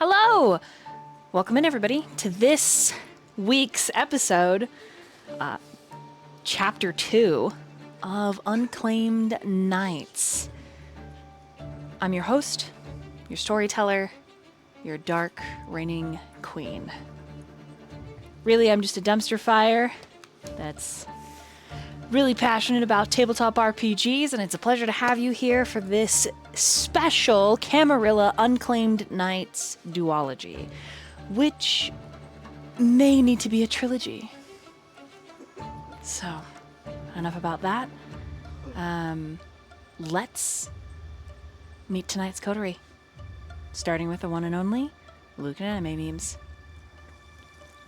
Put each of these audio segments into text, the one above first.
Hello! Welcome in, everybody, to this week's episode, Chapter 2 of Unclaimed Knights. I'm your host, your storyteller, your dark reigning queen. Really, I'm just a dumpster fire that's really passionate about tabletop RPGs, and it's a pleasure to have you here for this special Camarilla Unclaimed Knights duology, which may need to be a trilogy. So, enough about that. Let's meet tonight's coterie, starting with the one and only 𝕌𝕟𝕔𝕝𝕚𝕚𝕚𝕚.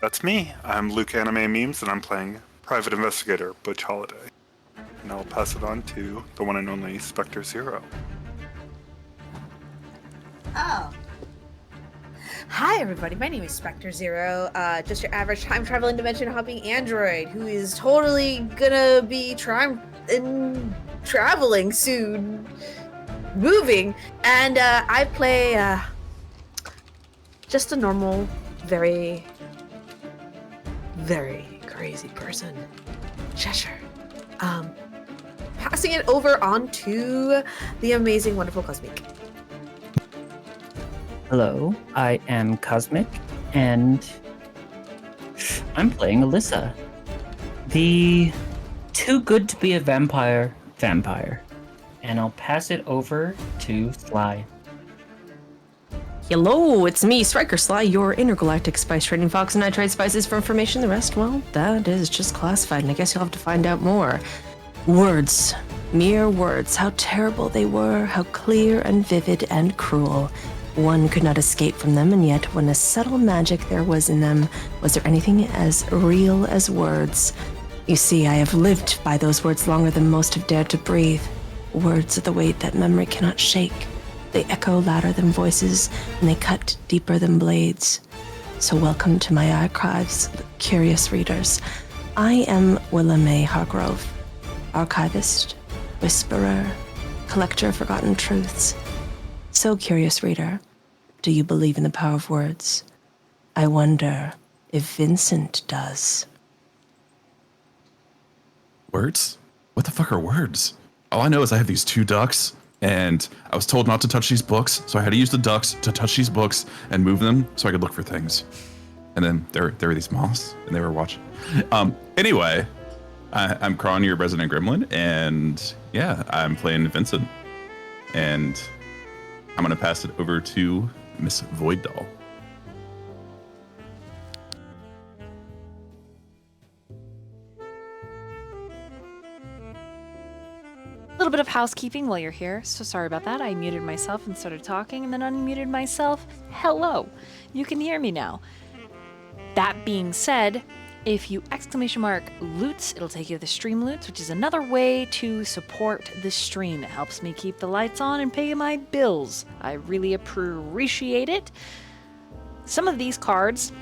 That's me. I'm 𝕌𝕟𝕚𝕚𝕚𝕚, and I'm playing Private Investigator Butch Holiday. And I'll pass it on to the one and only Spectre Zero. Oh. Hi, everybody. My name is Spectre Zero. Just your average time-traveling dimension-hopping android who is totally gonna be traveling soon. Moving. And I play just a normal, very, very crazy person. Cheshire. Passing it over onto the amazing, wonderful Cosmiq. Hello, I am Cosmiq, and I'm playing Elyssa, the too good to be a vampire. And I'll pass it over to Sly. Hello, it's me, Striker Sly, your intergalactic spice trading fox, and I trade spices for information. The rest, well, that is just classified, and I guess you'll have to find out more. Words. Mere words. How terrible they were, how clear and vivid and cruel. One could not escape from them, and yet when a subtle magic there was in them, was there anything as real as words? You see, I have lived by those words longer than most have dared to breathe. Words are the weight that memory cannot shake. They echo louder than voices, and they cut deeper than blades. So welcome to my archives, curious readers. I am Willa May Hargrove, archivist, whisperer, collector of forgotten truths. So, curious reader, do you believe in the power of words? I wonder if Vincent does. Words? What the fuck are words? All I know is I have these two ducks, and I was told not to touch these books, so I had to use the ducks to touch these books and move them so I could look for things. And then there were these moths, and they were watching. Anyway, I'm Cron, your resident gremlin, and yeah, I'm playing Vincent. And I'm gonna pass it over to Miss VoidDoll. A little bit of housekeeping while you're here, so sorry about that. I muted myself and started talking and then unmuted myself. Hello, you can hear me now. That being said, if you ! Loots, it'll take you to the stream loots, which is another way to support the stream. It helps me keep the lights on and pay my bills. I really appreciate it. Some of these cards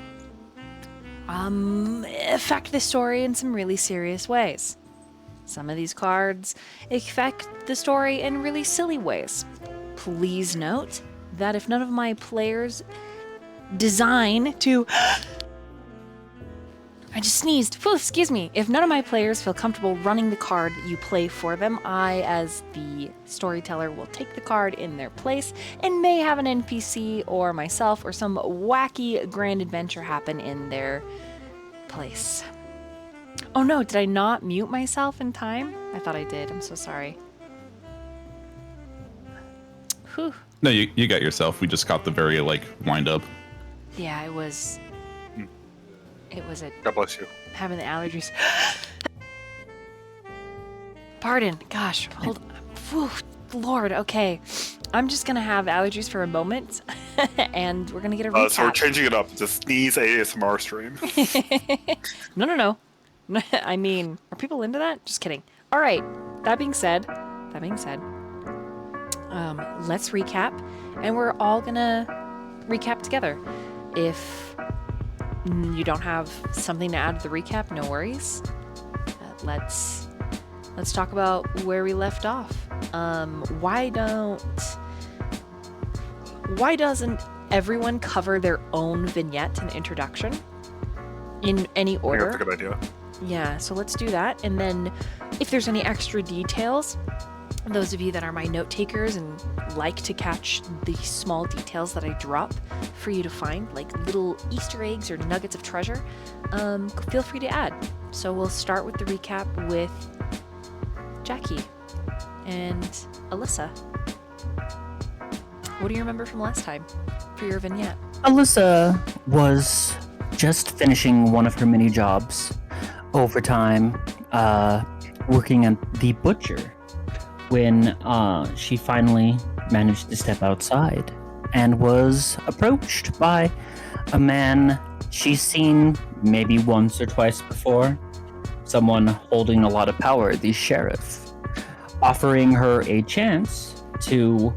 affect the story in some really serious ways. Some of these cards affect the story in really silly ways. Please note that if none of my players design to I just sneezed. Phew, excuse me. If none of my players feel comfortable running the card you play for them, I, as the storyteller, will take the card in their place and may have an NPC or myself or some wacky grand adventure happen in their place. Oh no, did I not mute myself in time? I thought I did. I'm so sorry. Whew. No, you got yourself. We just got the very, wind up. Yeah, it was God bless you. having the allergies. Pardon. Gosh, hold on. Whew, Lord, okay. I'm just going to have allergies for a moment, and we're going to get a recap. So we're changing it up. It's a sneeze ASMR stream. No. I mean, are people into that? Just kidding. All right. That being said, let's recap, and we're all going to recap together. If you don't have something to add to the recap, no worries. Let's talk about where we left off. Why doesn't everyone cover their own vignette and introduction in any I think order. that's a good idea. Yeah, so let's do that. And then if there's any extra details, those of you that are my note takers and like to catch the small details that I drop for you to find, like little Easter eggs or nuggets of treasure, feel free to add. So we'll start with the recap with Jackie and Elyssa. What do you remember from last time for your vignette? Elyssa was just finishing one of her mini jobs overtime, working at the butcher, when she finally managed to step outside and was approached by a man she's seen maybe once or twice before. Someone holding a lot of power, the sheriff, offering her a chance to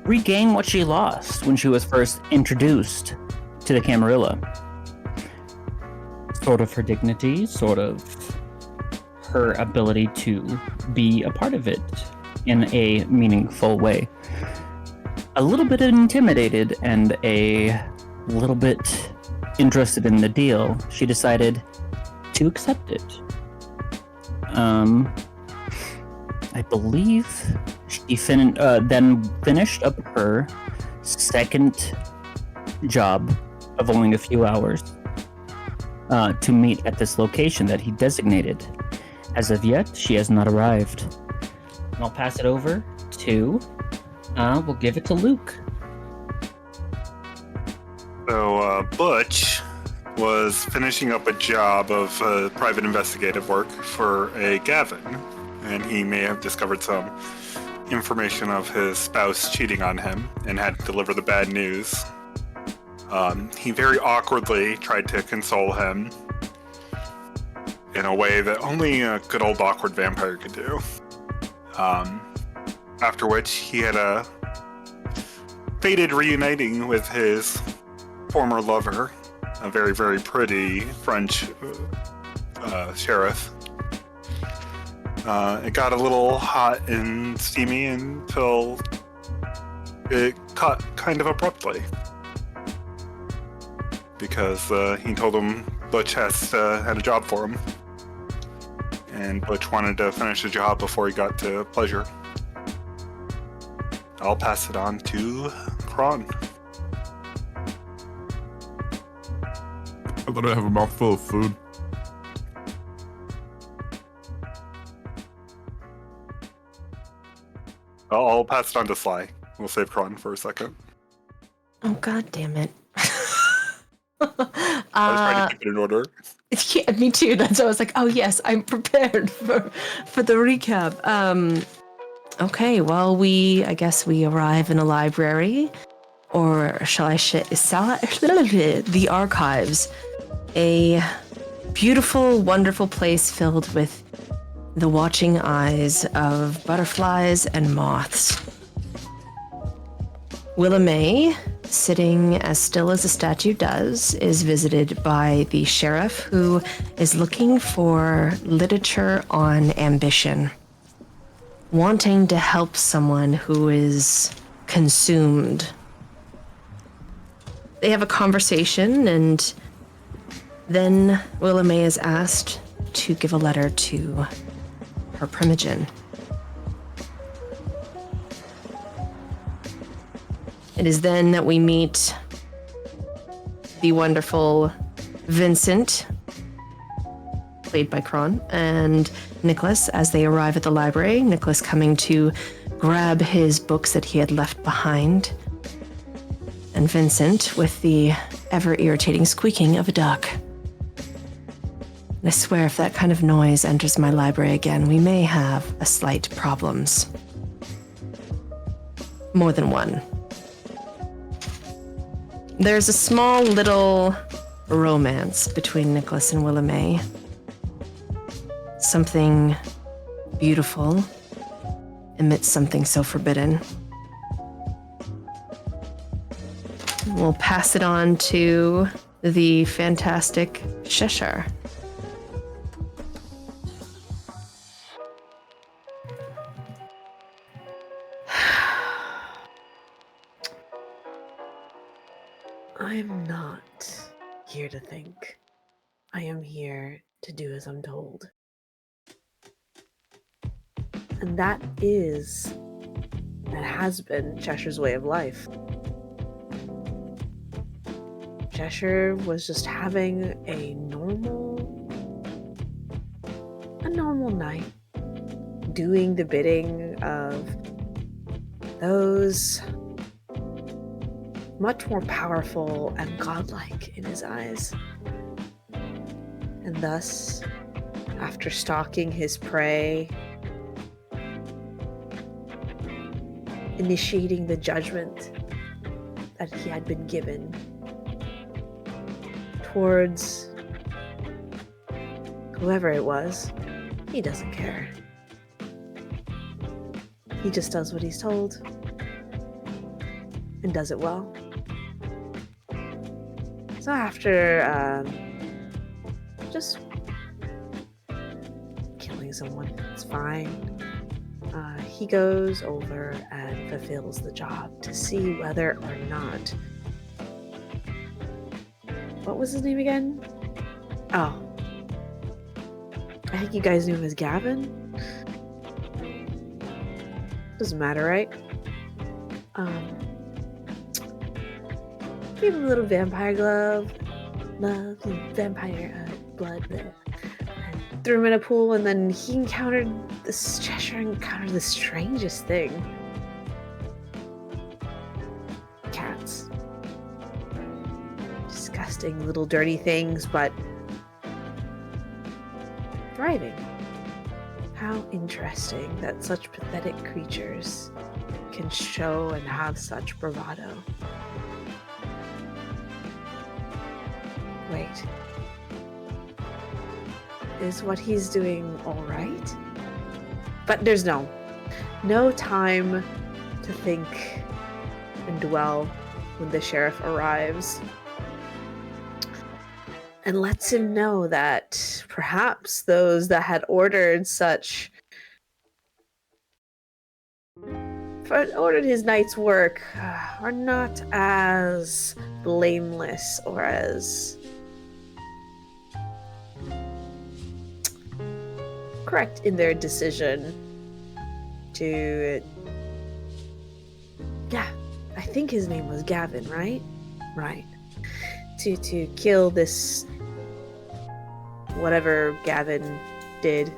regain what she lost when she was first introduced to the Camarilla. Sort of her dignity, sort of her ability to be a part of it in a meaningful way. A little bit intimidated and a little bit interested in the deal, she decided to accept it. I believe she then finished up her second job of only a few hours to meet at this location that he designated. As of yet, she has not arrived. And I'll pass it over to, we'll give it to Luke. So, Butch was finishing up a job of private investigative work for a Gavin, and he may have discovered some information of his spouse cheating on him and had to deliver the bad news. He very awkwardly tried to console him in a way that only a good old awkward vampire could do. After which he had a fated reuniting with his former lover, a very, very pretty French sheriff. It got a little hot and steamy until it cut kind of abruptly. Because he told him Butch had a job for him. And Butch wanted to finish the job before he got to pleasure. I'll pass it on to Kron. I literally have a mouthful of food. I'll pass it on to Sly. We'll save Kron for a second. Oh, god damn it. I was trying to keep it in order. Yeah, me too. That's why I was like, oh yes, I'm prepared for the recap. Okay, well, I guess we arrive in a library, or shall I the archives. A beautiful, wonderful place filled with the watching eyes of butterflies and moths. Willa May, sitting as still as a statue does, is visited by the sheriff, who is looking for literature on ambition, wanting to help someone who is consumed. They have a conversation, and then Willa May is asked to give a letter to her primogen. It is then that we meet the wonderful Vincent, played by Kron, and Nicholas as they arrive at the library. Nicholas coming to grab his books that he had left behind. And Vincent with the ever-irritating squeaking of a duck. And I swear if that kind of noise enters my library again, we may have a slight problems. More than one. There's a small little romance between Nicholas and Willa May. Something beautiful amidst something so forbidden. We'll pass it on to the fantastic Cheshire. I'm not here to think. I am here to do as I'm told. And that has been Cheshire's way of life. Cheshire was just having a normal night, doing the bidding of those much more powerful and godlike in his eyes. And thus, after stalking his prey, initiating the judgment that he had been given towards whoever it was, he doesn't care. He just does what he's told and does it well. So after just killing someone, it's fine. He goes over and fulfills the job to see whether or not... What was his name again? Oh. I think you guys knew him as Gavin. Doesn't matter, right? Gave him a little vampire glove. Love, vampire blood there. And threw him in a pool, and then Cheshire encountered the strangest thing. Cats. Disgusting little dirty things, but thriving. How interesting that such pathetic creatures can show and have such bravado. Wait. Is what he's doing all right? But there's no time to think and dwell when the sheriff arrives and lets him know that perhaps those that had ordered his night's work are not as blameless or as correct in their decision to... Yeah, I think his name was Gavin, right? Right. To kill this... whatever Gavin did.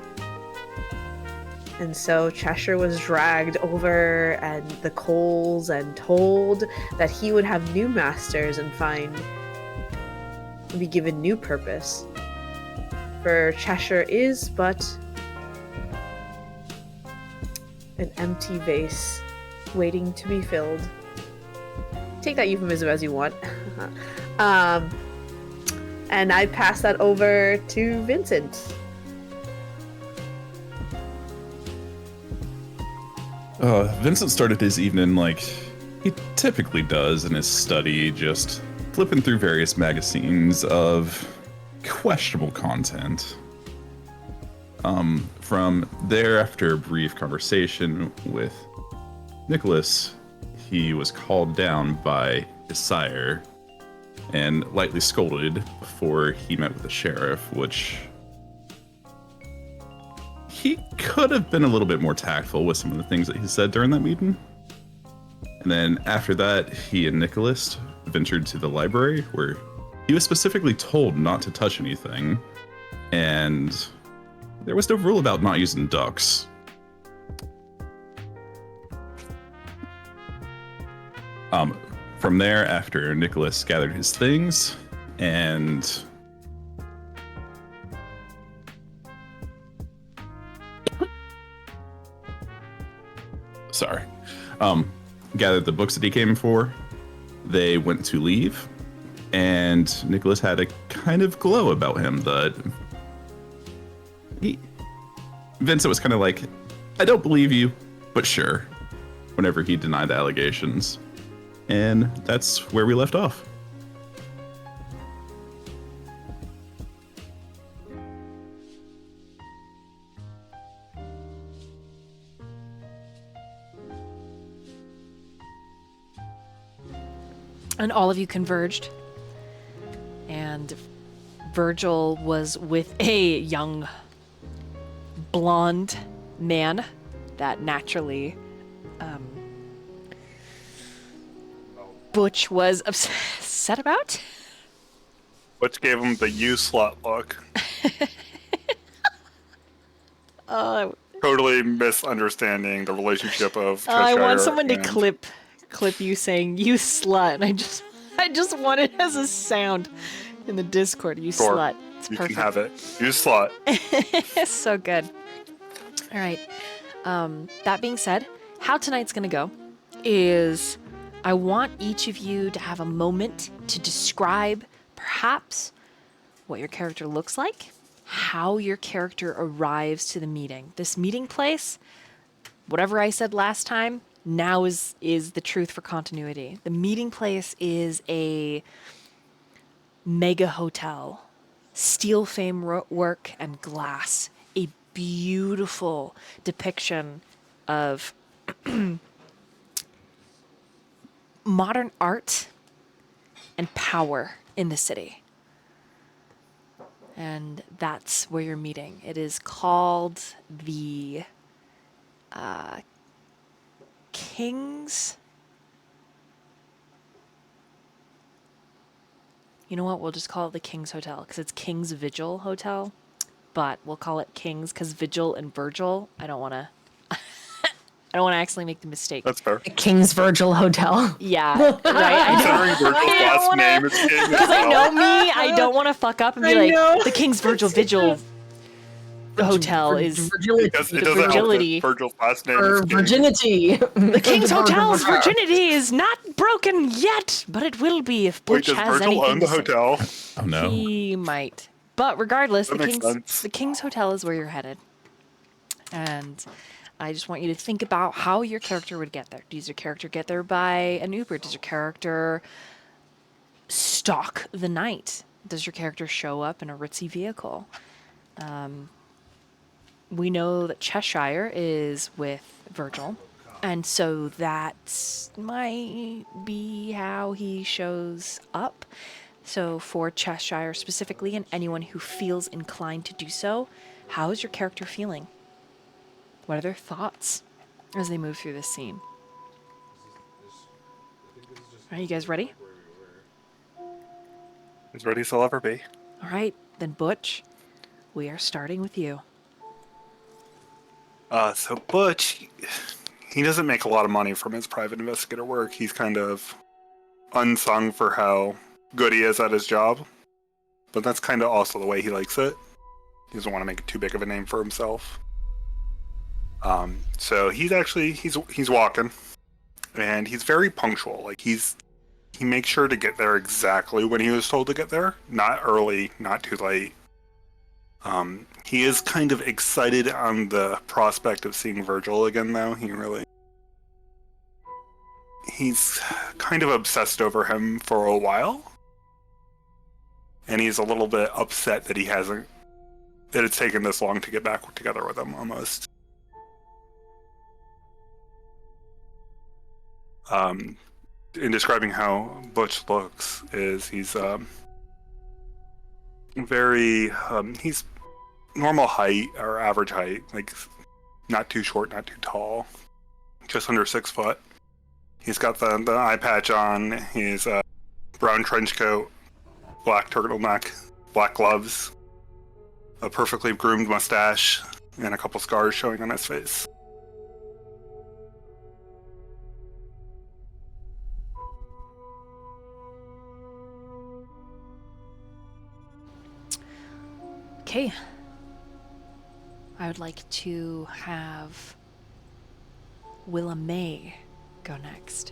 And so Cheshire was dragged over and the coals and told that he would have new masters and be given new purpose. For Cheshire is but an empty vase waiting to be filled. Take that euphemism as you want. And I pass that over to Vincent. Vincent started his evening like he typically does in his study, just flipping through various magazines of questionable content. From there, after a brief conversation with Nicholas, he was called down by his sire and lightly scolded before he met with the sheriff, which he could have been a little bit more tactful with some of the things that he said during that meeting. And then after that, he and Nicholas ventured to the library, where he was specifically told not to touch anything, and there was no rule about not using ducks. From there, after Nicholas gathered his things and gathered the books that he came for, they went to leave, and Nicholas had a kind of glow about him that Vincent was kind of like, I don't believe you, but sure, whenever he denied the allegations. And that's where we left off. And all of you converged Virgil was with a young blonde man that naturally Butch was upset about. Which gave him the you slut look. Totally misunderstanding the relationship of Cheshire. I want someone to and- clip you saying "you slut," and I just want it as a sound in the Discord. You Sure. slut. It's You perfect. can have it. You slut. It's so good. All right. That being said, how tonight's gonna go is I want each of you to have a moment to describe perhaps what your character looks like, how your character arrives to the meeting. This meeting place, whatever I said last time, now is the truth for continuity. The meeting place is a mega hotel, steel work and glass, a beautiful depiction of modern art and power in the city. And that's where you're meeting. It is called the King's... You know what? We'll just call it the King's Hotel because it's King's Vigil Hotel. But we'll call it King's because Vigil and Virgil, I don't want to accidentally make the mistake. That's fair. King's Virgil Hotel. Yeah, right. I Considering Virgil's last name is King as Because I well. know me, I don't want to fuck up and be I like, know. the King's Virgil Vigil Hotel is... Virgility. Because it the doesn't help virgility. that Virgil's last name Or is King. virginity. The King's Hotel's virginity is not broken yet, but it will be if Wait, Butch does has Virgil anything own the to say. hotel? Oh no. He might. But regardless, That makes sense. the King's Hotel is where you're headed. And I just want you to think about how your character would get there. Does your character get there by an Uber? Does your character stalk the night? Does your character show up in a ritzy vehicle? We know that Cheshire is with Virgil. And so that might be how he shows up. So for Cheshire specifically, and anyone who feels inclined to do so, how is your character feeling? What are their thoughts as they move through this scene? Are you guys ready? As ready as he'll ever be. All right, then Butch, we are starting with you. So Butch, he doesn't make a lot of money from his private investigator work. He's kind of unsung for how good he is at his job. But that's kind of also the way he likes it. He doesn't want to make too big of a name for himself. So he's walking, and he's very punctual. Like he makes sure to get there exactly when he was told to get there. Not early, not too late. He is kind of excited on the prospect of seeing Virgil again, though. He's kind of obsessed over him for a while. And he's a little bit upset that that it's taken this long to get back together with him, almost. In describing how Butch looks is he's he's normal height or average height, like not too short, not too tall, just under 6 foot. He's got the eye patch on, his brown trench coat, black turtleneck, black gloves, a perfectly groomed mustache, and a couple scars showing on his face. Okay. I would like to have 𝕚𝕚 go next.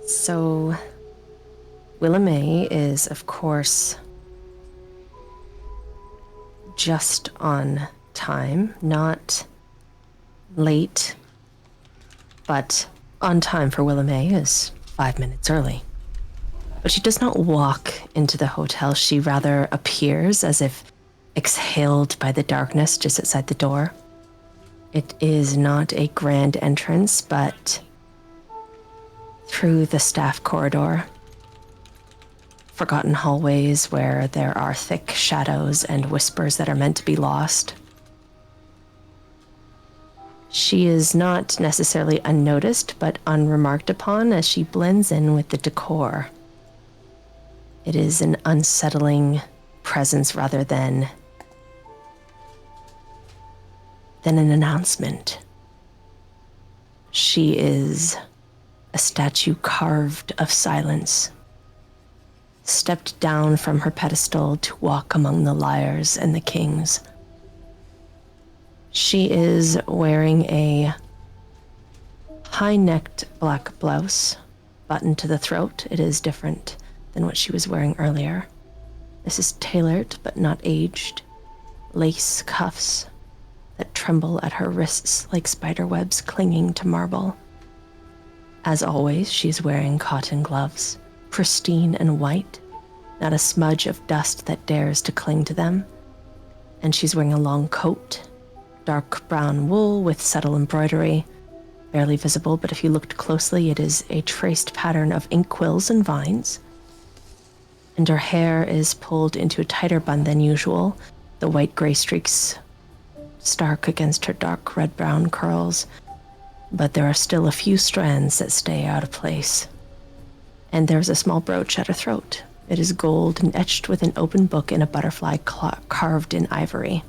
So, 𝕚𝕚 is, of course, just on time, not late, but on time for 𝕚𝕚 is 5 minutes early. But she does not walk into the hotel. She rather appears as if exhaled by the darkness just outside the door. It is not a grand entrance, but through the staff corridor, forgotten hallways where there are thick shadows and whispers that are meant to be lost. She is not necessarily unnoticed, but unremarked upon as she blends in with the decor. It is an unsettling presence rather than an announcement. She is a statue carved of silence, stepped down from her pedestal to walk among the liars and the kings. She is wearing a high-necked black blouse, buttoned to the throat. It is different than what she was wearing earlier. This is tailored but not aged. Lace cuffs that tremble at her wrists like spider webs clinging to marble. As always, she's wearing cotton gloves, pristine and white, not a smudge of dust that dares to cling to them. And she's wearing a long coat, dark brown wool with subtle embroidery, barely visible, but if you looked closely, it is a traced pattern of ink quills and vines. And her hair is pulled into a tighter bun than usual, the white-gray streaks stark against her dark red-brown curls, but there are still a few strands that stay out of place. And there's a small brooch at her throat. It is gold and etched with an open book and a butterfly carved in ivory.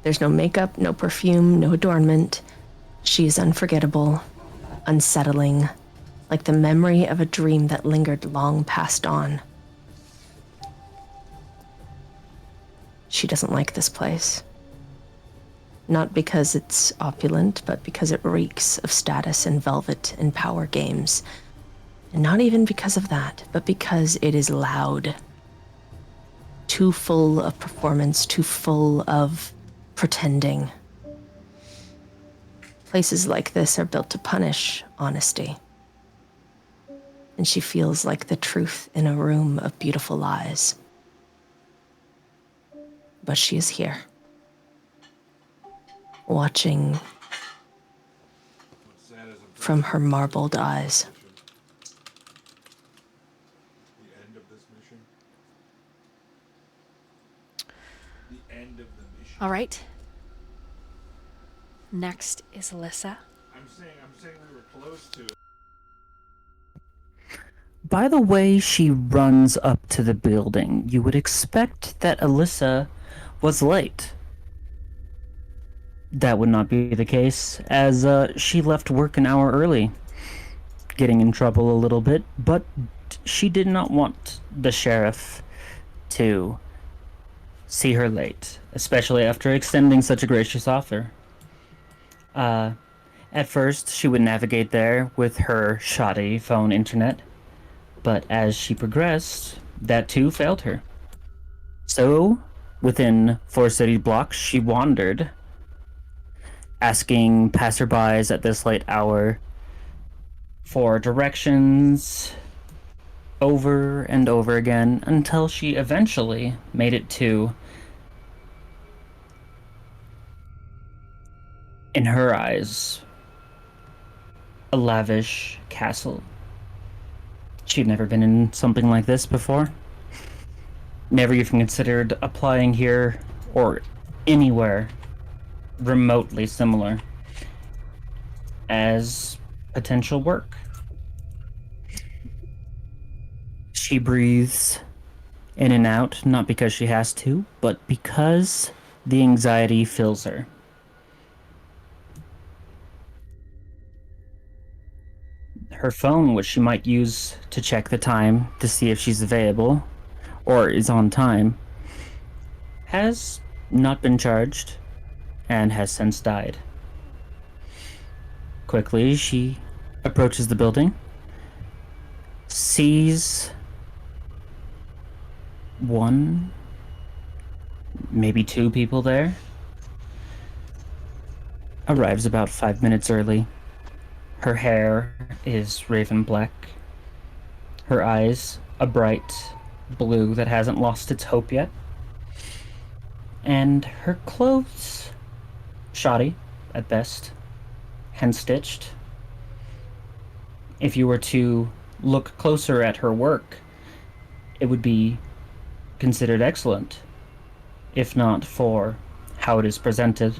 There's no makeup, no perfume, no adornment. She is unforgettable, unsettling, like the memory of a dream that lingered long passed on. She doesn't like this place. Not because it's opulent, but because it reeks of status and velvet and power games. And not even because of that, but because it is loud. Too full of performance, too full of pretending. Places like this are built to punish honesty. And she feels like the truth in a room of beautiful lies. But she is here, watching from her marbled eyes. All right. Next is Elyssa. I'm saying we were close to. By the way she runs up to the building, you would expect that Elyssa was late. That would not be the case, as she left work an hour early, getting in trouble a little bit, but she did not want the sheriff to see her late, especially after extending such a gracious offer. At first, she would navigate there with her shoddy phone internet, but as she progressed, that too failed her. So, within 4 city blocks, she wandered, asking passerbys at this late hour for directions over and over again until she eventually made it to, in her eyes, a lavish castle. She'd never been in something like this before. Never even considered applying here or anywhere remotely similar as potential work. She breathes in and out, not because she has to, but because the anxiety fills her. Her phone, which she might use to check the time to see if she's available or is on time, has not been charged and has since died. Quickly, she approaches the building, sees one, maybe 2 people there, arrives about 5 minutes early. Her hair is raven black, her eyes a bright blue that hasn't lost its hope yet, and her clothes shoddy at best, hand-stitched. If you were to look closer at her work, it would be considered excellent, if not for how it is presented.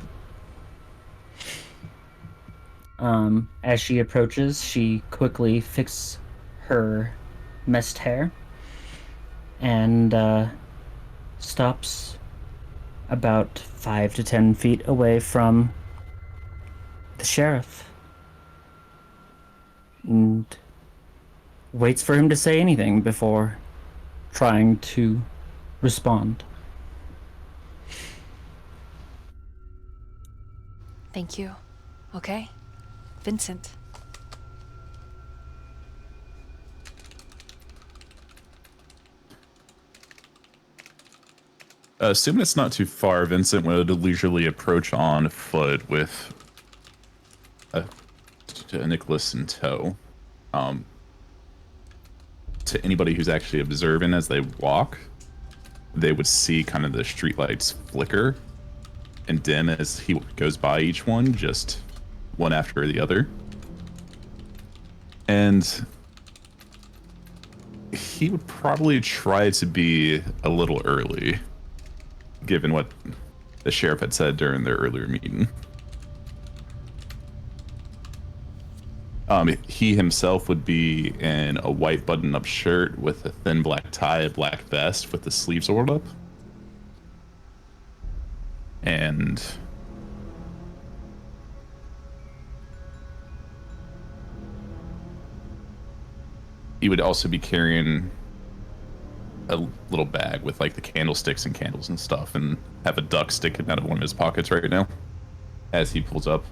As she approaches, she quickly fixes her messed hair and stops about 5 to 10 feet away from the sheriff and waits for him to say anything before trying to respond. Thank you. Okay. Vincent. Assuming it's not too far, Vincent would leisurely approach on foot with Nicholas in tow. To anybody who's actually observing as they walk, they would see kind of the streetlights flicker and dim as he goes by each one, just one after the other. And he would probably try to be a little early, given what the sheriff had said during their earlier meeting. He himself would be in a white button-up shirt with a thin black tie, a black vest with the sleeves rolled up. And he would also be carrying a little bag with like the candlesticks and candles and stuff, and have a duck sticking out of one of his pockets right now as he pulls up.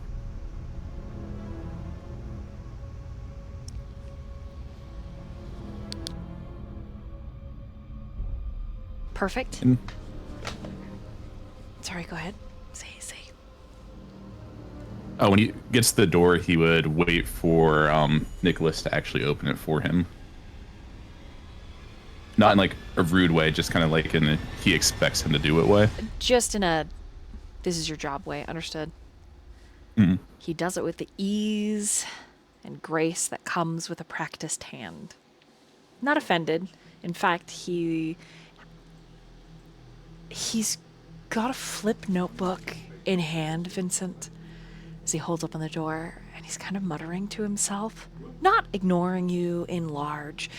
Perfect. Sorry, go ahead. Say. Oh, when he gets to the door, he would wait for Nicholas to actually open it for him. Not in like a rude way, just kind of like in a he expects him to do it way. Just in a this is your job way, understood? Mm-hmm. He does it with the ease and grace that comes with a practiced hand. Not offended. In fact, he's got a flip notebook in hand, Vincent, as he holds open the door, and he's kind of muttering to himself, not ignoring you in large,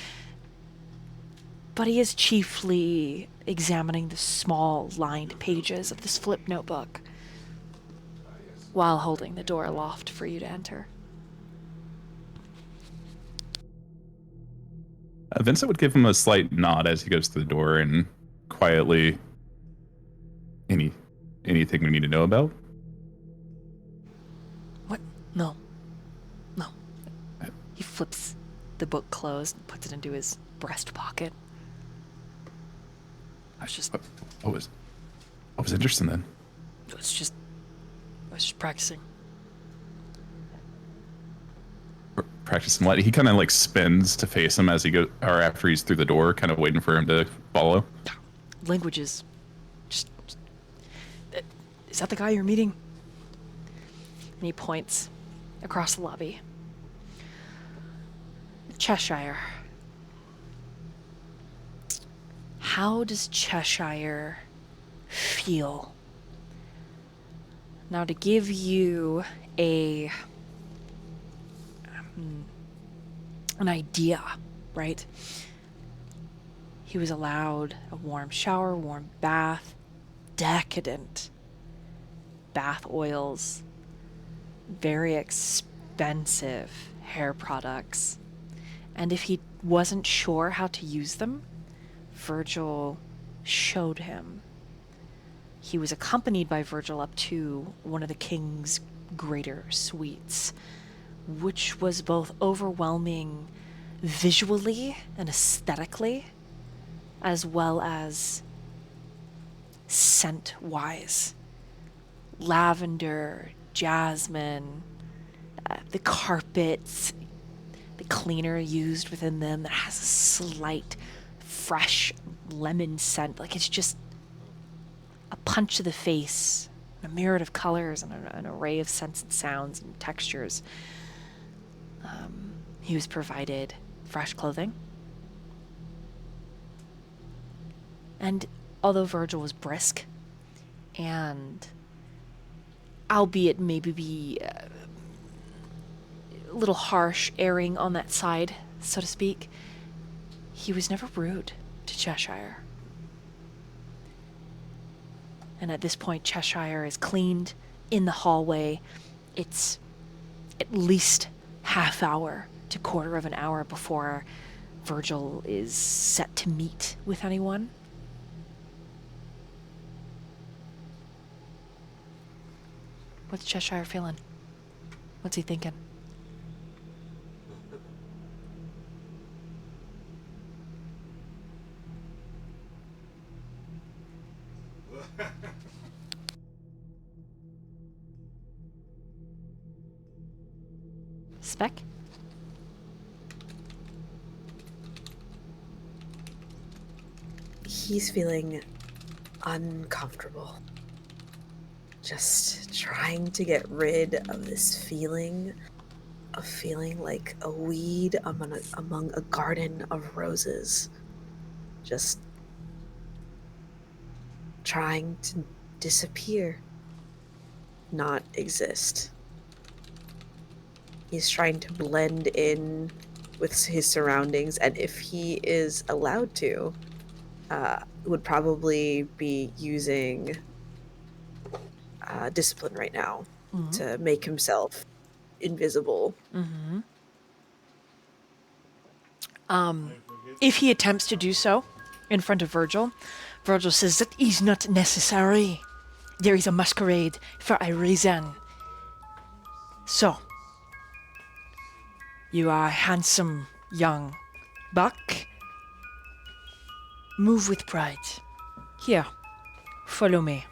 but he is chiefly examining the small lined pages of this flip notebook while holding the door aloft for you to enter. Vincent would give him a slight nod as he goes to the door and quietly, anything we need to know about? What? No. He flips the book closed and puts it into his breast pocket. I was just What was interesting then? I was just practicing. Practicing what? He kind of like spins to face him as he goes, or after he's through the door, kind of waiting for him to follow. Languages. Just is that the guy you're meeting? And he points across the lobby. Cheshire. How does Cheshire feel? Now, to give you an idea, right? He was allowed a warm shower, warm bath, decadent bath oils, very expensive hair products. And if he wasn't sure how to use them, Virgil showed him. He was accompanied by Virgil up to one of the king's greater suites, which was both overwhelming visually and aesthetically, as well as scent-wise. Lavender, jasmine, the carpets, the cleaner used within them that has a slight fresh lemon scent. Like it's just a punch to the face, a myriad of colors, and an array of scents and sounds and textures. He was provided fresh clothing, And although Virgil was brisk, and albeit maybe be a little harsh, erring on that side, so to speak, he was never rude to Cheshire. And at this point, Cheshire is cleaned in the hallway. It's at least half hour to quarter of an hour before Virgil is set to meet with anyone. What's Cheshire feeling? What's he thinking? Spec? He's feeling uncomfortable. Just trying to get rid of this feeling of feeling like a weed among a garden of roses. Just trying to disappear, not exist. He's trying to blend in with his surroundings, and if he is allowed to, would probably be using discipline right now to make himself invisible. If he attempts to do so in front of Virgil, Virgil says that is not necessary. There is a masquerade for a reason. So, you are a handsome young buck. Move with pride. Here, follow me.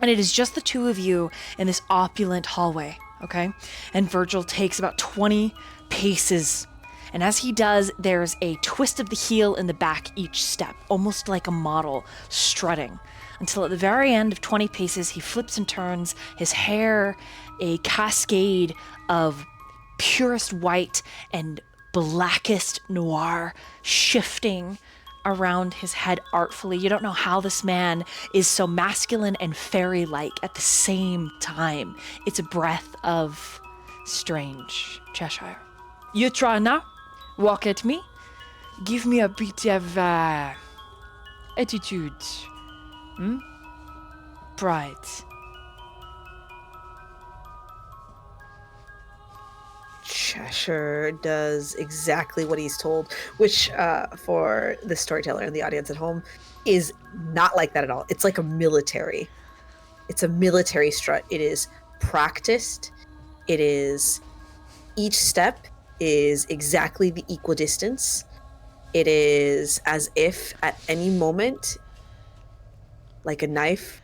And it is just the two of you in this opulent hallway, okay? And Virgil takes about 20 paces. And as he does, there's a twist of the heel in the back each step, almost like a model strutting. Until at the very end of 20 paces, he flips and turns, his hair a cascade of purest white and blackest noir shifting around his head artfully. You don't know how this man is so masculine and fairy-like at the same time. It's a breath of strange Cheshire. You try now. Walk at me. Give me a bit of attitude. Pride. Cheshire does exactly what he's told, which for the storyteller and the audience at home is not like that at all. It's like a military. It's a military strut. It is practiced. It is each step is exactly the equidistance. It is as if at any moment, like a knife,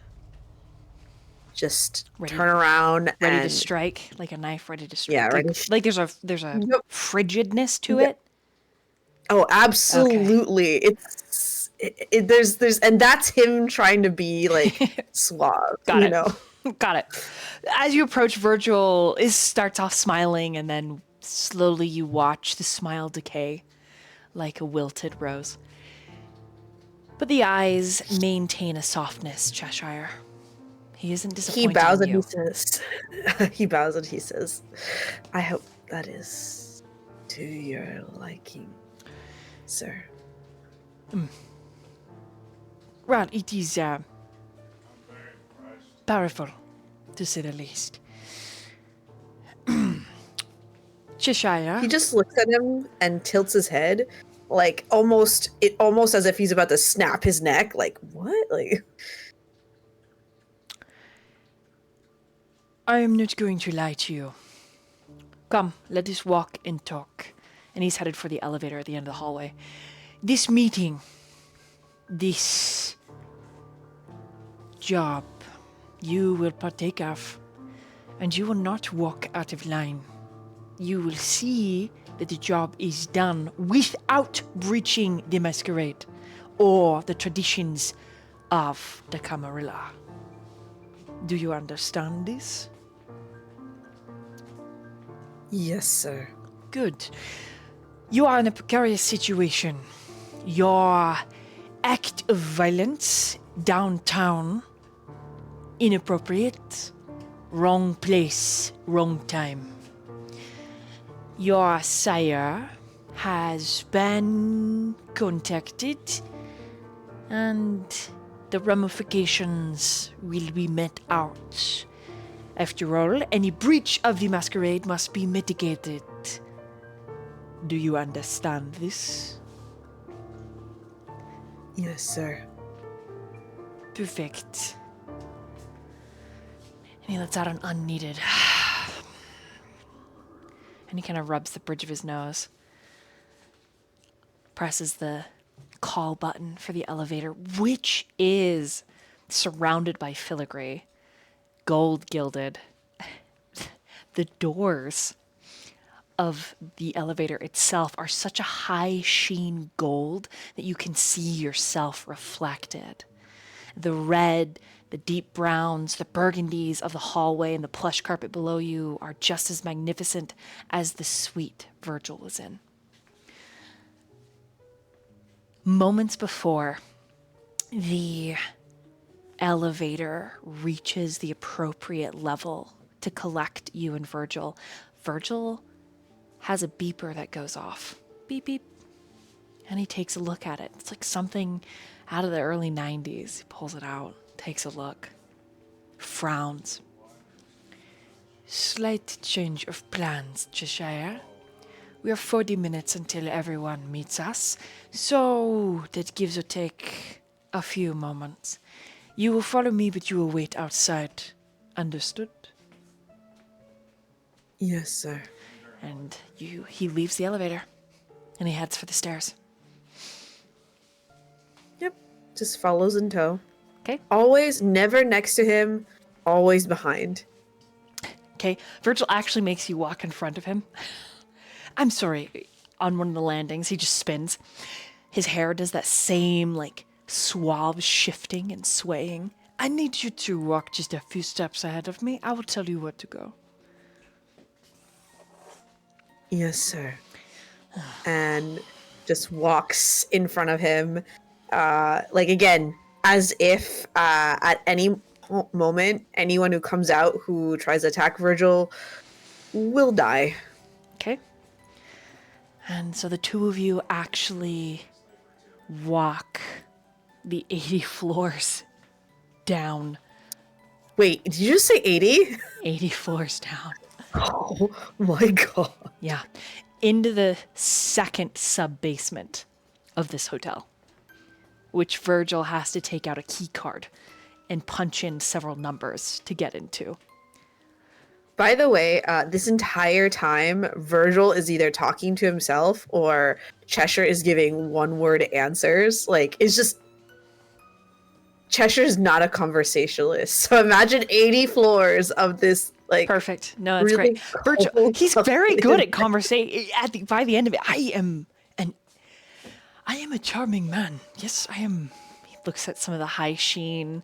just turn around Ready to and strike, like a knife ready to strike. Yeah, ready. Like there's a Yep. frigidness to it. Oh, absolutely. There's and that's him trying to be like suave, Got you it. know. Got it. As you approach, Virgil starts off smiling, and then slowly you watch the smile decay like a wilted rose. But the eyes maintain a softness, Cheshire. He isn't disappointed He bows in and you. he says, he bows and he says, I hope that is to your liking, sir. Well, it is powerful, to say the least. Cheshire. He just looks at him and tilts his head, like almost as if he's about to snap his neck. Like, what? Like, I am not going to lie to you. Come, let us walk and talk. And he's headed for the elevator at the end of the hallway. This meeting, this job, you will partake of, and you will not walk out of line. You will see that the job is done without breaching the masquerade or the traditions of the Camarilla. Do you understand this? yes, sir. Good. You are in a precarious situation. Your act of violence downtown. Inappropriate. Wrong place, wrong time. Your sire has been contacted, and the ramifications will be met out. After all, any breach of the masquerade must be mitigated. Do you understand this? Yes, sir. Perfect. And he lets out an unneeded. And he kind of rubs the bridge of his nose. Presses the call button for the elevator, which is surrounded by filigree, gold gilded. The doors of the elevator itself are such a high sheen gold that you can see yourself reflected. The red, the deep browns, the burgundies of the hallway and the plush carpet below you are just as magnificent as the suite Virgil was in. Moments before the elevator reaches the appropriate level to collect you and Virgil, Virgil has a beeper that goes off. Beep, beep. And he takes a look at it. It's like something out of the early 90s. He pulls it out, takes a look, frowns. Slight change of plans, Cheshire. We are 40 minutes until everyone meets us, so that gives or take a few moments. You will follow me, but you will wait outside. Understood? Yes, sir. And he leaves the elevator, and he heads for the stairs. Yep. Just follows in tow. Okay. Always, never next to him, always behind. Okay, Virgil actually makes you walk in front of him. I'm sorry, on one of the landings, he just spins. His hair does that same, like, suave shifting and swaying. I need you to walk just a few steps ahead of me. I will tell you where to go. Yes, sir. And just walks in front of him, like, again, as if at any moment, anyone who comes out who tries to attack Virgil will die. Okay. And so the two of you actually walk the 80 floors down. Wait, did you just say 80? 80 floors down. Oh my god. Yeah. Into the second sub-basement of this hotel, which Virgil has to take out a key card and punch in several numbers to get into. By the way, this entire time, Virgil is either talking to himself or Cheshire is giving one-word answers. Like, it's just... Cheshire's not a conversationalist. So imagine 80 floors of this, like... Perfect. No, that's really great. Virgil, he's very good at conversation. By the end of it, I am a charming man. Yes, I am. He looks at some of the high sheen,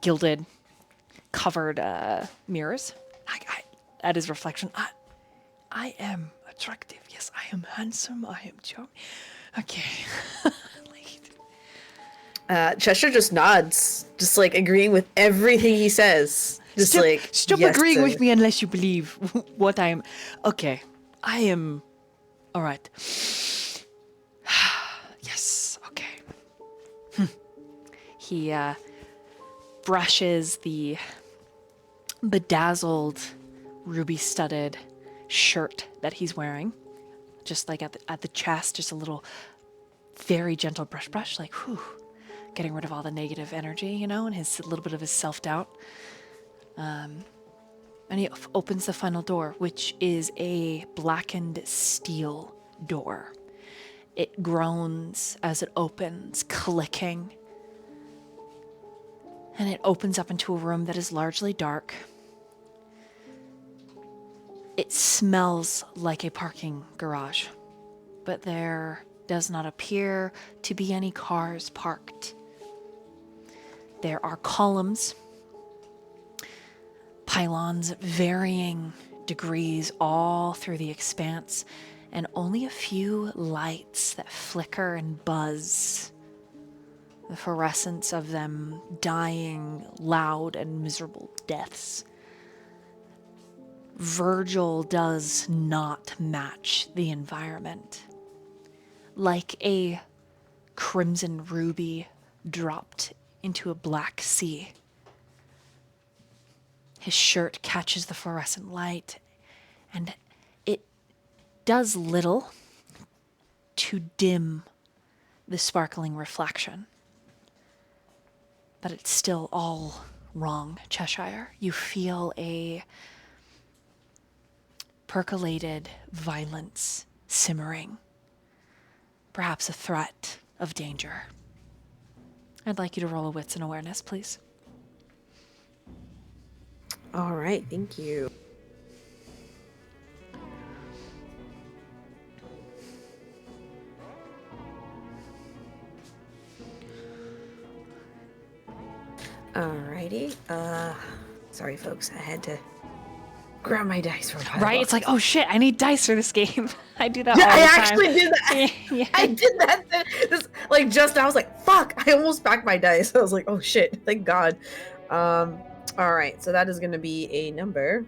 gilded, covered mirrors. At his reflection, I am attractive. Yes, I am handsome. I am charming. Okay. Cheshire just nods, just like agreeing with everything he says. Just Stop yes, agreeing sir. with me unless you believe what I am. Okay, I am. All right. Yes. Okay. He brushes the bedazzled, ruby-studded shirt that he's wearing, just like at the chest, just a little, very gentle brush, like whew, getting rid of all the negative energy, you know, and a little bit of his self-doubt. And he opens the final door, which is a blackened steel door. It groans as it opens, clicking. And it opens up into a room that is largely dark. It smells like a parking garage, but there does not appear to be any cars parked. There are columns, pylons at varying degrees all through the expanse, and only a few lights that flicker and buzz the fluorescence of them dying loud and miserable deaths. VoidDoll does not match the environment. Like a crimson ruby dropped into a black sea. His shirt catches the fluorescent light, and it does little to dim the sparkling reflection. But it's still all wrong, Cheshire. You feel a percolated violence simmering. Perhaps a threat of danger. I'd like you to roll a wits and awareness, please. All right, thank you. Alrighty. Sorry, folks. I had to grab my dice for a while. Right? It's like, oh shit, I need dice for this game. I do that Yeah, all I the time. actually did that. Yeah. I did that. Like just I was like, fuck! I almost backed my dice. I was like, oh shit! Thank God. All right. So that is going to be a number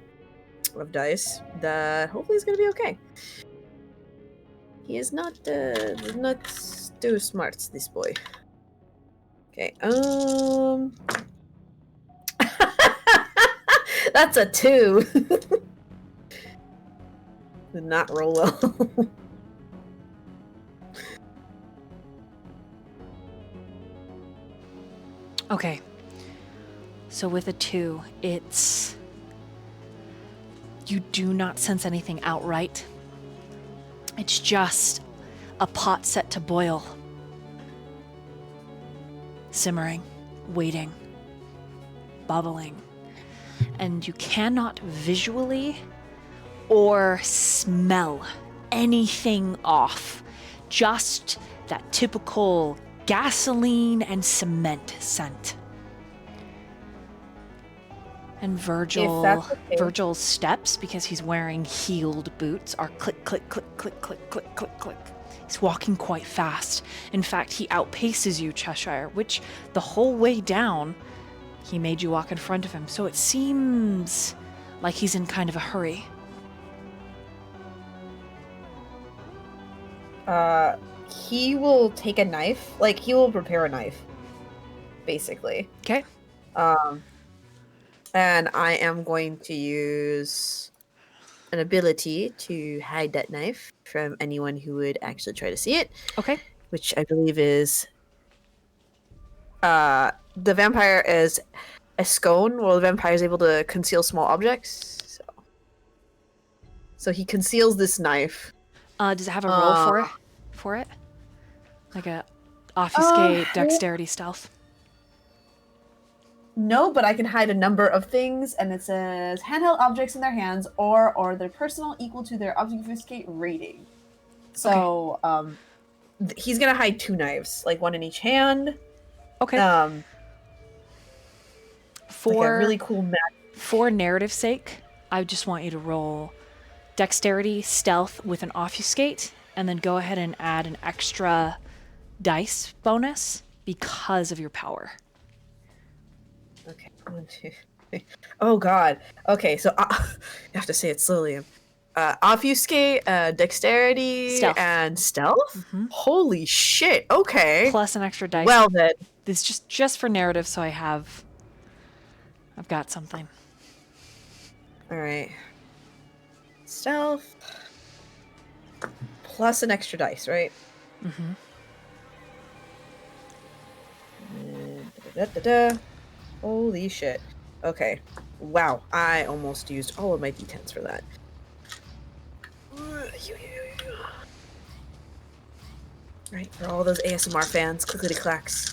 of dice that hopefully is going to be okay. He is not too smart, this boy. Okay. That's a 2. Did not roll well. Okay. So with a 2, it's... You do not sense anything outright. It's just a pot set to boil. Simmering, waiting, bubbling. And you cannot visually or smell anything off. Just that typical gasoline and cement scent. And VoidDoll's steps, because he's wearing heeled boots, are click, click, click, click, click, click, click, click. He's walking quite fast. In fact, he outpaces you, Cheshire, which the whole way down, he made you walk in front of him. So it seems like he's in kind of a hurry. He will take a knife. Like, he will prepare a knife, basically. Okay. And I am going to use an ability to hide that knife from anyone who would actually try to see it. Okay. Which I believe is... the vampire is a scone, while the vampire is able to conceal small objects. So he conceals this knife. Does it have a roll for it? Like a obfuscate, dexterity, stealth? No, but I can hide a number of things, and it says handheld objects in their hands or their personal equal to their obfuscate rating. So, he's gonna hide 2 knives, like one in each hand. Okay. For like a really cool map. For narrative's sake, I just want you to roll dexterity, stealth with an obfuscate, and then go ahead and add an extra dice bonus because of your power. Okay, 1, 2, 3. Oh god. Okay, so I have to say it slowly. Obfuscate, dexterity, Stealth. and stealth? Mm-hmm. Holy shit, okay. Plus an extra dice. Well then. This is just for narrative, so I've got something. Alright. Stealth. Plus an extra dice, right? Mm-hmm. Holy shit. Okay. Wow, I almost used all of my d10s for that. Right, for all those ASMR fans, clickety clacks.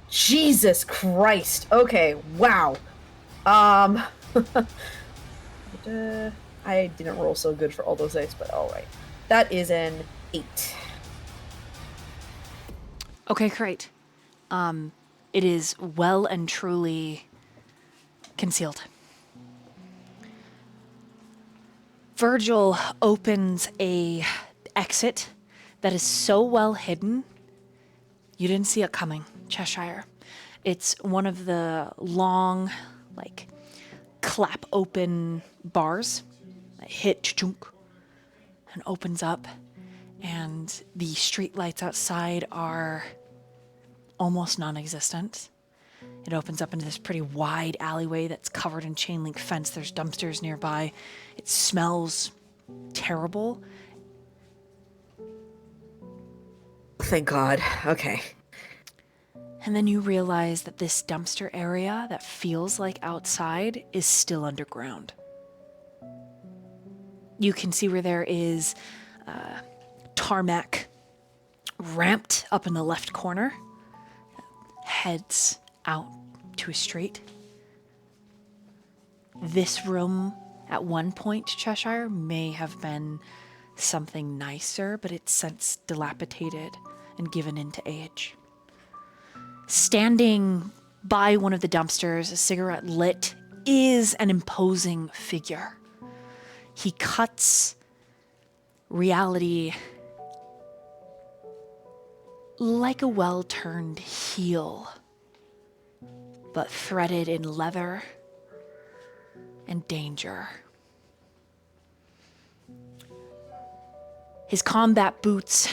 Jesus Christ. Okay, wow. I didn't roll so good for all those dice, but alright. That is an 8. Okay, great. It is well and truly concealed. VoidDoll opens a exit that is so well hidden, you didn't see it coming, Cheshire. It's one of the long, like, clap open bars that hit chunk and opens up, and the street lights outside are almost non-existent. It opens up into this pretty wide alleyway that's covered in chain link fence. There's dumpsters nearby. It smells terrible. Thank God. Okay. And then you realize that this dumpster area that feels like outside is still underground. You can see where there is tarmac ramped up in the left corner, heads out to a street. This room at one point, Cheshire, may have been something nicer, but it's since dilapidated and given into age. Standing by one of the dumpsters, a cigarette lit, is an imposing figure. He cuts reality like a well-turned heel, but threaded in leather and danger. His combat boots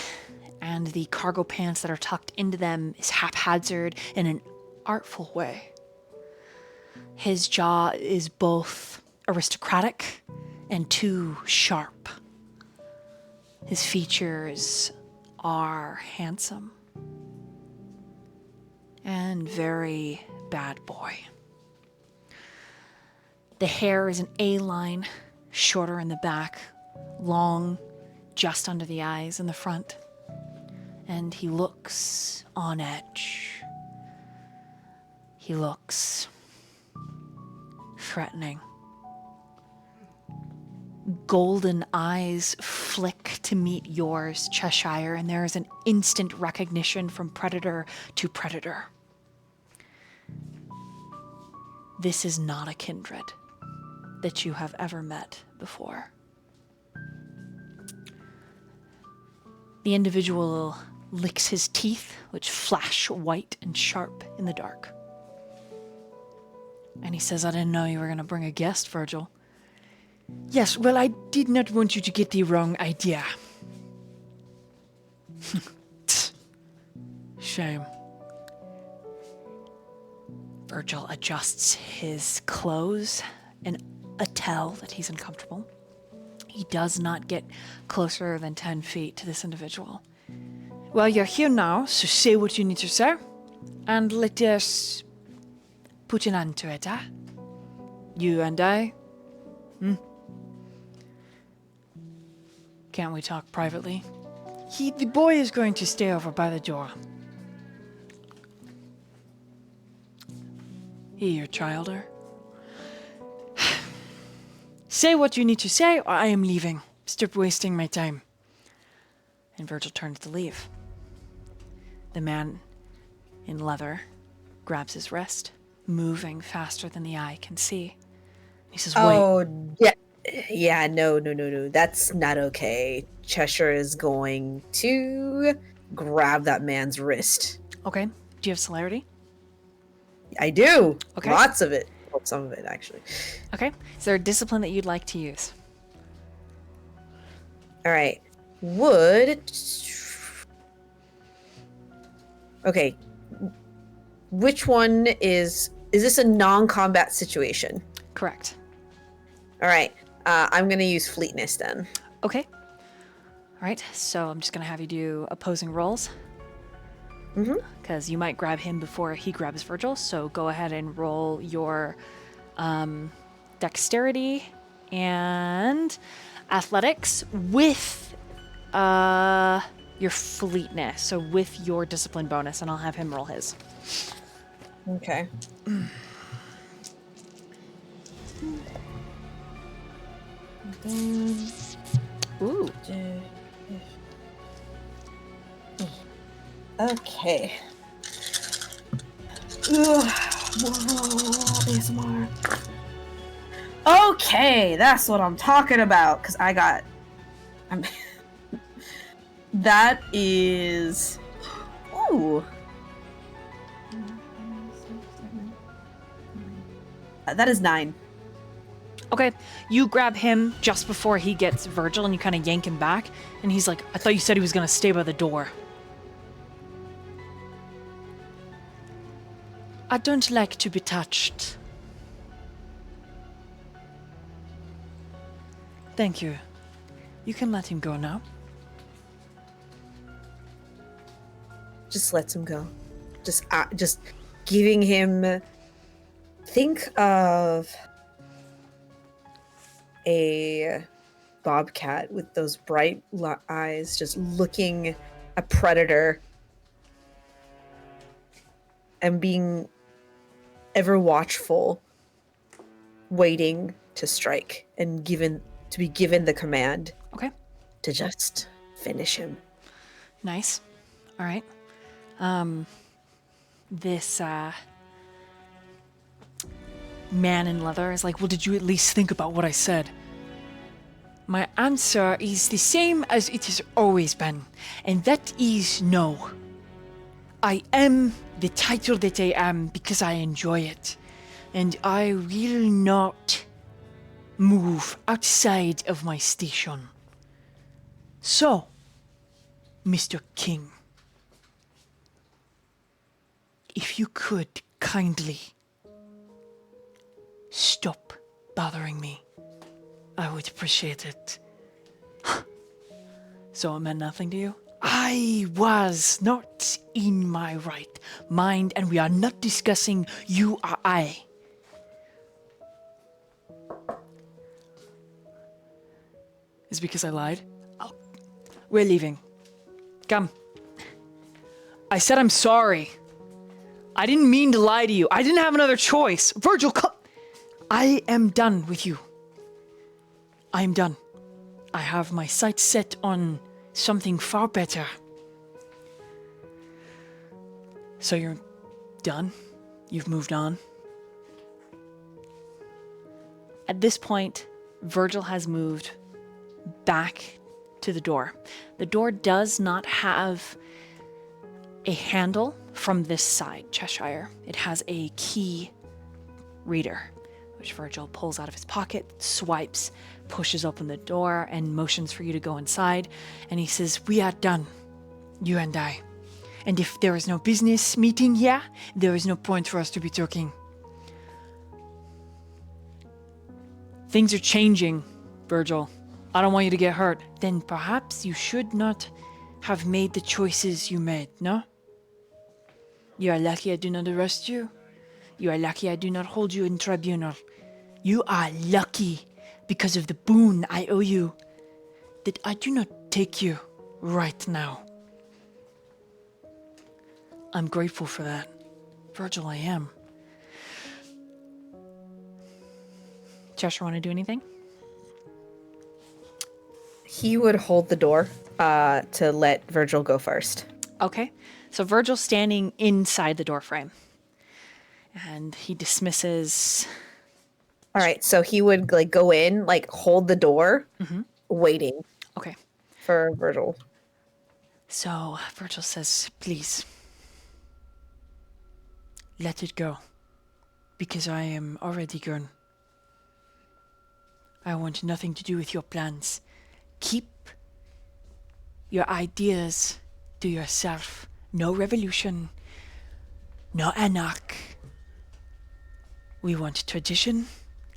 and the cargo pants that are tucked into them is haphazard in an artful way. His jaw is both aristocratic and too sharp. His features are handsome and very bad boy. The hair is an A-line, shorter in the back, long just under the eyes in the front. And he looks on edge. He looks threatening. Golden eyes flick to meet yours, Cheshire, and there is an instant recognition from predator to predator. This is not a kindred that you have ever met before. The individual licks his teeth, which flash white and sharp in the dark. And he says, I didn't know you were going to bring a guest, Virgil. Yes, well, I did not want you to get the wrong idea. Shame. Virgil adjusts his clothes and a tell that he's uncomfortable. He does not get closer than 10 feet to this individual. Well, you're here now, so say what you need to say, and let us put an end to it, huh? You and I? Can't we talk privately? The boy is going to stay over by the door. Here, childer. Say what you need to say, or I am leaving. Stop wasting my time. And Virgil turns to leave. The man in leather grabs his wrist, moving faster than the eye can see. He says, wait. Oh, yeah. Yeah, no. That's not okay. Cheshire is going to grab that man's wrist. Okay. Do you have celerity? I do. Okay. Lots of it. Well, some of it, actually. Okay. Is there a discipline that you'd like to use? All right. Okay. Which one is this a non-combat situation? Correct. All right. I'm going to use fleetness then. Okay. All right. So I'm just going to have you do opposing rolls. Because you might grab him before he grabs Virgil. So go ahead and roll your dexterity and athletics with your fleetness. So with your discipline bonus, and I'll have him roll his. Okay. Ooh. Okay. Ugh. ASMR. Okay, that's what I'm talking about. Cause I'm That is... Ooh. That is 9. Okay, you grab him just before he gets Virgil and you kind of yank him back. And he's like, I thought you said he was going to stay by the door. I don't like to be touched. Thank you. You can let him go now. Just lets him go. Just giving him... Think of a bobcat with those bright eyes just looking a predator and being ever watchful, waiting to strike and to be given the command Okay, to just finish him. nice. All right. This man in leather is like, well, did you at least think about what I said? My answer is the same as it has always been, and that is no. I am the title that I am because I enjoy it, and I will not move outside of my station. So, Mr. King, if you could kindly stop bothering me, I would appreciate it. So it meant nothing to you? I was not in my right mind, and we are not discussing you or I. Is it because I lied? Oh, we're leaving. Come. I said I'm sorry. I didn't mean to lie to you. I didn't have another choice. Virgil, come. I am done with you. I am done. I have my sights set on something far better. So you're done? You've moved on? At this point, Virgil has moved back to the door. The door does not have a handle from this side, Cheshire. It has a key reader, which Virgil pulls out of his pocket, swipes, pushes open the door, and motions for you to go inside. And he says, we are done, you and I. And if there is no business meeting here, there is no point for us to be talking. Things are changing, Virgil. I don't want you to get hurt. Then perhaps you should not have made the choices you made, no? You are lucky I do not arrest you. You are lucky I do not hold you in tribunal. You are lucky because of the boon I owe you that I do not take you right now. I'm grateful for that. Virgil, I am. Cheshire, want to do anything? He would hold the door to let Virgil go first. Okay. So Virgil's standing inside the doorframe. And he dismisses... All right, so he would like go in, like hold the door, waiting Okay. for Virgil. So Virgil says, please, let it go, because I am already gone. I want nothing to do with your plans. Keep your ideas to yourself. No revolution, no anarch. We want tradition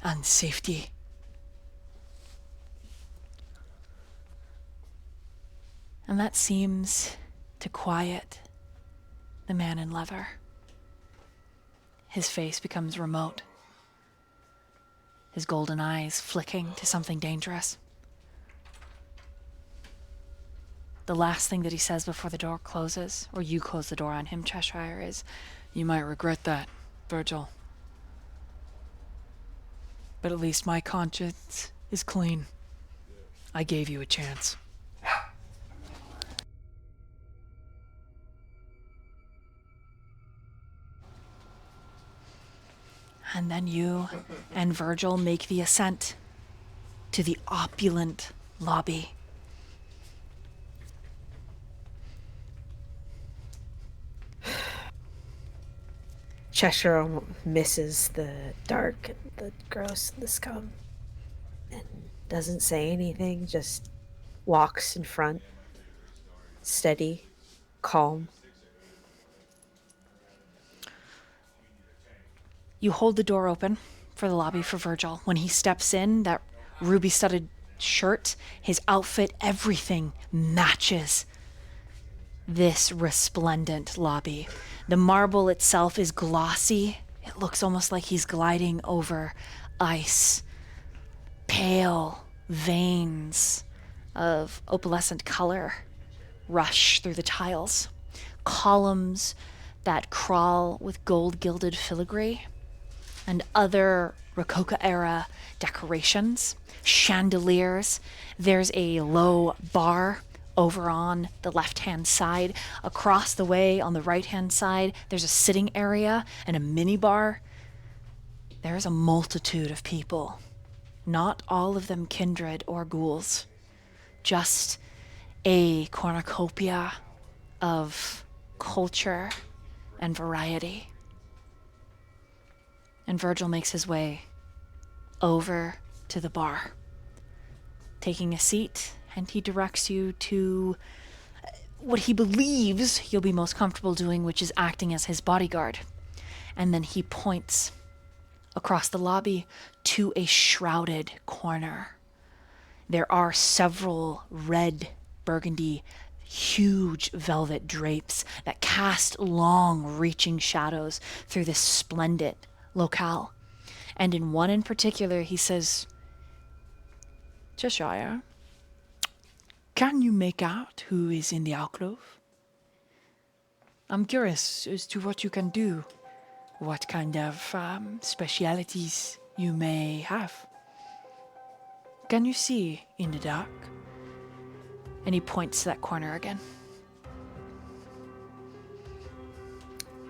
and safety. And that seems to quiet the man in leather. His face becomes remote, his golden eyes flicking to something dangerous. The last thing that he says before the door closes, or you close the door on him, Cheshire, is, you might regret that, Virgil. But at least my conscience is clean. I gave you a chance. And then you and Virgil make the ascent to the opulent lobby. Cheshire misses the dark, the gross, the scum, and doesn't say anything, just walks in front, steady, calm. You hold the door open for the lobby for Virgil. When he steps in, that ruby-studded shirt, his outfit, everything matches this resplendent lobby. The marble itself is glossy. It looks almost like he's gliding over ice. Pale veins of opalescent color rush through the tiles. Columns that crawl with gold-gilded filigree and other Rococo-era decorations, chandeliers. There's a low bar over on the left-hand side. Across the way on the right-hand side, there's a sitting area and a mini bar. There's a multitude of people, not all of them kindred or ghouls, just a cornucopia of culture and variety. And Virgil makes his way over to the bar, taking a seat, and he directs you to what he believes you'll be most comfortable doing, which is acting as his bodyguard. And then he points across the lobby to a shrouded corner. There are several red, burgundy, huge velvet drapes that cast long, reaching shadows through this splendid locale. And in one in particular, he says, Cheshire, can you make out who is in the alcove? I'm curious as to what you can do, what kind of specialities you may have. Can you see in the dark? And he points to that corner again.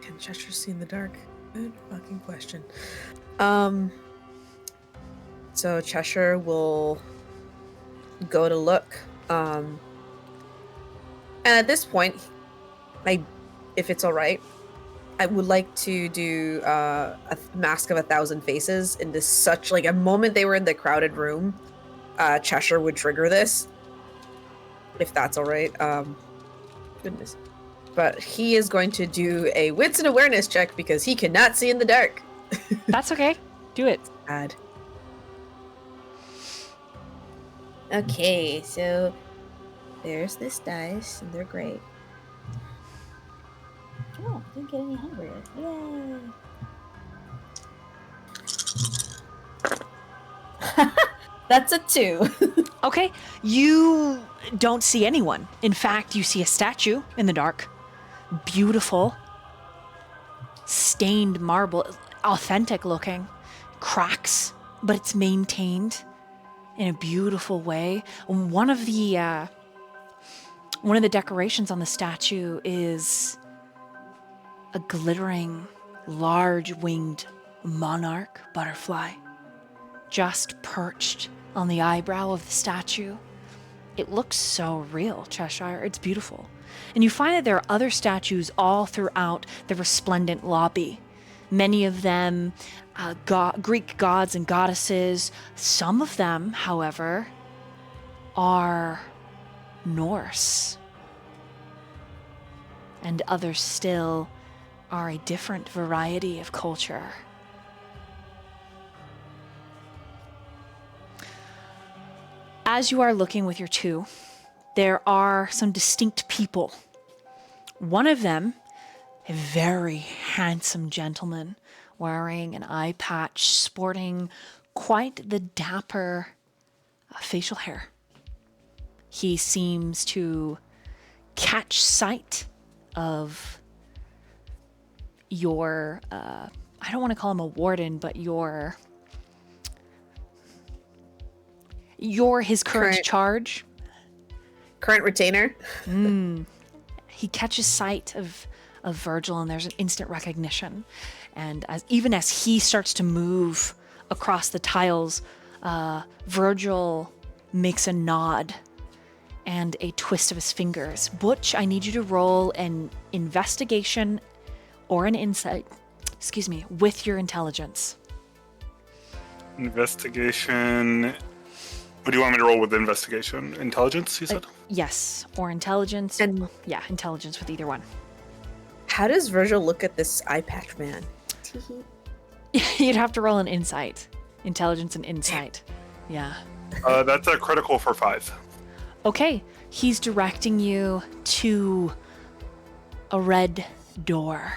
Can Cheshire see in the dark? Good fucking question. So Cheshire will go to look. And at this point, if it's all right, I would like to do a Mask of 1,000 Faces into such like a moment they were in the crowded room. Cheshire would trigger this, if that's all right. Goodness. But he is going to do a wits and awareness check because he cannot see in the dark. That's okay. Do it. Bad. Okay, so there's this dice, and they're great. Oh, didn't get any hungrier. Yay! That's a 2. Okay, you don't see anyone. In fact, you see a statue in the dark. Beautiful. Stained marble, authentic looking. Cracks, but it's maintained in a beautiful way. One of the decorations on the statue is a glittering, large-winged monarch butterfly just perched on the eyebrow of the statue. It looks so real, Cheshire. It's beautiful. And you find that there are other statues all throughout the resplendent lobby. Many of them Greek gods and goddesses. Some of them, however, are Norse. And others still are a different variety of culture. As you are looking with your two, there are some distinct people. One of them, a very handsome gentleman, wearing an eye patch, sporting quite the dapper facial hair. He seems to catch sight of your, I don't want to call him a warden, but your his current charge. Current retainer. He catches sight of Virgil, and there's an instant recognition. And even as he starts to move across the tiles, Virgil makes a nod and a twist of his fingers. Butch, I need you to roll an investigation or an insight with your intelligence. Investigation. What do you want me to roll with investigation? Intelligence, you said? Yes, or intelligence. And- yeah, intelligence with either one. How does Virgil look at this eye patch man? You'd have to roll an insight. Intelligence and insight. Yeah. That's a critical for 5. Okay, he's directing you to a red door.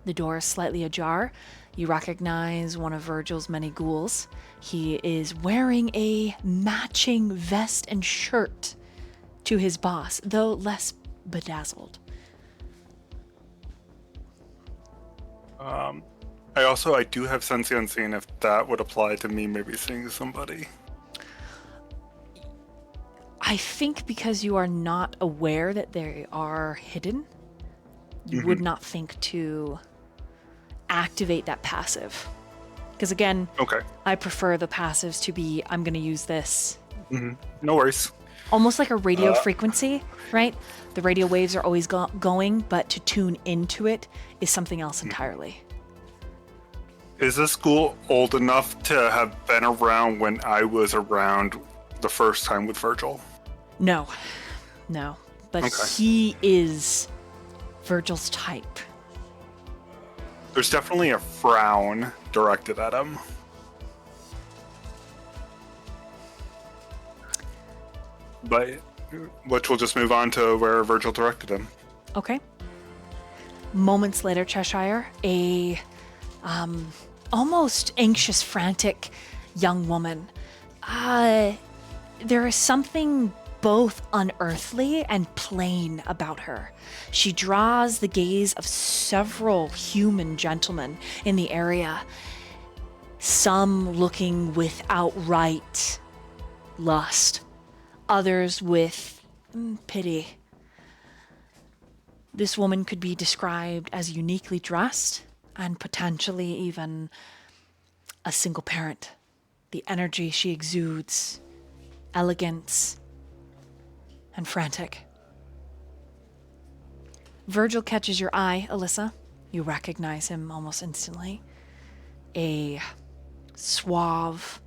The door is slightly ajar. You recognize one of Virgil's many ghouls. He is wearing a matching vest and shirt to his boss, though less bedazzled. I do have Sense the Unseen if that would apply to me maybe seeing somebody. I think because you are not aware that they are hidden, you would not think to activate that passive. Because again, Okay. I prefer the passives to be, I'm going to use this No worries. almost like a radio frequency, right? The radio waves are always going, but to tune into it is something else entirely. Is this school old enough to have been around when I was around the first time with Virgil? No. But Okay. he is Virgil's type. There's definitely a frown directed at him. But, which we'll just move on to where Virgil directed him. Okay. Moments later, Cheshire, a almost anxious, frantic young woman. There is something both unearthly and plain about her. She draws the gaze of several human gentlemen in the area, some looking with outright lust, others with pity. This woman could be described as uniquely dressed and potentially even a single parent. The energy she exudes, elegance, and frantic. Virgil catches your eye, Elyssa. You recognize him almost instantly. A suave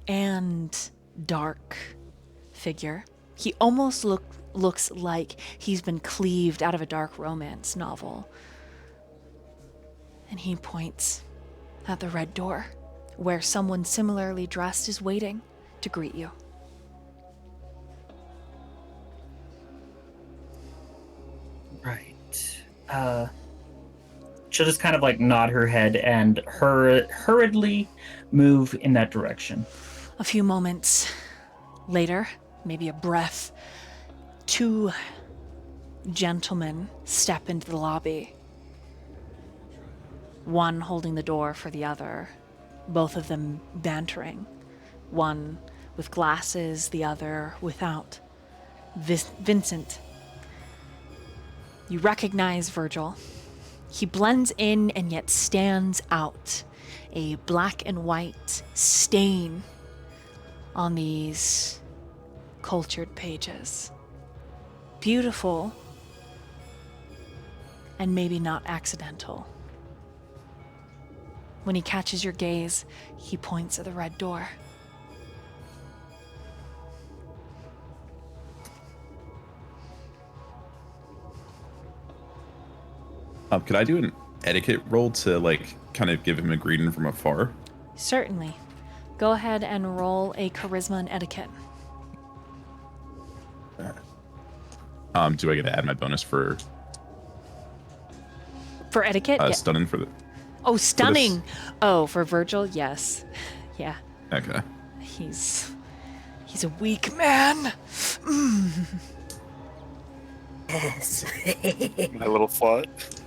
and dark figure. He almost looks like he's been cleaved out of a dark romance novel. And he points at the red door, where someone similarly dressed is waiting to greet you. Right. She'll just kind of like nod her head and hurriedly move in that direction. A few moments later, maybe a breath, 2 gentlemen step into the lobby. One holding the door for the other, both of them bantering. One with glasses, the other without. Vincent. You recognize Virgil. He blends in and yet stands out. A black and white stain on these cultured pages. Beautiful and maybe not accidental. When he catches your gaze, he points at the red door. Could I do an etiquette roll to like kind of give him a greeting from afar? Certainly. Go ahead and roll a charisma and etiquette. Do I get to add my bonus for For etiquette? Yeah. stunning for the? Oh, stunning. Oh, for Virgil? Yes. Yeah. Okay. He's a weak man. Yes. My little slut.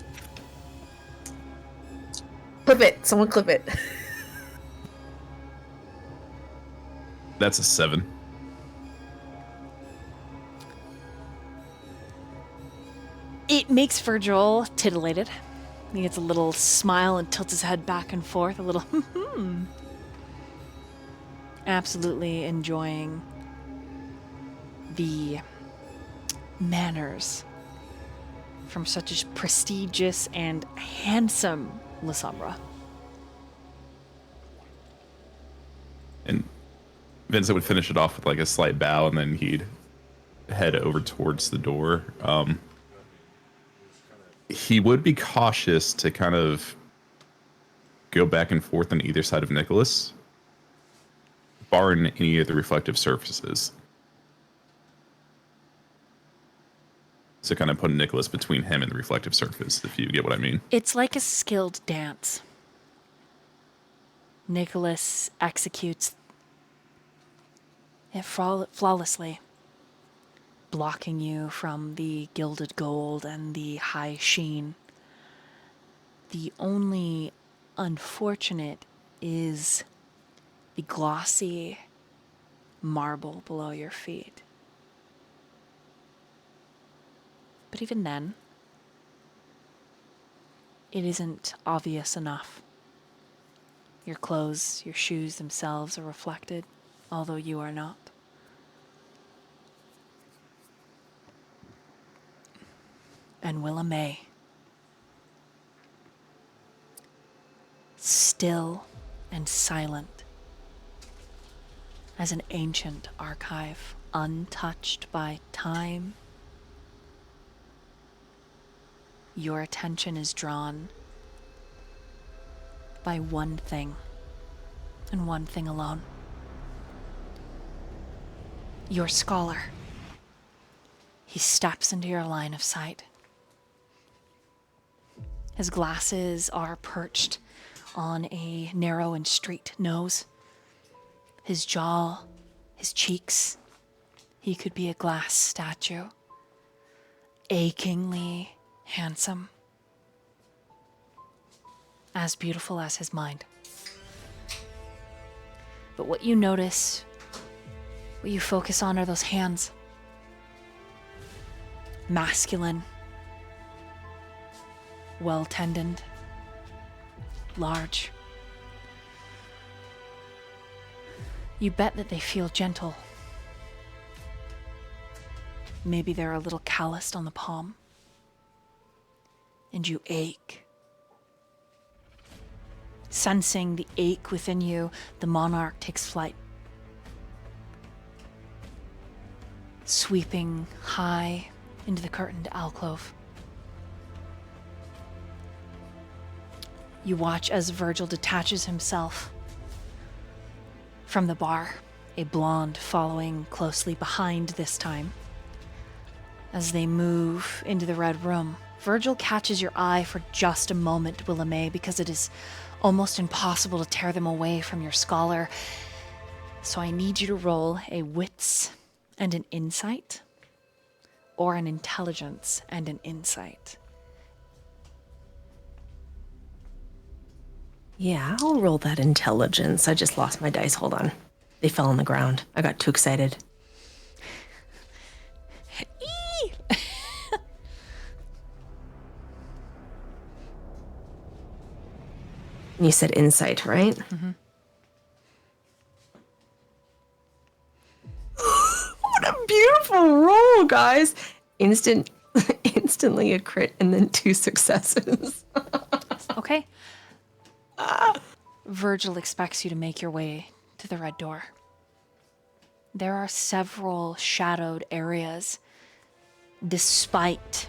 Clip it. Someone clip it. That's a 7. It makes Virgil titillated. He gets a little smile and tilts his head back and forth, a little absolutely enjoying the manners from such a prestigious and handsome 𝕚𝕚𝕚. And Vincent would finish it off with like a slight bow, and then he'd head over towards the door. He would be cautious to kind of go back and forth on either side of Nicholas, barring any of the reflective surfaces. So kind of put Nicholas between him and the reflective surface, if you get what I mean. It's like a skilled dance. Nicholas executes it flawlessly, blocking you from the gilded gold and the high sheen. The only unfortunate is the glossy marble below your feet. But even then, it isn't obvious enough. Your clothes, your shoes themselves are reflected, although you are not. And 𝕚𝕚𝕚, still and silent as an ancient archive, untouched by time, your attention is drawn by one thing, and one thing alone. Your scholar. He steps into your line of sight. His glasses are perched on a narrow and straight nose. His jaw, his cheeks, he could be a glass statue. Achingly handsome. As beautiful as his mind. But what you notice, what you focus on are those hands. Masculine. Well-tendoned. Large. You bet that they feel gentle. Maybe they're a little calloused on the palm. And you ache. Sensing the ache within you, the monarch takes flight. Sweeping high into the curtained alcove. You watch as Virgil detaches himself from the bar, a blonde following closely behind this time. As they move into the red room, Virgil catches your eye for just a moment, 𝕚𝕚𝕚, because it is almost impossible to tear them away from your scholar. So I need you to roll a wits and an insight, or an intelligence and an insight. Yeah, I'll roll that intelligence. I just lost my dice. Hold on. They fell on the ground. I got too excited. You said insight, right? Mm-hmm. What a beautiful roll, guys. Instantly a crit and then 2 successes. Okay. Virgil expects you to make your way to the red door. There are several shadowed areas despite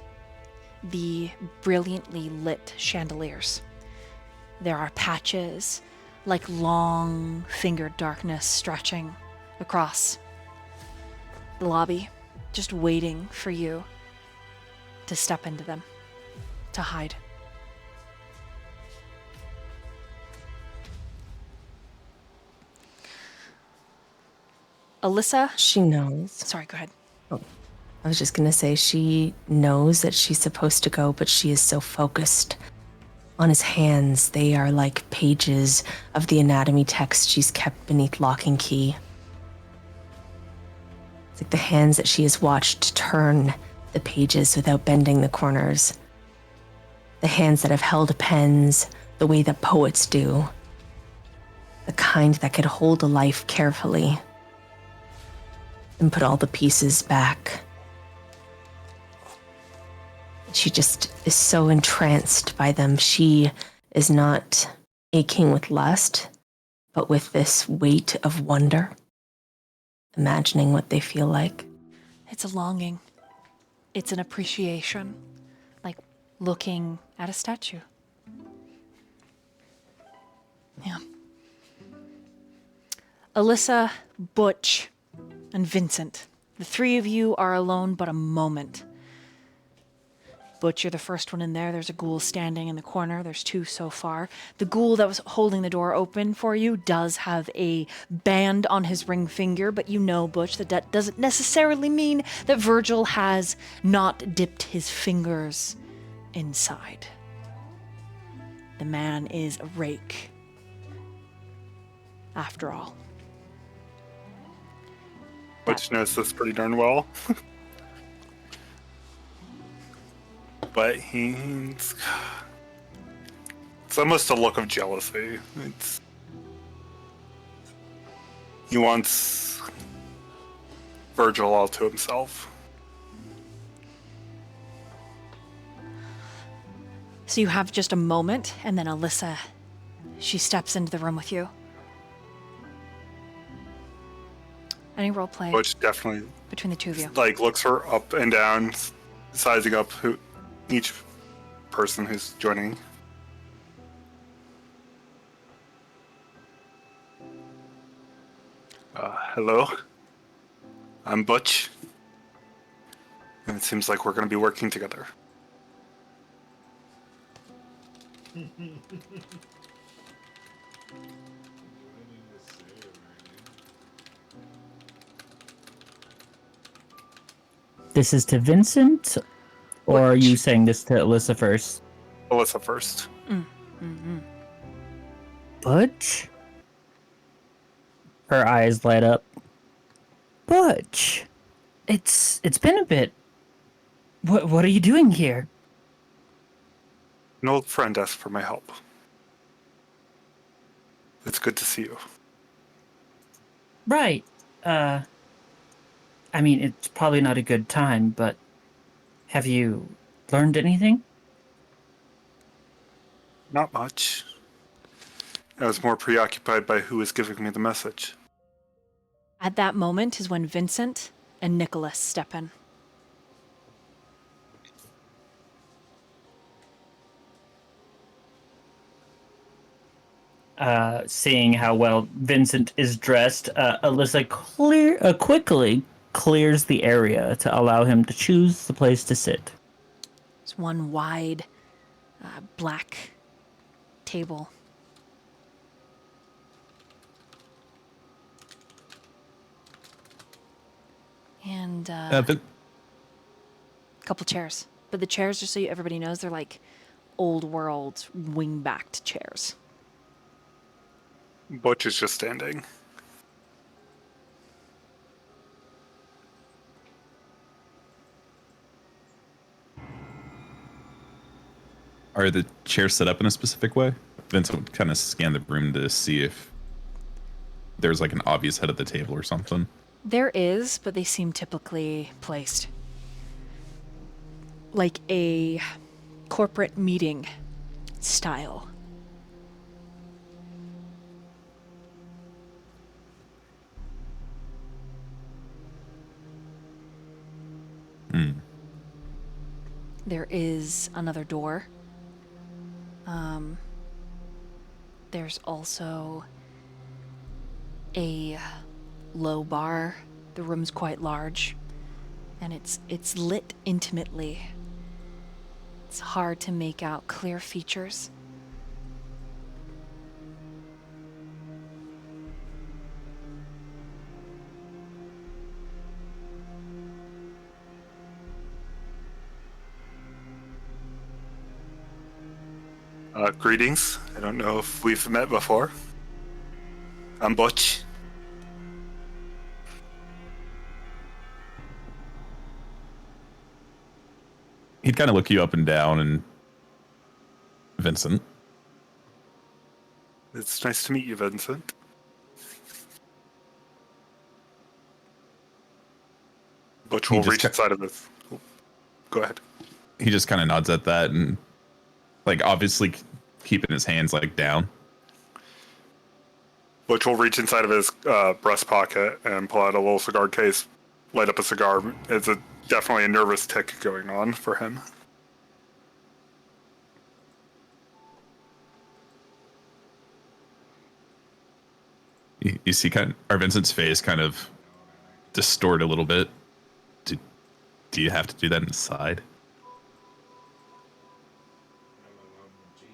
the brilliantly lit chandeliers. There are patches like long fingered darkness stretching across the lobby, just waiting for you to step into them, to hide. Elyssa? She knows. Sorry, go ahead. I was just going to say she knows that she's supposed to go, but she is so focused on his hands. They are like pages of the anatomy text she's kept beneath lock and key. It's like the hands that she has watched turn the pages without bending the corners. The hands that have held pens the way that poets do. The kind that could hold a life carefully and put all the pieces back She just is so entranced by them. She is not aching with lust, but with this weight of wonder, imagining what they feel like. It's a longing. It's an appreciation, like looking at a statue. Yeah. Elyssa, Butch, and Vincent. The three of you are alone but a moment. Butch, you're the first one in there. There's a ghoul standing in the corner. There's two so far. The ghoul that was holding the door open for you does have a band on his ring finger, but you know, Butch, that doesn't necessarily mean that Virgil has not dipped his fingers inside. The man is a rake, after all. Butch knows this pretty darn well. But it's almost a look of jealousy. He wants Virgil all to himself. So you have just a moment, and then Elyssa, she steps into the room with you. Any role play Butch definitely between the two of you? looks her up and down, sizing up each person who's joining. Hello, I'm Butch, and it seems like we're going to be working together. This is to Vincent, or are you saying this to Elyssa first? Elyssa first. Butch? Her eyes light up. Butch, it's been a bit. What are you doing here? An old friend asked for my help. It's good to see you. Right. I mean, it's probably not a good time, but have you learned anything? Not much. I was more preoccupied by who was giving me the message. At that moment is when Vincent and Nicholas step in. Seeing how well Vincent is dressed, Elyssa quickly clears the area to allow him to choose the place to sit. It's one wide, black table. And a couple chairs. But the chairs, just so everybody knows, they're like old world wing-backed chairs. Butch is just standing. Are the chairs set up in a specific way? Vincent would kind of scan the room to see if there's like an obvious head at the table or something. There is, but they seem typically placed. Like a corporate meeting style. There is another door. There's also a low bar. The room's quite large, and it's lit intimately. It's hard to make out clear features. Greetings. I don't know if we've met before. I'm Butch. He'd kind of look you up and down, and Vincent. It's nice to meet you, Vincent. Butch will reach inside of this. Oh, go ahead. he just kind of nods at that and, like, obviously keeping his hands, like, down. Butch will reach inside of his breast pocket and pull out a little cigar case, light up a cigar. It's definitely a nervous tick going on for him. You see our Vincent's face kind of distort a little bit. Do you have to do that inside?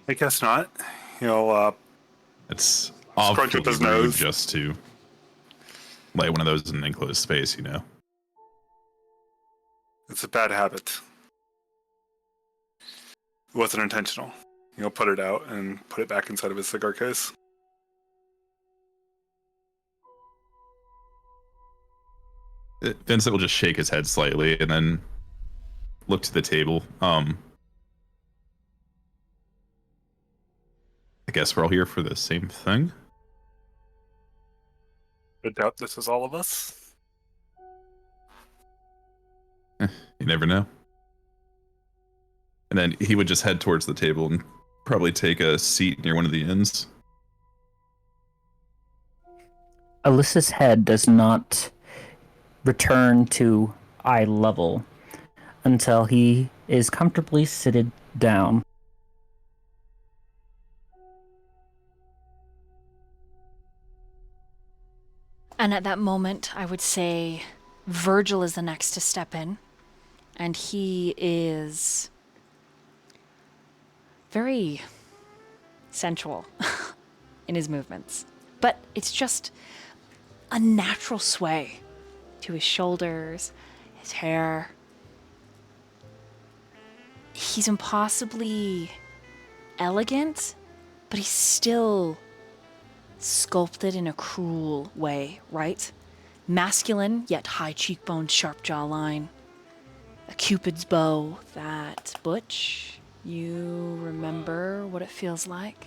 I guess not. He'll It's scrunch awfully up his rude nose. just to light one of those in an enclosed space, you know? It's a bad habit. It wasn't intentional. He'll put it out and put it back inside of his cigar case. Vincent will just shake his head slightly and then look to the table. I guess we're all here for the same thing. I doubt this is all of us. You never know. And then he would just head towards the table and probably take a seat near one of the ends. Alyssa's head does not return to eye level until he is comfortably seated down. And at that moment, I would say Virgil is the next to step in. And he is very sensual in his movements. But it's just a natural sway to his shoulders, his hair. He's impossibly elegant, but he's still sculpted in a cruel way, right? Masculine, yet high cheekbone, sharp jawline. A Cupid's bow that, Butch, you remember what it feels like?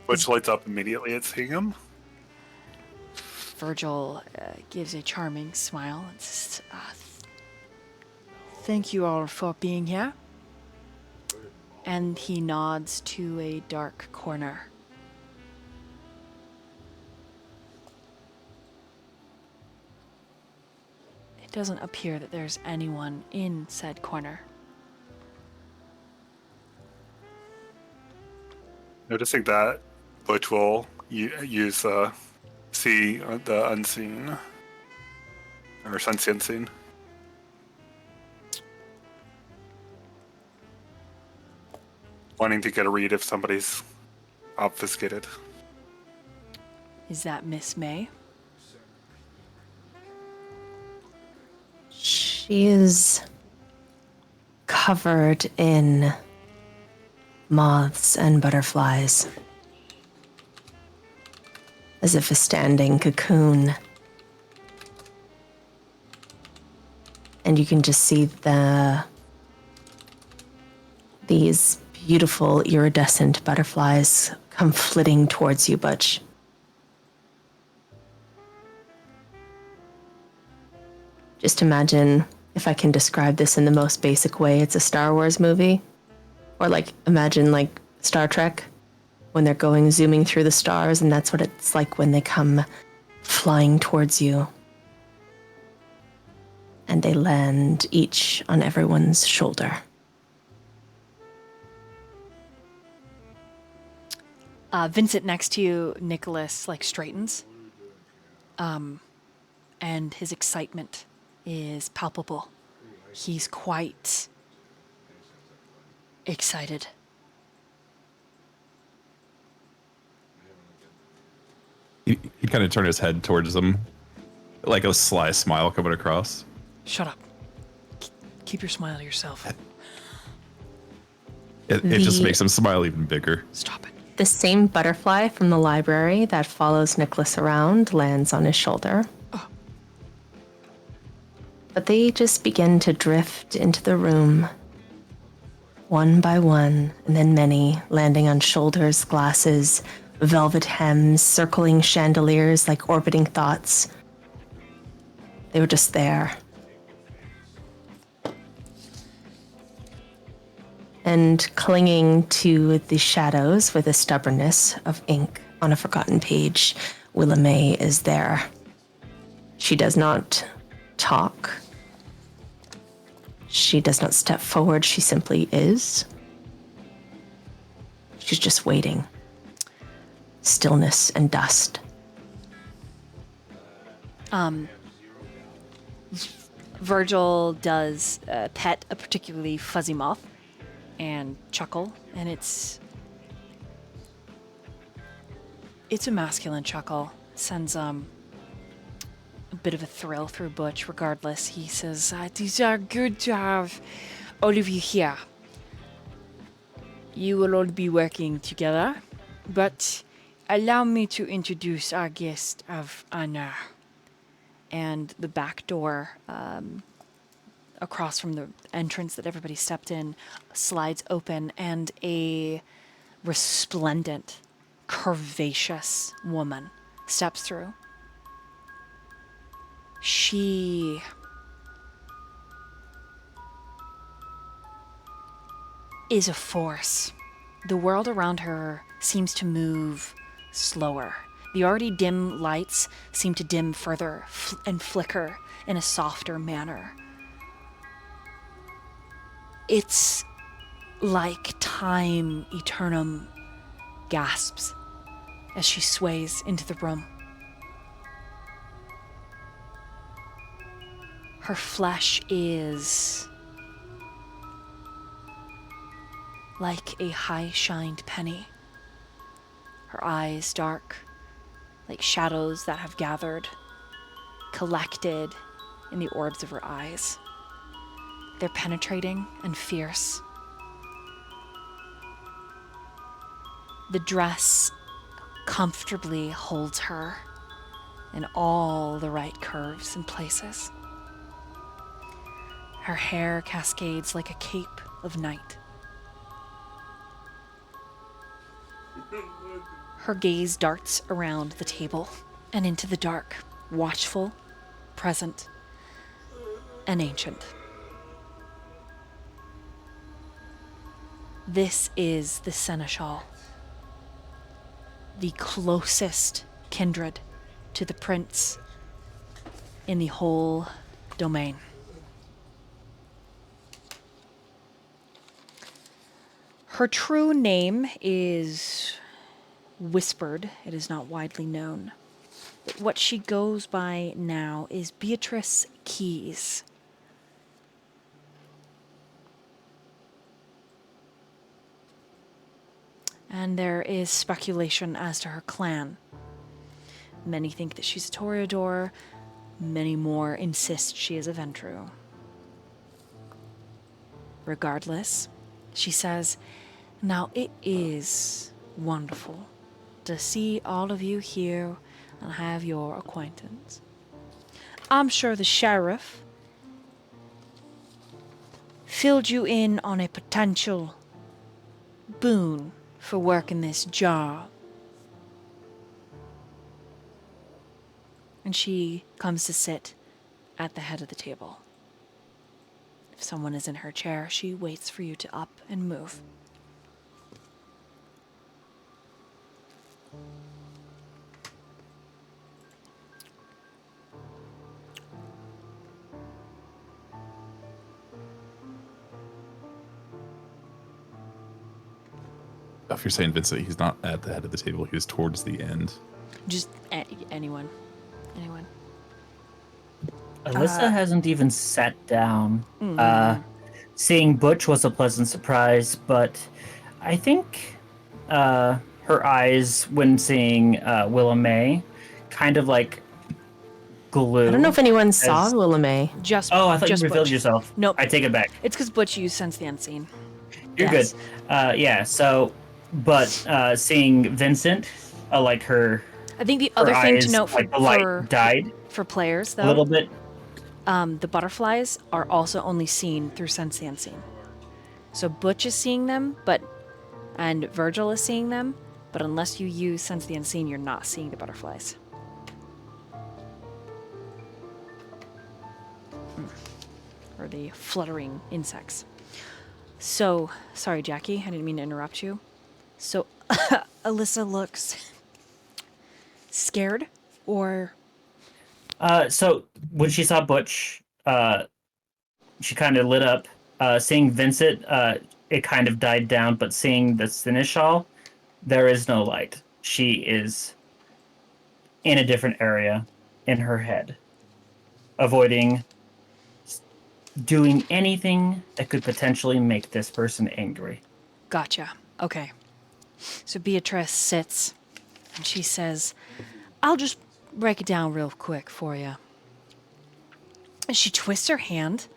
Butch lights up immediately at seeing him. Virgil gives a charming smile and says, thank you all for being here. And he nods to a dark corner. It doesn't appear that there's anyone in said corner. Noticing that, Butch will use see the unseen, or sense the unseen. Wanting to get a read if somebody's obfuscated. Is that Miss May? She is covered in moths and butterflies, as if a standing cocoon. And you can just see these beautiful iridescent butterflies come flitting towards you, Butch. Just imagine, if I can describe this in the most basic way, it's a Star Wars movie. Or imagine Star Trek, when they're zooming through the stars, and that's what it's like when they come flying towards you. And they land each on everyone's shoulder. Vincent next to you, Nicholas, straightens. And his excitement is palpable. He's quite excited. He kind of turned his head towards them, like a sly smile coming across. Shut up. Keep your smile to yourself. It just makes him smile even bigger. Stop it. The same butterfly from the library that follows Nicholas around lands on his shoulder. Oh. But they just begin to drift into the room, one by one, and then many, landing on shoulders, glasses, velvet hems, circling chandeliers like orbiting thoughts. They were just there, and clinging to the shadows with the stubbornness of ink on a forgotten page, 𝕚𝕚𝕚𝕚 is there. She does not talk. She does not step forward. She simply is. She's just waiting. Stillness and dust. Virgil does pet a particularly fuzzy moth and chuckle, and it's a masculine chuckle. Sends a bit of a thrill through Butch. Regardless, he says, "These are good to have all of you here. You will all be working together, but allow me to introduce our guest of honor." And the back door across from the entrance that everybody stepped in slides open, and a resplendent, curvaceous woman steps through. She is a force. The world around her seems to move slower. The already dim lights seem to dim further and flicker in a softer manner. It's like time eternum gasps as she sways into the room. Her flesh is like a high-shined penny. Her eyes dark, like shadows that have gathered, collected in the orbs of her eyes. They're penetrating and fierce. The dress comfortably holds her in all the right curves and places. Her hair cascades like a cape of night. Her gaze darts around the table and into the dark, watchful, present, and ancient. This is the Seneschal, the closest kindred to the prince in the whole domain. Her true name is whispered. It is not widely known. But what she goes by now is Beatrice Keyes. And there is speculation as to her clan. Many think that she's a Toreador. Many more insist she is a Ventru. Regardless, she says, "Now it is wonderful to see all of you here and have your acquaintance. I'm sure the sheriff filled you in on a potential boon for working this job." And she comes to sit at the head of the table. If someone is in her chair, she waits for you to up and move. If you're saying Vincent, he's not at the head of the table. He was towards the end. Just anyone. Anyone. Elyssa hasn't even sat down. Seeing Butch was a pleasant surprise, but I think her eyes when seeing 𝕚𝕚𝕚𝕚 kind of like glue. I don't know if anyone saw 𝕚𝕚𝕚𝕚. Just Oh, I thought you just revealed Butch. yourself. Nope. I take it back. It's because Butch used Sense the Unseen. You're Yes. good. Yeah, so, but seeing Vincent, like her I think the her other thing eyes, to note like the light died for players, a little though, bit. the butterflies are also only seen through Sense the Unseen. So Butch is seeing them, and Virgil is seeing them, but unless you use Sense the Unseen, you're not seeing the butterflies. Or the fluttering insects. So, sorry, Jackie, I didn't mean to interrupt you. So, Elyssa looks scared, or So when she saw Butch, she kind of lit up. Seeing Vincent, it kind of died down, but seeing the Seneschal, there is no light. She is in a different area in her head, avoiding doing anything that could potentially make this person angry. gotcha. Okay. So Beatrice sits and she says, I'll just break it down real quick for you. And she twists her hand,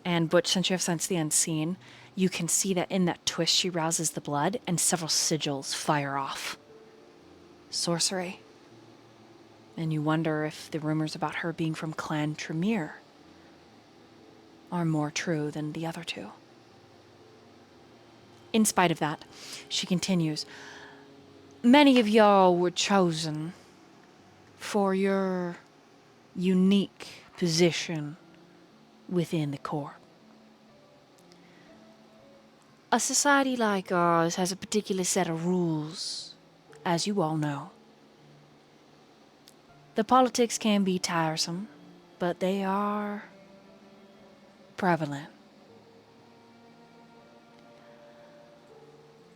and Butch, since you have Sense the Unseen, you can see that in that twist she rouses the blood and several sigils fire off. Sorcery. And you wonder if the rumors about her being from Clan Tremere are more true than the other two. In spite of that, she continues, many of y'all were chosen for your unique position within the court. A society like ours has a particular set of rules, as you all know. The politics can be tiresome, but they are prevalent.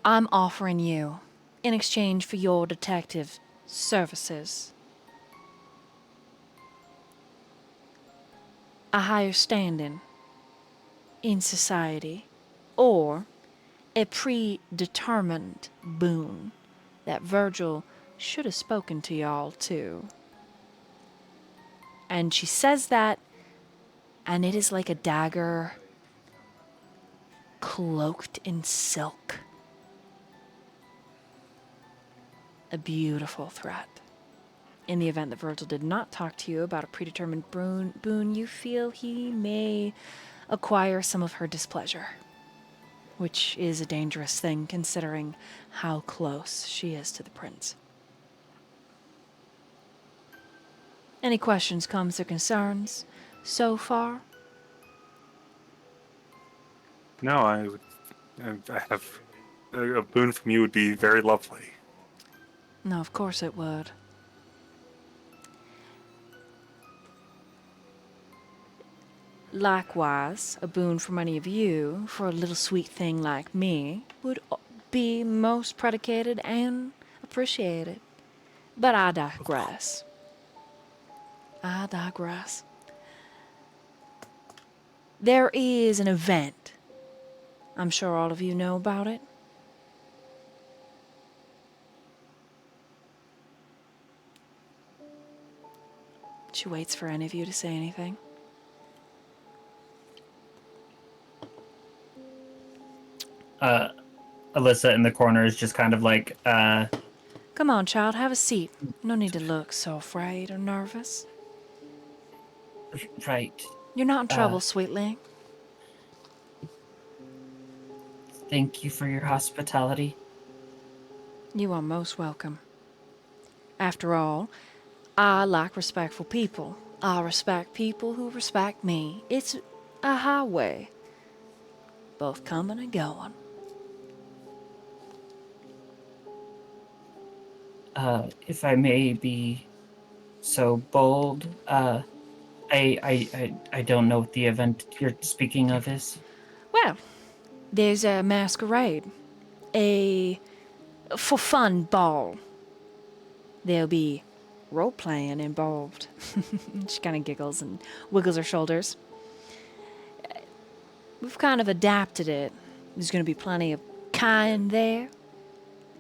I'm offering you, in exchange for your detective services, a higher standing in society, or a predetermined boon that Virgil should have spoken to y'all too. And she says that, and it is like a dagger cloaked in silk. A beautiful threat. In the event that Virgil did not talk to you about a predetermined boon, you feel he may acquire some of her displeasure, which is a dangerous thing considering how close she is to the prince. Any questions, comments, or concerns so far? No, I have a boon from you would be very lovely. No, of course it would. Likewise, a boon from any of you for a little sweet thing like me would be most predicated and appreciated. But I digress. There is an event. I'm sure all of you know about it. She waits for any of you to say anything. Elyssa in the corner is just kind of like, Come on, child, have a seat. No need to look so afraid or nervous. right. You're not in trouble, sweetling. Thank you for your hospitality. You are most welcome. After all, I like respectful people. I respect people who respect me. It's a highway, both coming and going. If I may be so bold, I don't know what the event you're speaking of is. Well, there's a masquerade. A for fun ball. There'll be role-playing involved. She kind of giggles and wiggles her shoulders. We've kind of adapted it. There's going to be plenty of kind there,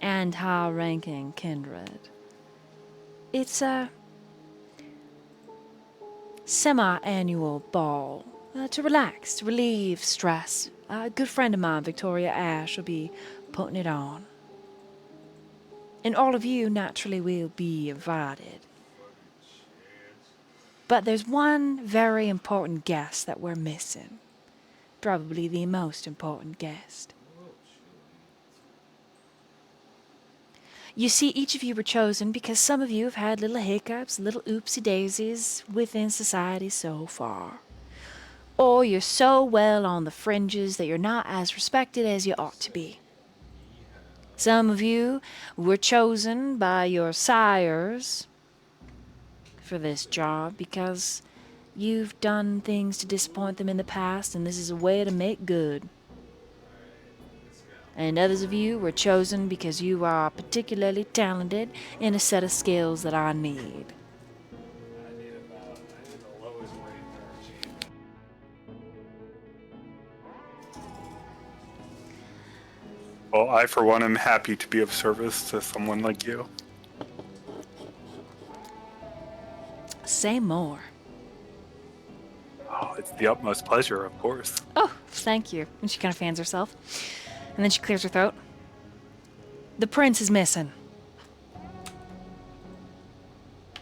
and high-ranking kindred. It's a semi-annual ball to relax, to relieve stress. A good friend of mine, Victoria Ash, will be putting it on. And all of you naturally will be invited. But there's one very important guest that we're missing. Probably the most important guest. You see, each of you were chosen because some of you have had little hiccups, little oopsie daisies within society so far. or you're so well on the fringes that you're not as respected as you ought to be. Some of you were chosen by your sires for this job because you've done things to disappoint them in the past, and this is a way to make good. And others of you were chosen because you are particularly talented in a set of skills that I need. Well, I, for one, am happy to be of service to someone like you. Say more. Oh, it's the utmost pleasure, of course. Oh, thank you. And she kind of fans herself. And then she clears her throat. The prince is missing.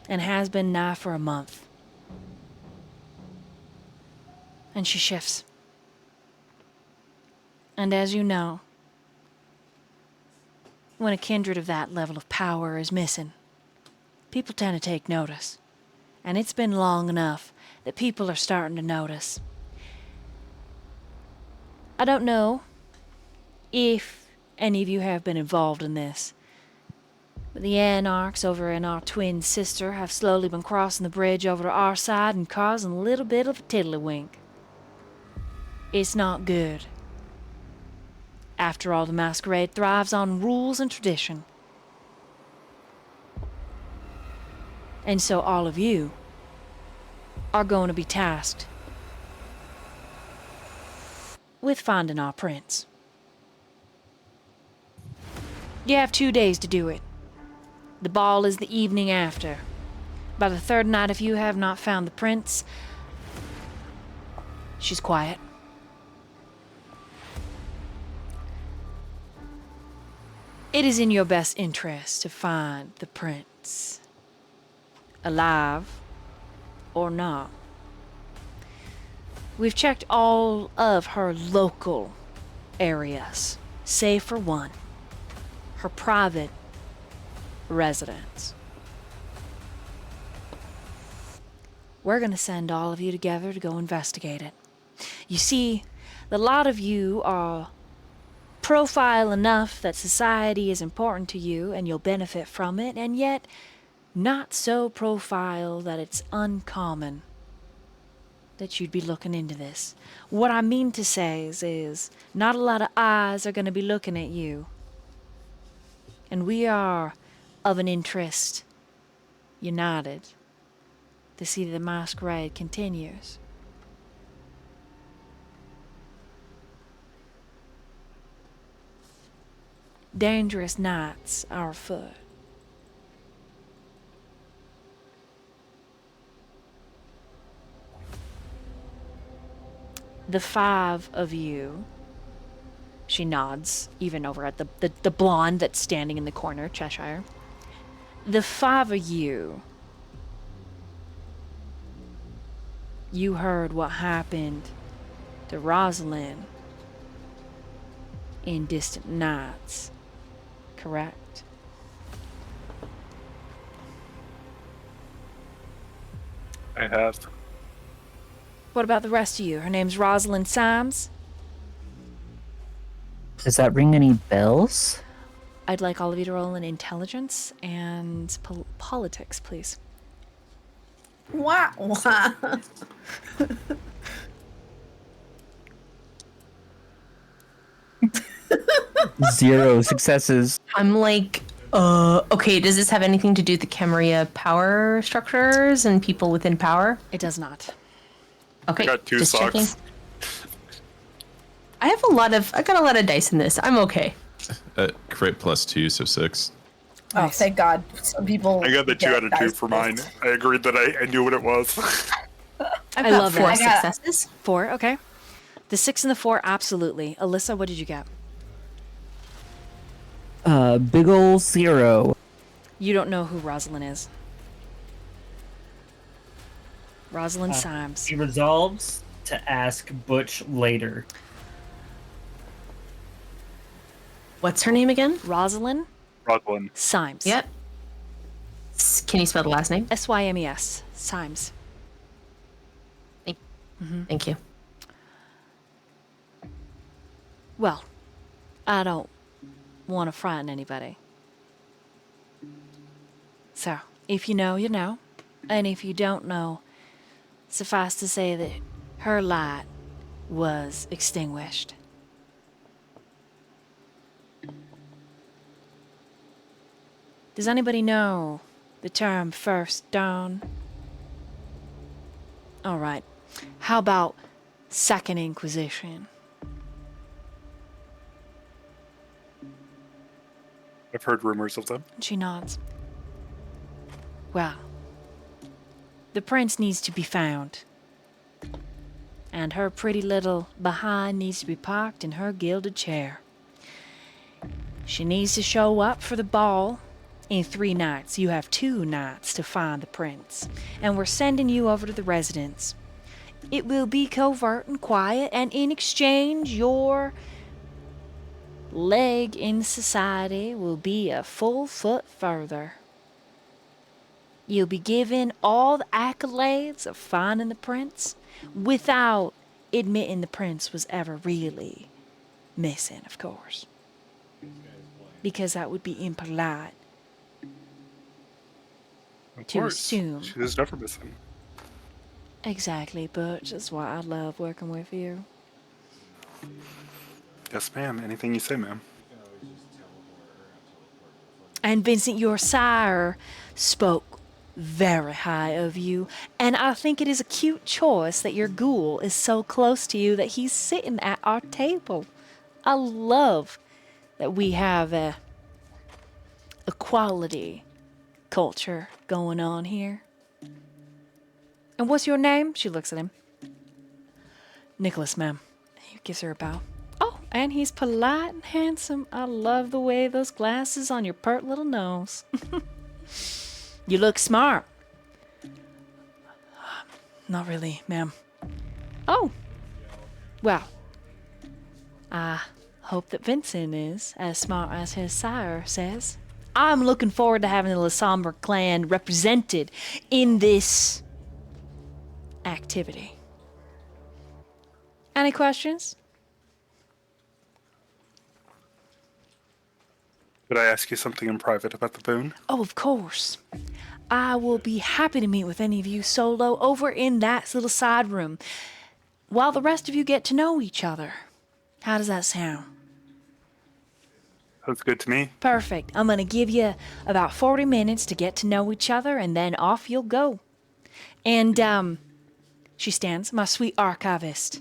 And has been nigh for a month. And she shifts. And as you know, when a kindred of that level of power is missing, people tend to take notice. And it's been long enough that people are starting to notice. I don't know if any of you have been involved in this, but the anarchs over in our twin sister have slowly been crossing the bridge over to our side and causing a little bit of a tiddlywink. It's not good. After all, the masquerade thrives on rules and tradition. And so all of you are going to be tasked with finding our prince. You have 2 days to do it. The ball is the evening after. By the third night, if you have not found the prince, she's quiet. It is in your best interest to find the prince, alive or not. We've checked all of her local areas, save for one, her private residence. We're going to send all of you together to go investigate it. You see, a lot of you are profile enough that society is important to you and you'll benefit from it, and yet not so profile that it's uncommon that you'd be looking into this. What I mean to say is not a lot of eyes are going to be looking at you. And we are of an interest united to see the masquerade continues. Dangerous nights are afoot. The 5 of you, she nods, even over at the blonde that's standing in the corner, Cheshire. The 5 of you, you heard what happened to Rosalind in distant nights, correct? I have. What about the rest of you? Her name's Rosalind Symes. Does that ring any bells? I'd like all of you to roll an intelligence and politics, please. Wah, wah. 0 successes. I'm like, okay, does this have anything to do with the Camarilla power structures and people within power? It does not. Okay, Got 2 just socks. checking. I got a lot of dice in this. I'm okay. Crit +2, so 6. Oh, Nice. thank God. Some people. I got the 2 get out of 2 dice for mine. missed. I agreed that I knew what it was. I've I got love 4 that. successes. 4, okay. The 6 and the 4, absolutely. Elyssa, what did you get? Big ol' 0. You don't know who Rosalind is. Rosalind Symes. He resolves to ask Butch later. What's her name again? Rosalind Rosalind. Symes. Yep. Can you spell the last name? Symes. Symes. Thank you. Well, I don't want to frighten anybody. So, if you know, you know. And if you don't know, suffice to say that her light was extinguished. Does anybody know the term first dawn? All right. How about Second Inquisition? I've heard rumors of them. She nods. Well, the prince needs to be found. And her pretty little behind needs to be parked in her gilded chair. She needs to show up for the ball in 3 nights. You have 2 nights to find the prince. And we're sending you over to the residence. It will be covert and quiet, and in exchange, your leg in society will be a full foot further. You'll be given all the accolades of finding the prince without admitting the prince was ever really missing, of course. Because that would be impolite Of to course. assume. She was never missing. Exactly, Butch. That's why I love working with you. Yes, ma'am. Anything you say, ma'am. And Vincent, your sire spoke very high of you, and I think it is a cute choice that your ghoul is so close to you that he's sitting at our table. I love that we have a equality culture going on here. And what's your name? She looks at him. Nicholas, ma'am. He gives her a bow. Oh, and he's polite and handsome. I love the way those glasses on your pert little nose. You look smart. Not really, ma'am. Oh. Well, I hope that Vincent is as smart as his sire says. I'm looking forward to having the 𝕌𝕟𝕔𝕝𝕚 clan represented in this activity. Any questions? Could I ask you something in private about the boon? Oh, of course. I will be happy to meet with any of you solo over in that little side room while the rest of you get to know each other. How does that sound? Sounds good to me. Perfect. I'm going to give you about 40 minutes to get to know each other, and then off you'll go. And, she stands, my sweet archivist.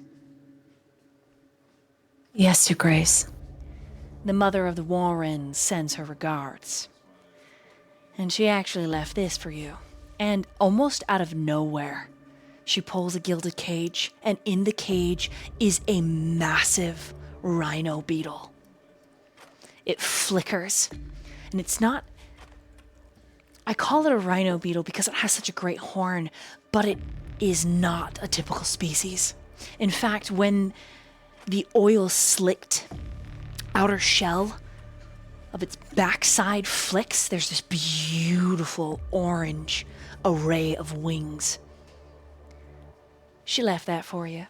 Yes, Your Grace. The mother of the Warrens sends her regards. And she actually left this for you. And almost out of nowhere, she pulls a gilded cage, and in the cage is a massive rhino beetle. It flickers, and it's not... I call it a rhino beetle because it has such a great horn, but it is not a typical species. In fact, when the oil-slicked outer shell of its backside flicks, there's this beautiful orange array of wings. She left that for you.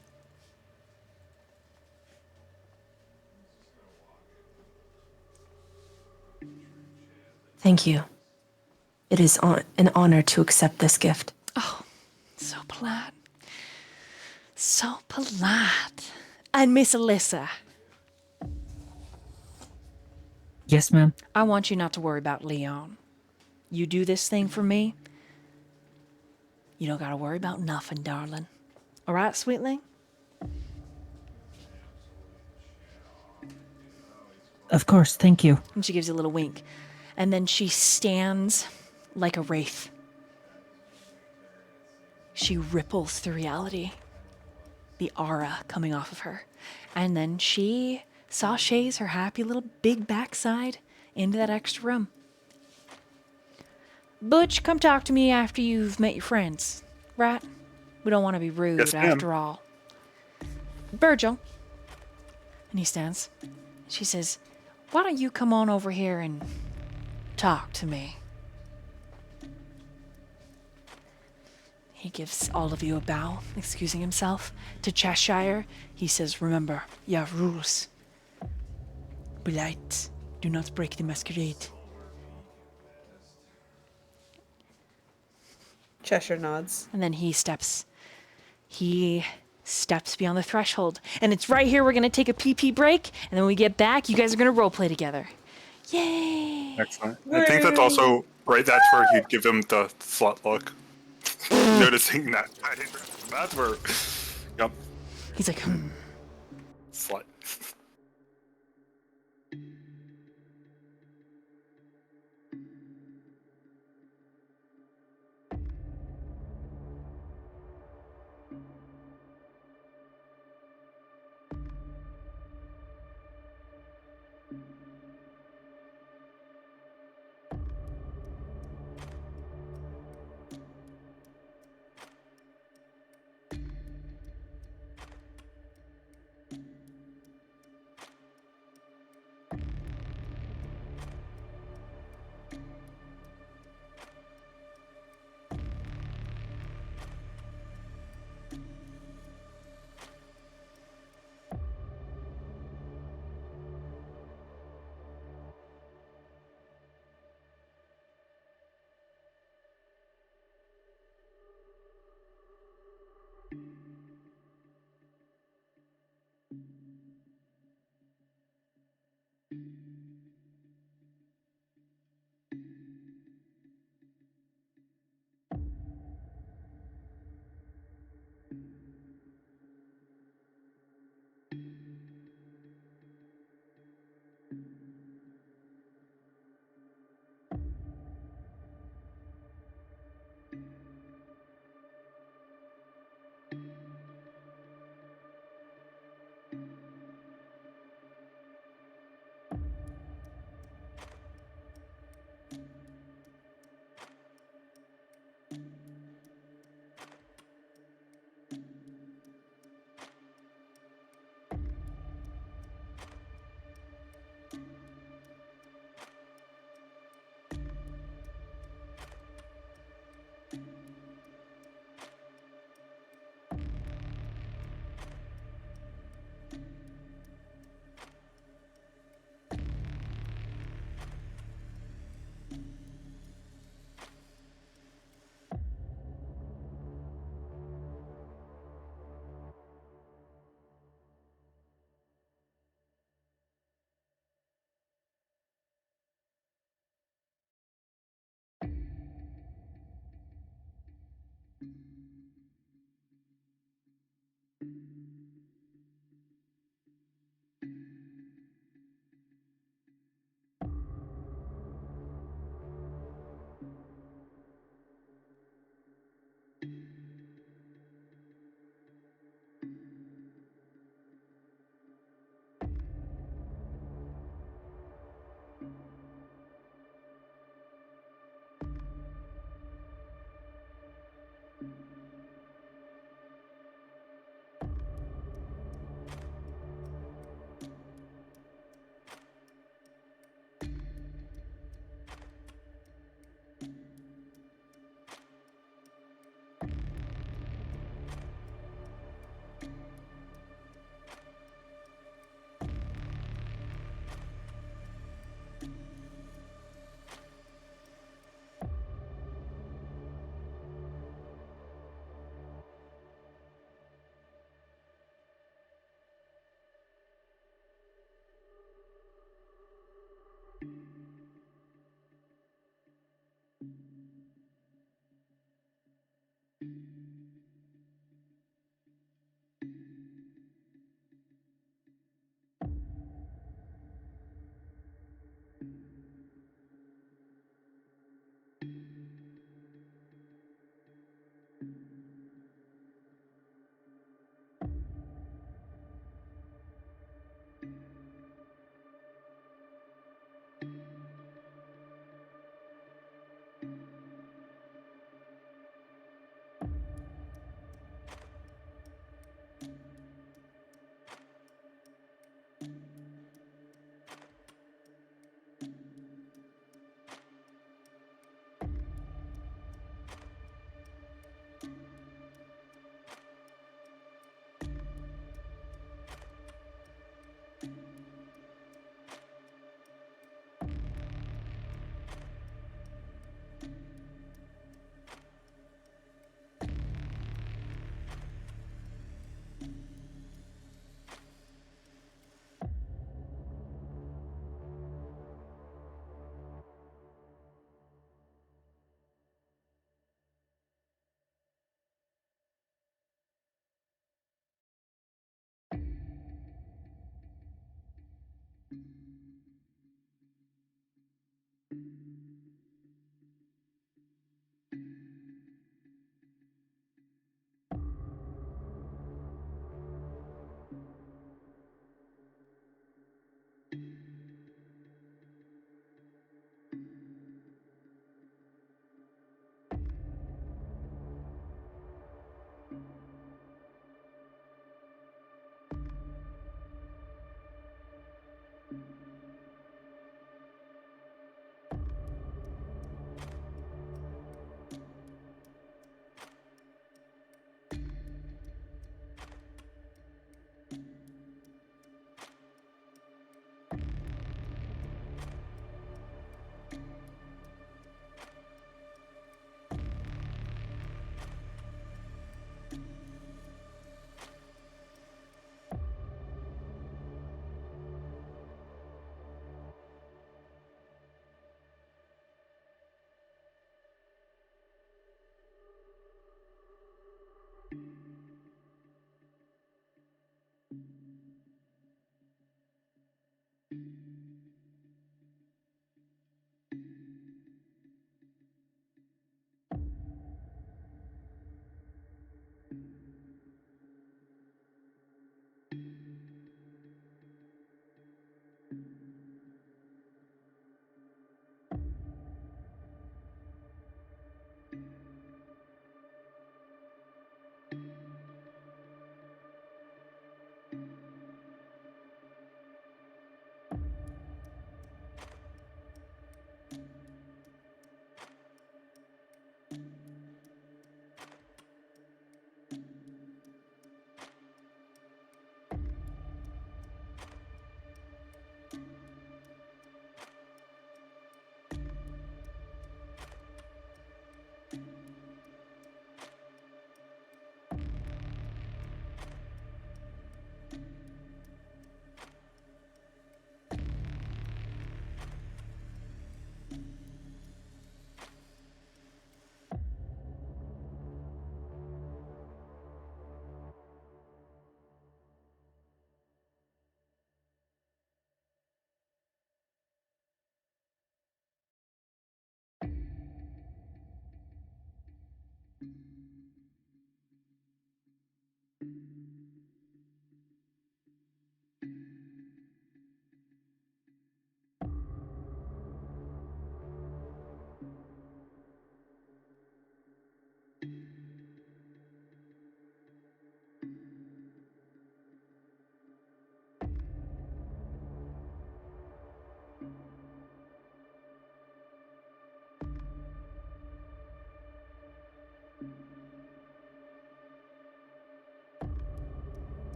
Thank you. It is an honor to accept this gift. Oh, so polite. So polite. And Miss Elyssa, Yes, ma'am. I want you not to worry about Leon. You do this thing for me, you don't gotta worry about nothing, darling. All right, sweetling? Of course, thank you. And she gives you a little wink. And then she stands like a wraith. She ripples through reality, the aura coming off of her. And then she sachets her happy little big backside into that extra room. Butch, come talk to me after you've met your friends, right? We don't want to be rude Yes, ma'am. after all. Virgil. And he stands. She says, why don't you come on over here and talk to me? He gives all of you a bow, excusing himself. To Cheshire, he says, remember, you have rules. Polite. Do not break the masquerade. Cheshire nods. And then he steps beyond the threshold. And it's right here. We're going to take a pee break. And then when we get back, you guys are going to roleplay together. Yay! Excellent. I think that's also right. That's where he'd give him the slut look. Noticing that I didn't. That's where. Yep. He's like, Slut.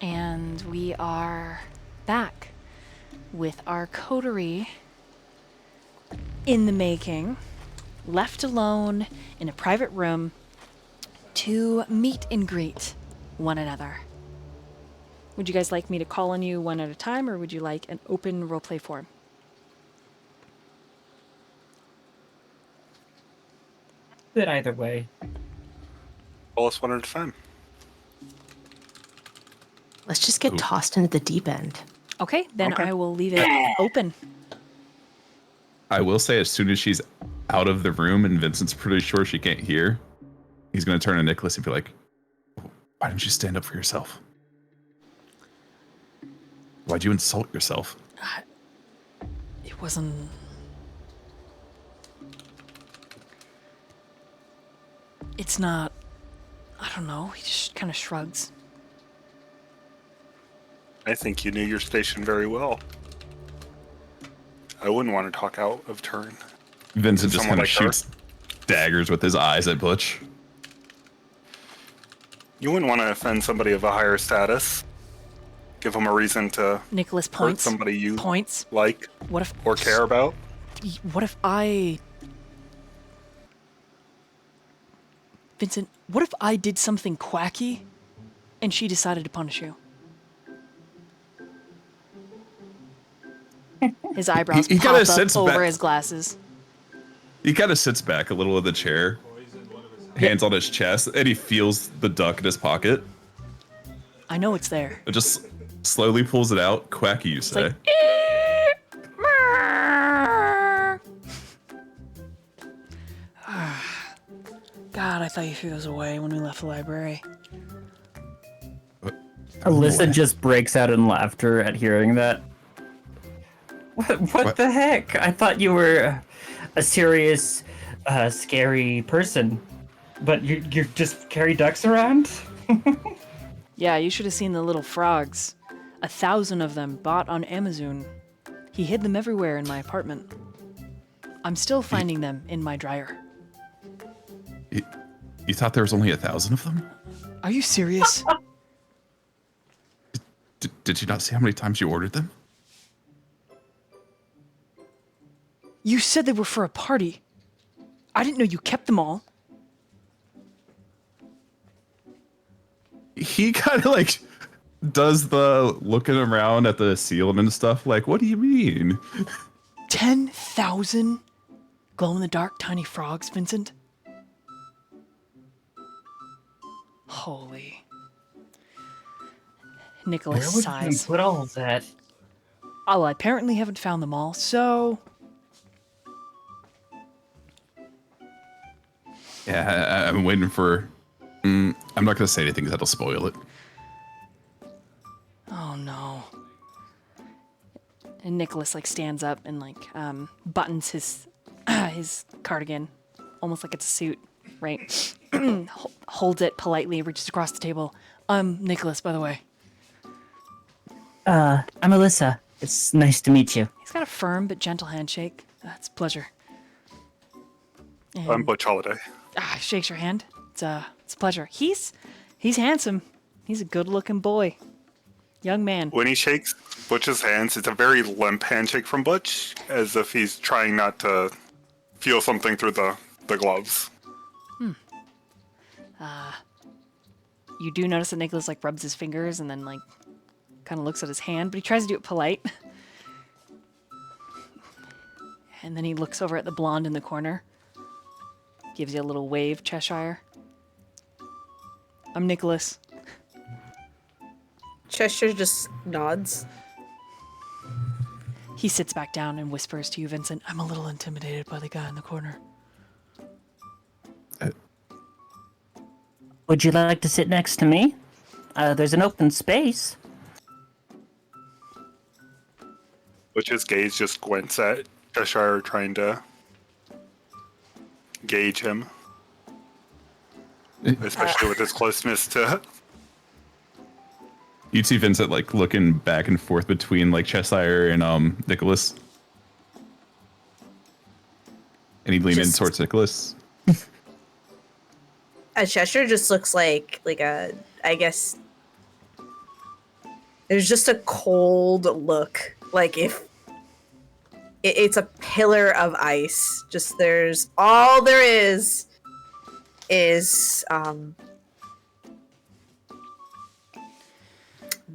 And we are back with our coterie in the making, left alone in a private room to meet and greet one another. Would you guys like me to call on you one at a time, or would you like an open roleplay form? Good either way. Call us one at a time. Let's just get tossed into the deep end. Okay, then Okay. I will leave it open. I will say, as soon as she's out of the room and Vincent's pretty sure she can't hear, he's going to turn to Nicholas and be like, why didn't you stand up for yourself? Why'd you insult yourself? It wasn't... It's not... I don't know, he just kind of shrugs. I think you knew your station very well. I wouldn't want to talk out of turn. Vincent just Someone kind of like her? shoots daggers with his eyes at Butch. You wouldn't want to offend somebody of a higher status. Give them a reason to Nicholas hurt points. somebody you Points. like What if... or care about. What if I... Vincent, what if I did something quacky and she decided to punish you? His eyebrows He pop kinda up sits over back. his glasses. He kind of sits back a little in the chair, hands on his chest, and he feels the duck in his pocket. I know it's there. It just slowly pulls it out. Quacky, you say. like, God, I thought you threw those away when we left the library. Elyssa just breaks out in laughter at hearing that. What the heck? I thought you were a serious, scary person, but you just carry ducks around? Yeah, you should have seen the little frogs. 1,000 of them bought on Amazon. He hid them everywhere in my apartment. I'm still finding them in my dryer. You thought there was only 1,000 of them? Are you serious? Did you not see how many times you ordered them? You said they were for a party. I didn't know you kept them all. He kind of like does the looking around at the ceiling and stuff. Like, what do you mean? 10,000 glow-in-the-dark tiny frogs, Vincent? Holy. Where Nicholas would you sighs. put all of that? Oh, I apparently haven't found them all, so... Yeah, I'm waiting for. I'm not gonna say anything 'cause that'll spoil it. Oh no. And Nicholas like stands up and like buttons his his cardigan, almost like it's a suit, right? Holds it politely, reaches across the table. Nicholas, by the way. I'm Elyssa. It's nice to meet you. He's got a firm but gentle handshake. It's a pleasure. I'm And, Butch Holiday. shakes your hand. It's a pleasure. He's handsome. He's a good-looking boy. Young man. When he shakes Butch's hands, it's a very limp handshake from Butch, as if he's trying not to feel something through the gloves. You do notice that Nicholas like rubs his fingers and then like kind of looks at his hand, but he tries to do it polite. And then he looks over at the blonde in the corner. Gives you a little wave, Cheshire. I'm Nicholas. Cheshire just nods. He sits back down and whispers to you, Vincent, I'm a little intimidated by the guy in the corner. Would you like to sit next to me? There's an open space. Butch's gaze just squints at Cheshire, trying to gauge him, especially with his closeness to. You'd see Vincent like looking back and forth between like Cheshire and Nicholas, and he'd lean in Just- towards Nicholas. Cheshire just looks like a, I guess, there's just a cold look. Like if it's a pillar of ice. Just there's all there is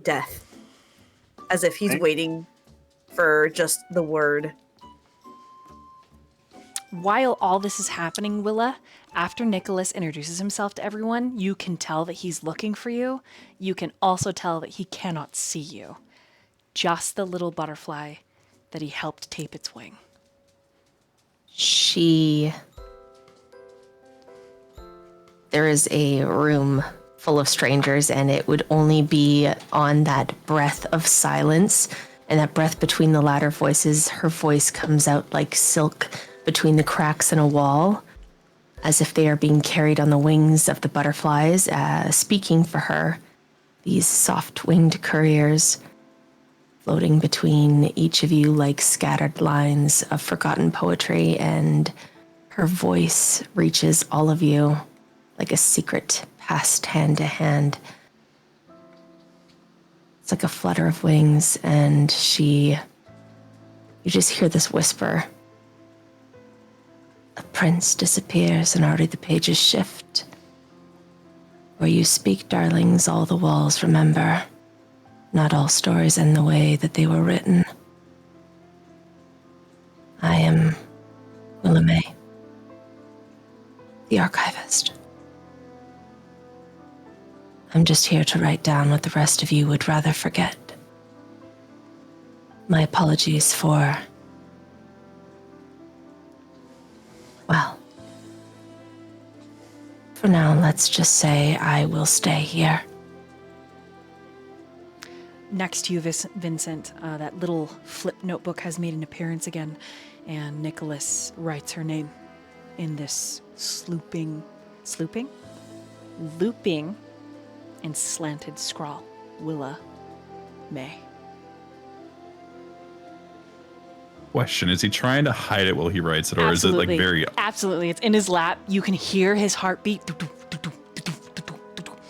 death, as if he's Okay. waiting for just the word. While all this is happening, Willa, after Nicholas introduces himself to everyone, you can tell that he's looking for you. You can also tell that he cannot see you. Just the little butterfly that he helped tape its wing. There is a room full of strangers, and it would only be on that breath of silence and that breath between the louder voices. Her voice comes out like silk between the cracks in a wall, as if they are being carried on the wings of the butterflies, speaking for her. These soft-winged couriers floating between each of you like scattered lines of forgotten poetry, and her voice reaches all of you like a secret passed hand to hand. It's like a flutter of wings, and you just hear this whisper. A prince disappears and already the pages shift. Where you speak, darlings, all the walls remember. Not all stories end the way that they were written. I am 𝕚𝕚𝕚𝕚, the archivist. I'm just here to write down what the rest of you would rather forget. My apologies for... well, for now, let's just say I will stay here. Next to you, Vincent, that little flip notebook has made an appearance again, and Nicholas writes her name in this looping and slanted scrawl. 𝕚𝕚𝕚𝕚. Question: is he trying to hide it while he writes it, or Absolutely. is it like very? Absolutely. It's in his lap. You can hear his heartbeat.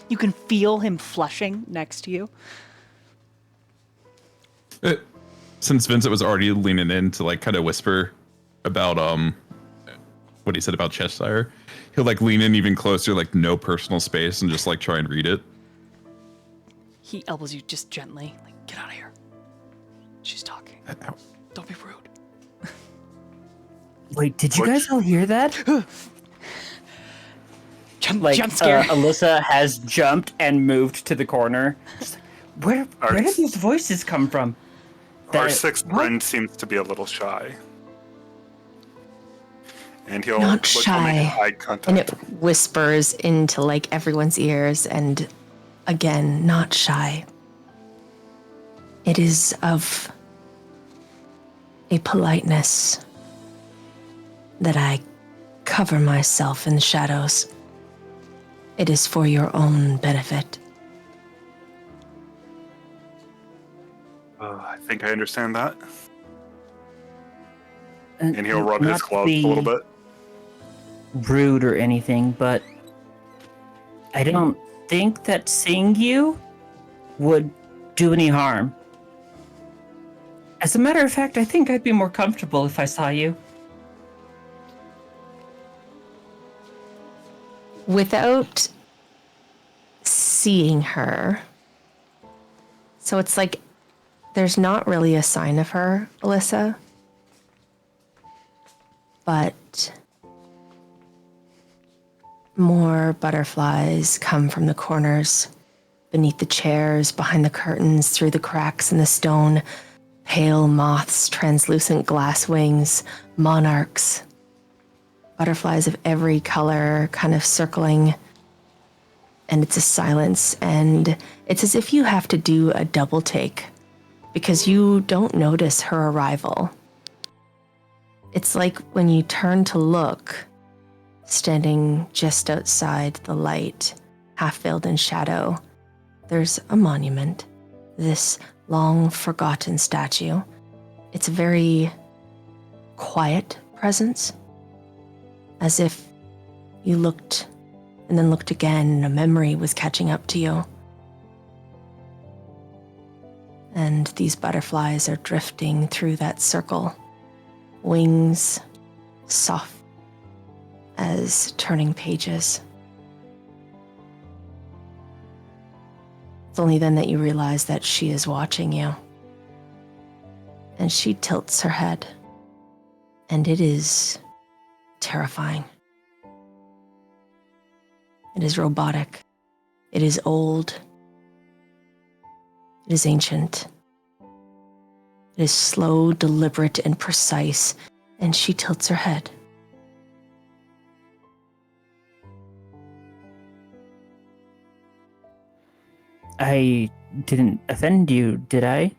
You can feel him flushing next to you. Since Vincent was already leaning in to like kind of whisper about what he said about Cheshire, he'll like lean in even closer, like no personal space, and just like try and read it. He elbows you just gently. Like, get out of here. She's talking. Ow. Don't be rude. Wait, did you guys all hear that? Jump scare. Elyssa has jumped and moved to the corner. She's like, where did these voices come from? Our sixth friend seems to be a little shy. And he'll Not look shy. make eye contact. And it whispers into like everyone's ears, and again, not shy. It is of a politeness that I cover myself in the shadows. It is for your own benefit. I think I understand that. And And he'll rub his not to gloves a be little bit. rude or anything, but I don't think that seeing you would do any harm. As a matter of fact, I think I'd be more comfortable if I saw you. Without seeing her, so it's like there's not really a sign of her, Elyssa, but more butterflies come from the corners, beneath the chairs, behind the curtains, through the cracks in the stone. Pale moths, translucent glass wings, monarchs, butterflies of every color kind of circling. And it's a silence, and it's as if you have to do a double take because you don't notice her arrival. It's like when you turn to look, standing just outside the light, half veiled in shadow, there's a monument, this long forgotten statue. It's a very quiet presence, as if you looked and then looked again and a memory was catching up to you. And these butterflies are drifting through that circle, wings soft as turning pages. It's only then that you realize that she is watching you. And she tilts her head. And it is terrifying. It is robotic. It is old. It is ancient. It is slow, deliberate, and precise. And she tilts her head. I didn't offend you, did I?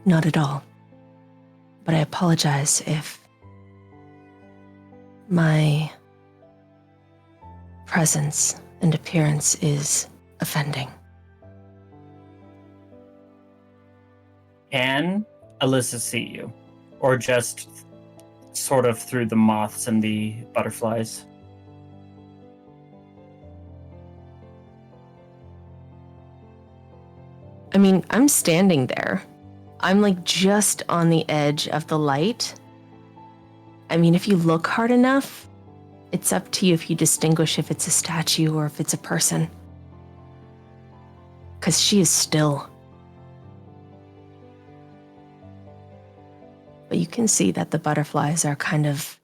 Not at all. But I apologize if my presence and appearance is offending. Can Elyssa see you? Or just sort of through the moths and the butterflies? I mean, I'm standing there. I'm like just on the edge of the light. I mean, if you look hard enough, it's up to you if you distinguish if it's a statue or if it's a person. Because she is still. But you can see that the butterflies are kind of,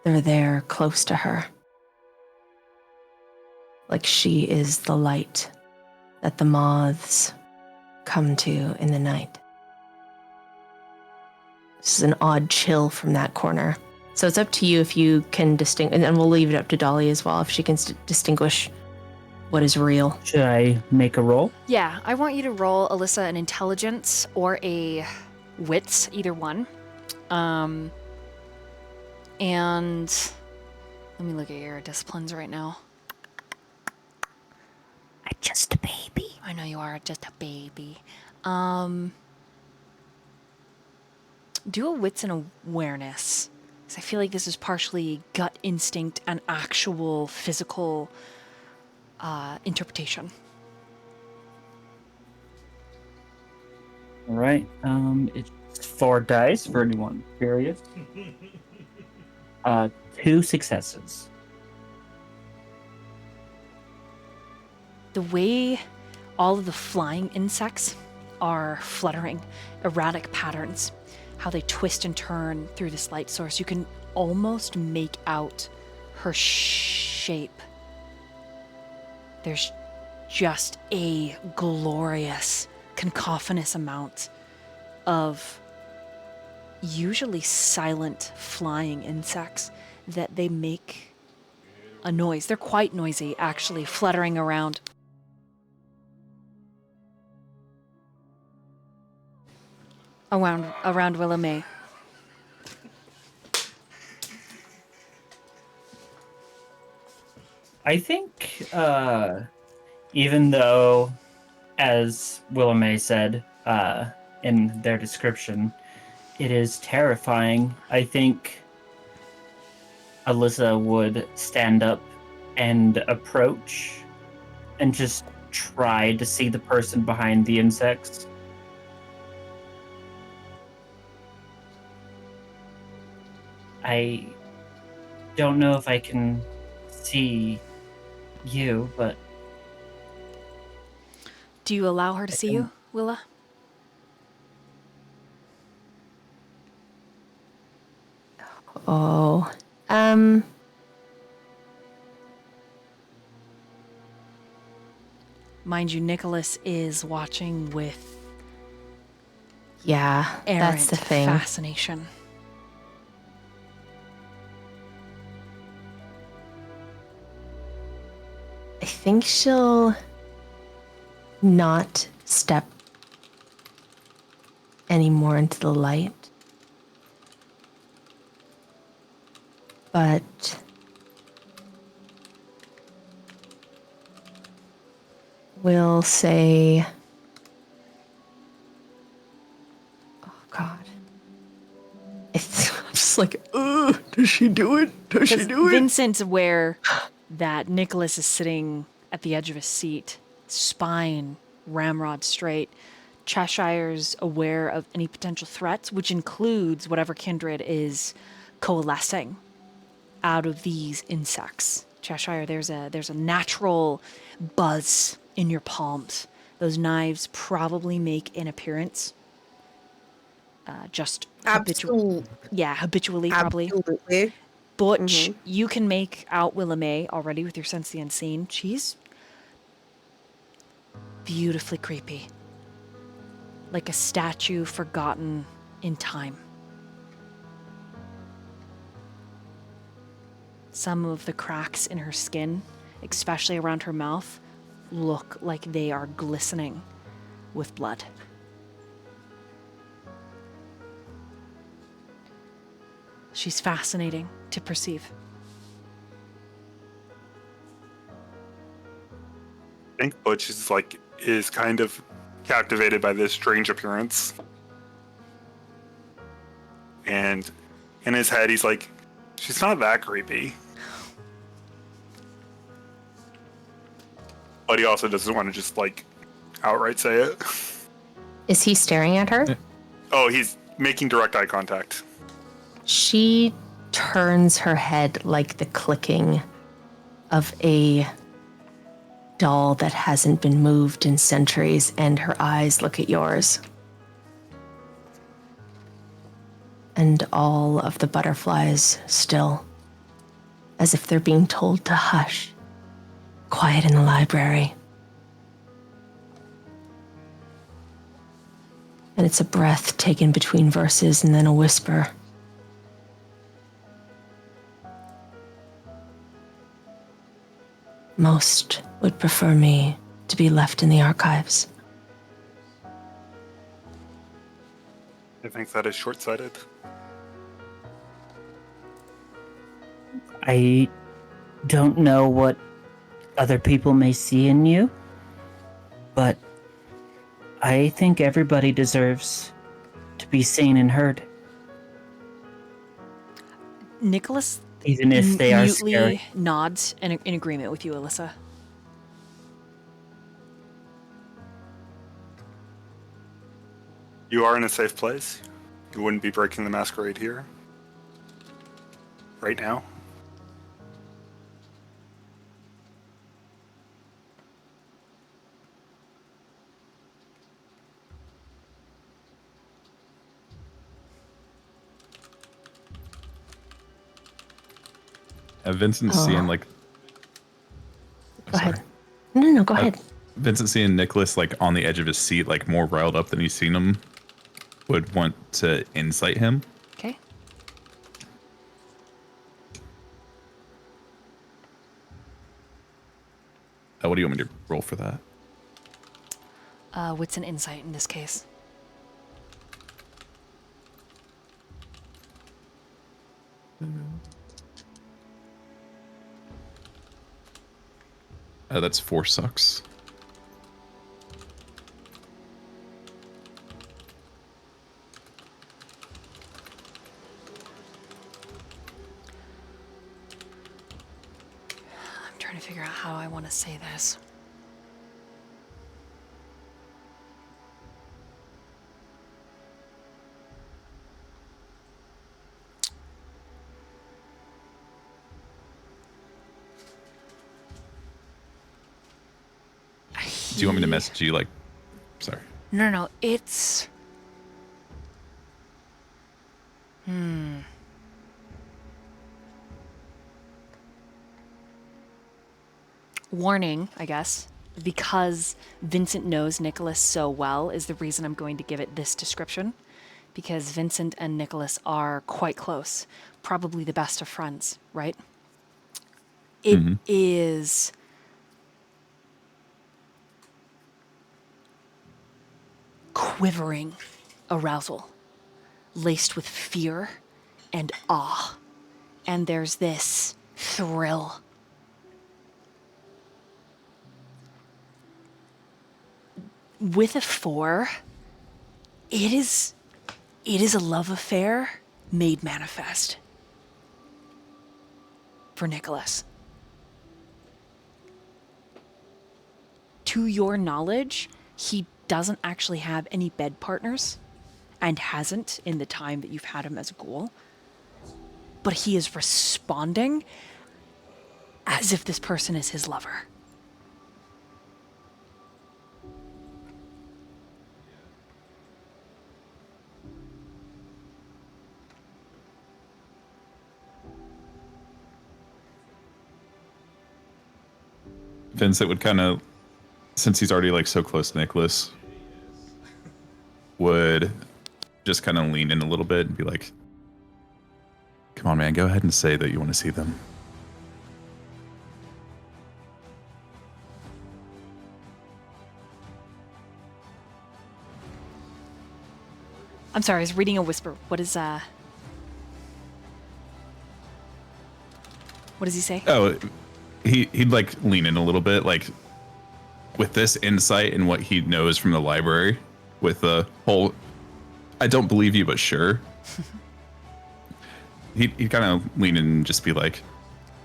they're there close to her. Like she is the light that the moths come to in the night. This is an odd chill from that corner. So it's up to you if you can distinguish, and then we'll leave it up to Dolly as well, if she can distinguish what is real. Should I make a roll? Yeah, I want you to roll, Elyssa, an intelligence or a wits, either one. And let me look at your disciplines right now. I'm just a baby. I know you are just a baby. Do a wits and awareness. 'Cause I feel like this is partially gut instinct and actual physical interpretation. All right. It's 4 dice for anyone curious. 2 successes. The way all of the flying insects are fluttering, erratic patterns, how they twist and turn through this light source, you can almost make out her shape. There's just a glorious, cacophonous amount of usually silent flying insects that they make a noise. They're quite noisy, actually, fluttering around. Around Willow May. I think, even though, as Willow May said in their description, it is terrifying, I think Elyssa would stand up and approach and just try to see the person behind the insects. I don't know if I can see you, but... Do you allow her to see you, Willa? Oh, Mind you, Nicholas is watching with yeah, that's the errant thing. fascination. I think she'll not step any more into the light. But we'll say, oh God. It's I'm just like, does she do it? Does she do it? Vincent's aware that Nicholas is sitting at the edge of his seat, spine ramrod straight. Cheshire's aware of any potential threats, which includes whatever kindred is coalescing out of these insects. Cheshire, there's a natural buzz in your palms. Those knives probably make an appearance. Habitually, probably. Absolutely. Butch, you can make out 𝕚𝕚𝕚 already with your sense of the unseen. She's beautifully creepy. Like a statue forgotten in time. Some of the cracks in her skin, especially around her mouth, look like they are glistening with blood. She's fascinating to perceive. I think Butch is kind of captivated by this strange appearance. And in his head, he's like, she's not that creepy. But he also doesn't want to just, outright say it. Is he staring at her? Oh, he's making direct eye contact. She turns her head like the clicking of a doll that hasn't been moved in centuries, and her eyes look at yours. And all of the butterflies still, as if they're being told to hush. Quiet in the library. And it's a breath taken between verses and then a whisper. Most would prefer me to be left in the archives. I think that is short-sighted. I don't know what other people may see in you, but I think everybody deserves to be seen and heard. Nicholas Even if they are mutely scary. nods in agreement with you, Elyssa. You are in a safe place. You wouldn't be breaking the masquerade here. Right now. Vincent's seeing Go ahead. No, go ahead. Vincent seeing Nicholas on the edge of his seat, more riled up than he's seen him, would want to insight him. Okay. What do you want me to roll for that? What's an insight in this case? That's 4 sucks. I'm trying to figure out how I want to say this. Do you want me to message you sorry. No, it's... Warning, I guess, because Vincent knows Nicholas so well is the reason I'm going to give it this description. Because Vincent and Nicholas are quite close. Probably the best of friends, right? It is... quivering arousal, laced with fear and awe. And there's this thrill. With a 4, it is a love affair made manifest for Nicholas. To your knowledge, he doesn't actually have any bed partners and hasn't in the time that you've had him as a ghoul. but he is responding as if this person is his lover. Vincent would kind of, since he's already like so close to Nicholas, would just kind of lean in a little bit and be like, come on, man, go ahead and say that you want to see them. I'm sorry, I was reading a whisper. What does he say? Oh, he'd like lean in a little bit, like with this insight and what he knows from the library, with the whole I don't believe you, but sure. He'd kind of lean in and just be like,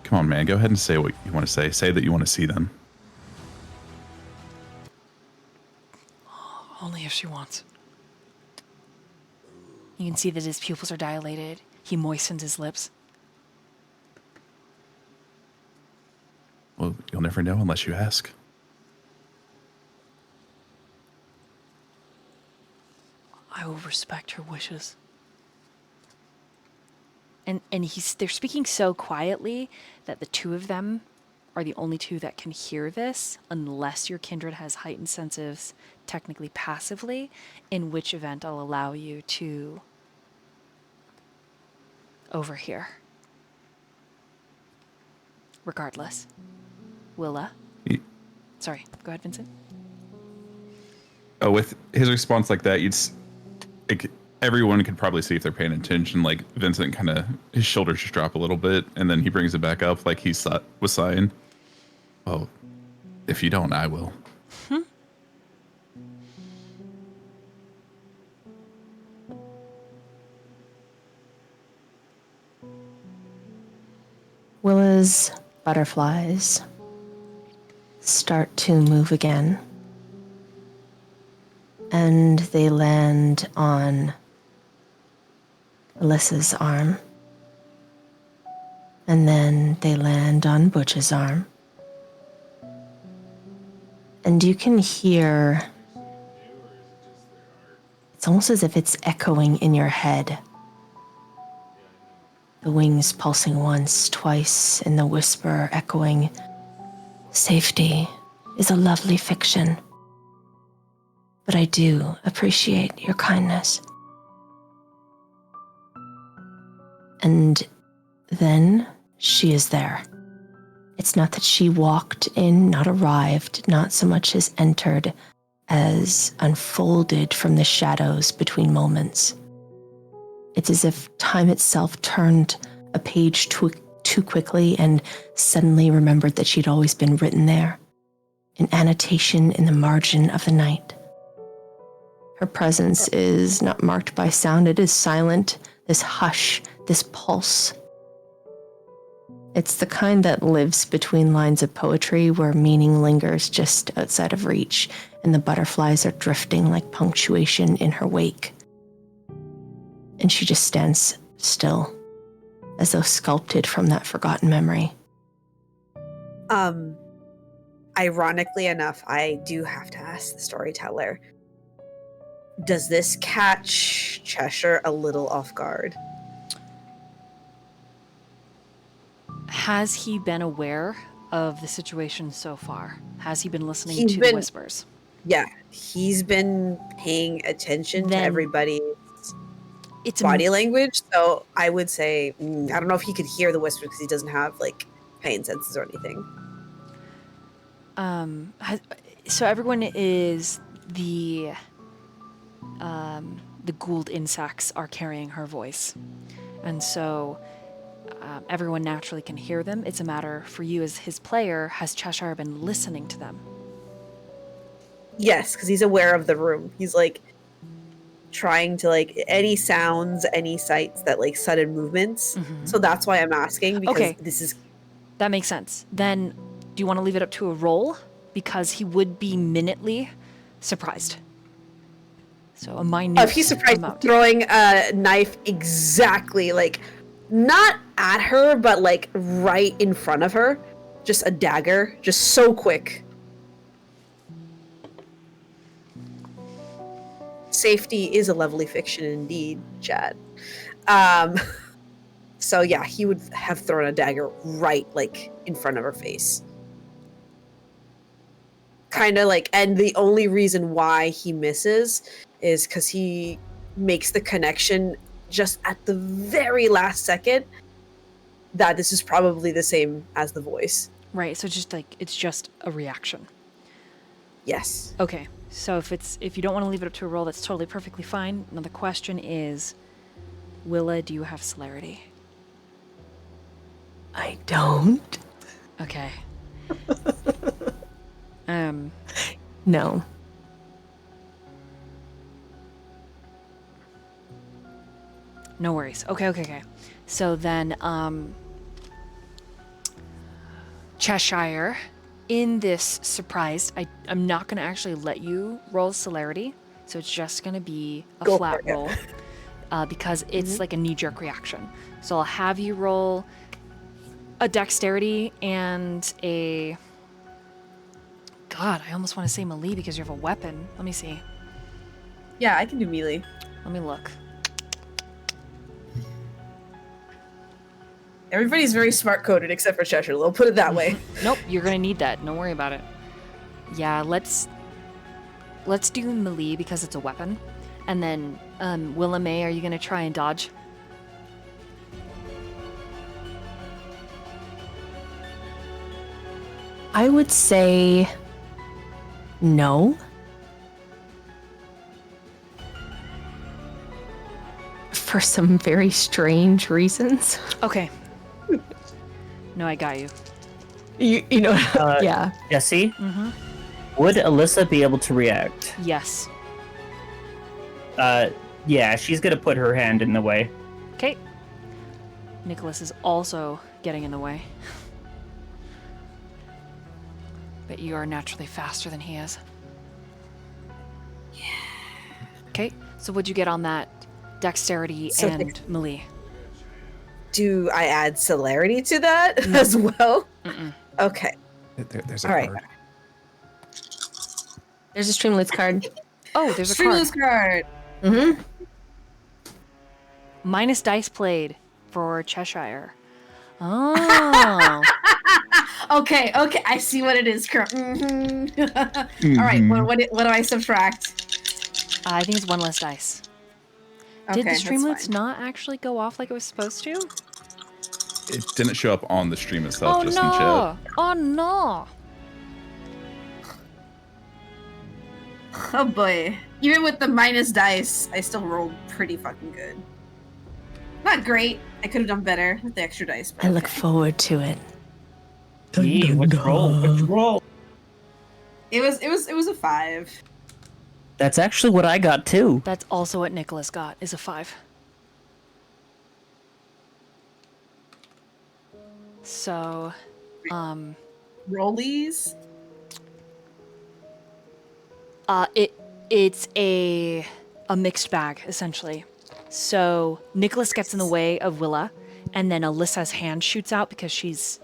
come on, man, go ahead and say what you want to say. Say that you want to see them. Only if she wants. You can see that his pupils are dilated. He moistens his lips. Well, you'll never know unless you ask. I will respect her wishes. And they're speaking so quietly that the two of them are the only two that can hear this, unless your kindred has heightened senses, technically passively, in which event I'll allow you to overhear. Regardless. Willa? Sorry, go ahead, Vincent. Oh, with his response like that, everyone could probably see if they're paying attention. Like Vincent kind of, his shoulders just drop a little bit, and then he brings it back up like he was sighing. Oh, if you don't, I will. Willa's butterflies start to move again, and they land on Alyssa's arm, and then they land on Butch's arm, and you can hear, it's almost as if it's echoing in your head. The wings pulsing once, twice, and the whisper echoing, "Safety is a lovely fiction, but I do appreciate your kindness." And then she is there. It's not that she walked in, not arrived, not so much as entered, as unfolded from the shadows between moments. It's as if time itself turned a page too quickly and suddenly remembered that she'd always been written there, an annotation in the margin of the night. Her presence is not marked by sound, it is silent, this hush, this pulse. It's the kind that lives between lines of poetry where meaning lingers just outside of reach and the butterflies are drifting like punctuation in her wake. And she just stands still, as though sculpted from that forgotten memory. Ironically enough, I do have to ask the storyteller, does this catch Cheshire a little off guard? Has he been aware of the situation so far? Has he been listening to the whispers? Yeah, he's been paying attention to everybody's body language. So I would say, I don't know if he could hear the whispers because he doesn't have like pain senses or anything. So everyone is the Gould insects are carrying her voice, and so everyone naturally can hear them. It's a matter for you as his player, has Cheshire been listening to them? Yes, because he's aware of the room. He's like trying to like any sounds, any sights that like sudden movements. Mm-hmm. So that's why I'm asking, because that makes sense. Then do you want to leave it up to a roll? Because he would be minutely surprised. So a minute if he's surprised, throwing a knife exactly like not at her, but like right in front of her. Just a dagger, just so quick. Safety is a lovely fiction indeed, Chad. So yeah, he would have thrown a dagger right like in front of her face. Kind of like, and the only reason why he misses is because he makes the connection just at the very last second that this is probably the same as the voice. Right, so it's just a reaction. Yes. Okay, so if you don't want to leave it up to a roll, that's totally perfectly fine. Now the question is, Willa, do you have celerity? I don't. Okay. No. No worries. Okay. So then, Cheshire, in this surprise, I'm not going to actually let you roll celerity, so it's just going to be a Go flat for it. roll, because it's like a knee-jerk reaction. So I'll have you roll a dexterity and a... God, I almost want to say melee because you have a weapon. Let me see. Yeah, I can do melee. Let me look. Everybody's very smart coded except for Cheshire. We'll put it that way. Nope, you're gonna need that. Don't worry about it. Yeah, let's do melee because it's a weapon. And then, Willa May, are you gonna try and dodge? I would say no. For some very strange reasons. Okay. No, I got you. You know, yeah. Jesse, Mm-hmm. would Elyssa be able to react? Yes. Yeah, she's gonna put her hand in the way. Okay. Nicholas is also getting in the way. But you are naturally faster than he is. Yeah. Okay, so what'd you get on that dexterity So and melee? Do I add celerity to that as well? Mm-mm. Okay. There's a All right. card. There's a Streamlets card. Oh, there's a card. Streamless card. Mm-hmm. Minus dice played for Cheshire. Oh. Okay, I see what it is. Mm-hmm. All right, what do I subtract? I think it's one less dice. Did the Okay, that's Streamlets fine. not actually go off like it was supposed to? It didn't show up on the stream itself, Oh just in no! chat. Oh no! Oh boy. Even with the minus dice, I still rolled pretty fucking good. Not great. I could have done better with the extra dice. But I look forward to it. Yee, which roll? Which roll? It was a 5. That's actually what I got too. That's also what Nicholas got, is a 5. So, Rollies. it's a mixed bag, essentially. So Nicholas gets in the way of Willa, and then Alyssa's hand shoots out because she's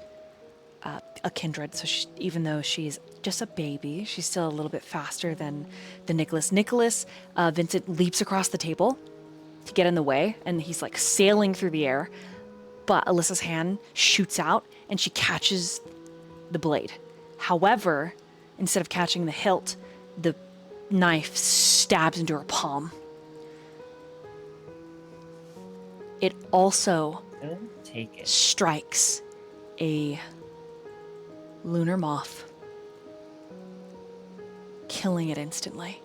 a kindred. So even though she's just a baby, she's still a little bit faster than Nicholas. Vincent leaps across the table to get in the way, and he's like sailing through the air. But Alyssa's hand shoots out, and she catches the blade. However, instead of catching the hilt, the knife stabs into her palm. It also Take it. strikes a lunar moth, killing it instantly.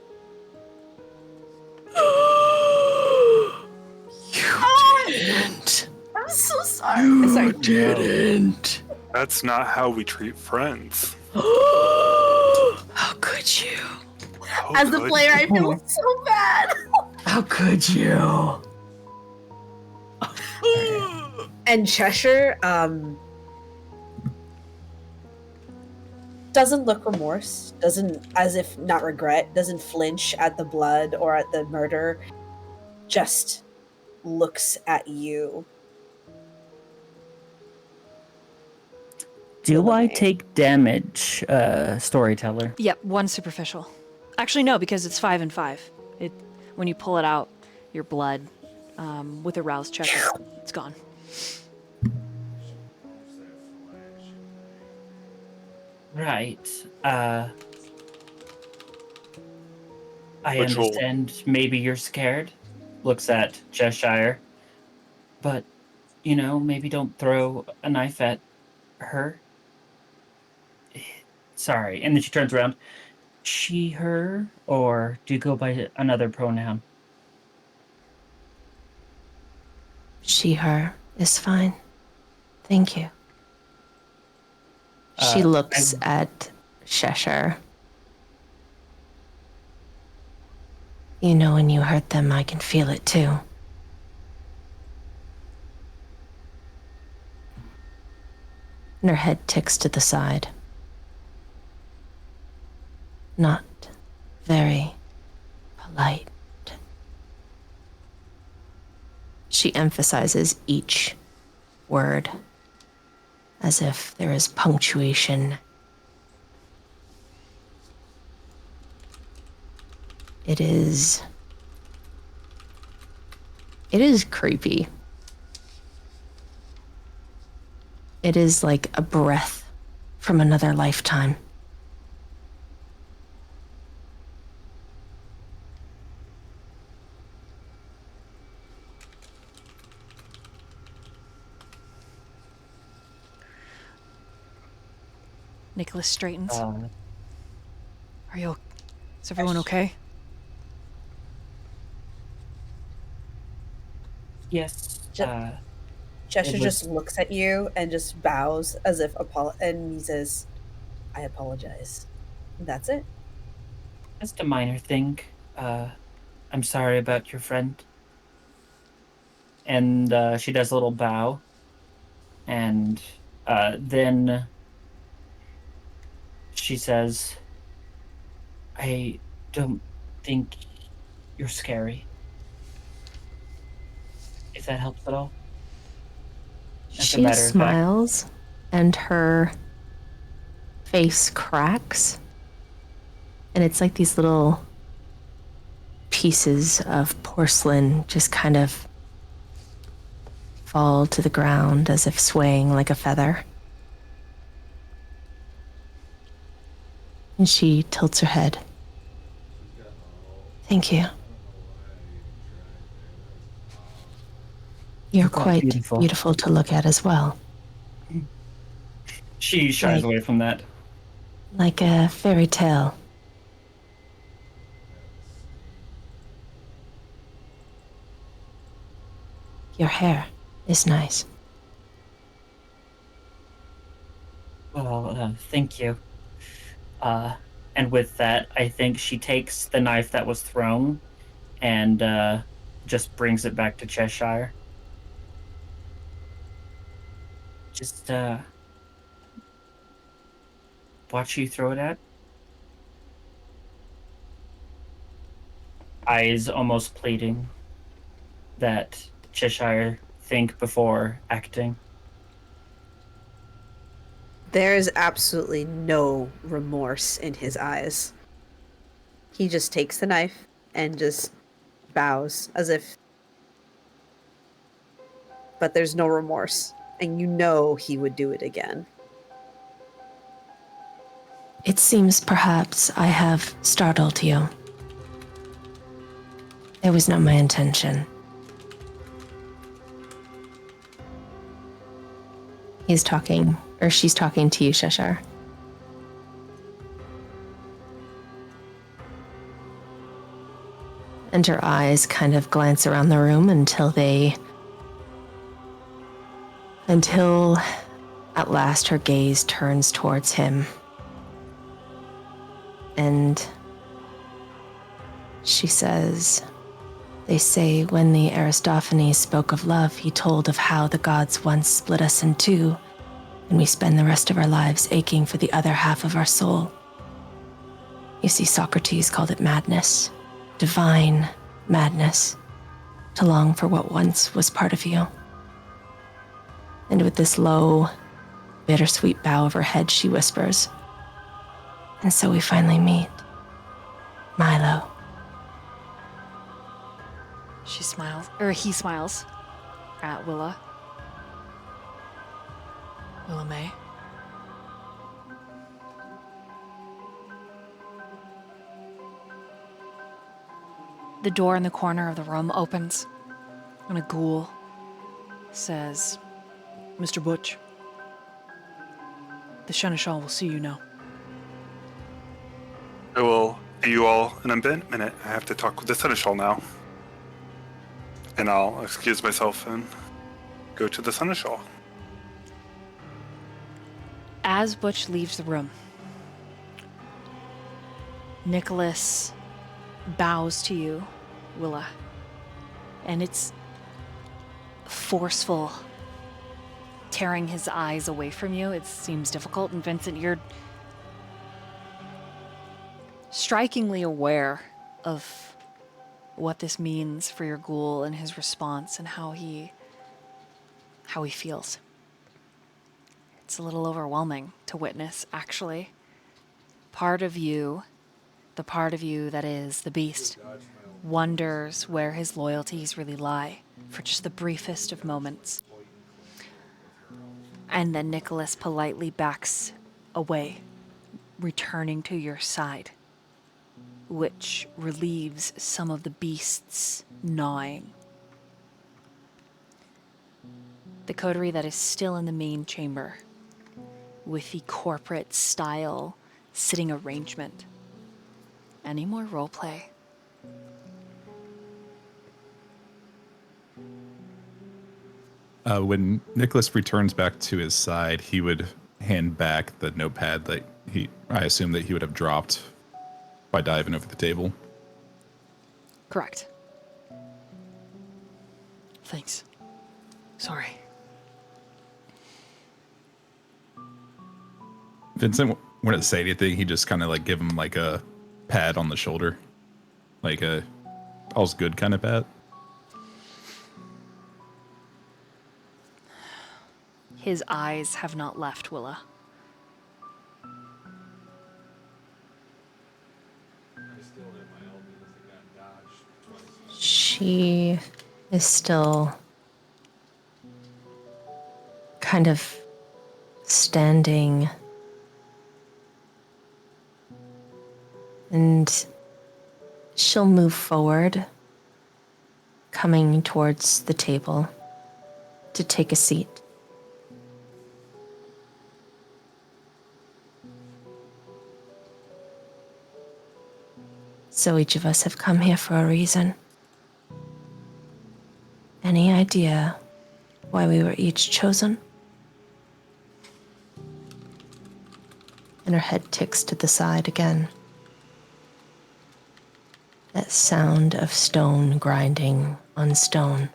I'm so sorry. Sorry. Didn't. That's not how we treat friends. How could you? How As the could player, I you? feel so bad. How could you? And Cheshire doesn't look remorse, doesn't, as if not regret, doesn't flinch at the blood or at the murder, just looks at you Do I name. take damage, Storyteller? Yep, 1 superficial. Actually, no, because it's 5 and 5. When you pull it out, your blood, with a rouse check, it's gone. Right. I Which will- understand maybe you're scared. Looks at Cheshire. But, maybe don't throw a knife at her. Sorry. And then she turns around. She, her, or do you go by another pronoun? She, her is fine. Thank you. She looks at Cheshire. You know, when you hurt them, I can feel it too. And her head ticks to the side. Not very polite. She emphasizes each word as if there is punctuation. It is creepy. It is like a breath from another lifetime. Nicholas straightens. Uh, Is everyone okay? yes. Cheshire It was- just looks at you and just bows as if and he says, "I apologize." And that's it. Just a minor thing. I'm sorry about your friend. And she does a little bow. And then she says, I don't think you're scary. If that helps at all. As a She matter of fact. smiles and her face cracks. And it's like these little pieces of porcelain just kind of fall to the ground as if swaying like a feather. And she tilts her head. Thank you. You're quite beautiful to look at as well. She shies away from that. Like a fairy tale. Your hair is nice. Well, thank you. And with that, I think she takes the knife that was thrown and just brings it back to Cheshire. Just watch you throw it at. Eyes almost pleading that Cheshire think before acting. There is absolutely no remorse in his eyes. He just takes the knife and just bows as if. But there's no remorse. And you know he would do it again. It seems perhaps I have startled you. It was not my intention. He's talking, or she's talking to you, Cheshire. And her eyes kind of glance around the room until at last her gaze turns towards him. And she says, they say when the Aristophanes spoke of love, he told of how the gods once split us in two, and we spend the rest of our lives aching for the other half of our soul. You see, Socrates called it madness, divine madness, to long for what once was part of you. And with this low bittersweet bow of her head, she whispers, "And so we finally meet. Milo." She smiles, or he smiles at Willa. Willa May. The door in the corner of the room opens, and a ghoul says, "Mr. Butch, the Seneschal will see you now." I will see you all in a minute. I have to talk with the Seneschal now. And I'll excuse myself and go to the Seneschal. As Butch leaves the room, Nicholas bows to you, Willa, and it's forceful, tearing his eyes away from you. It seems difficult, and Vincent, you're strikingly aware of what this means for your ghoul and his response and how he feels. It's a little overwhelming to witness, actually. Part of you, the part of you that is the beast, wonders where his loyalties really lie for just the briefest of moments. And then Nicholas politely backs away, returning to your side, which relieves some of the beast's gnawing. The coterie that is still in the main chamber, with the corporate style sitting arrangement. Any more roleplay? When Nicholas returns back to his side, he would hand back the notepad that I assume that he would have dropped by diving over the table. Correct. Thanks. Sorry. Vincent wouldn't say anything. He just kind of like give him like a pat on the shoulder, like a all's good kind of pat. His eyes have not left Willa. She is still kind of standing, and she'll move forward, coming towards the table to take a seat. So each of us have come here for a reason. Any idea why we were each chosen? And her head ticks to the side again. That sound of stone grinding on stone.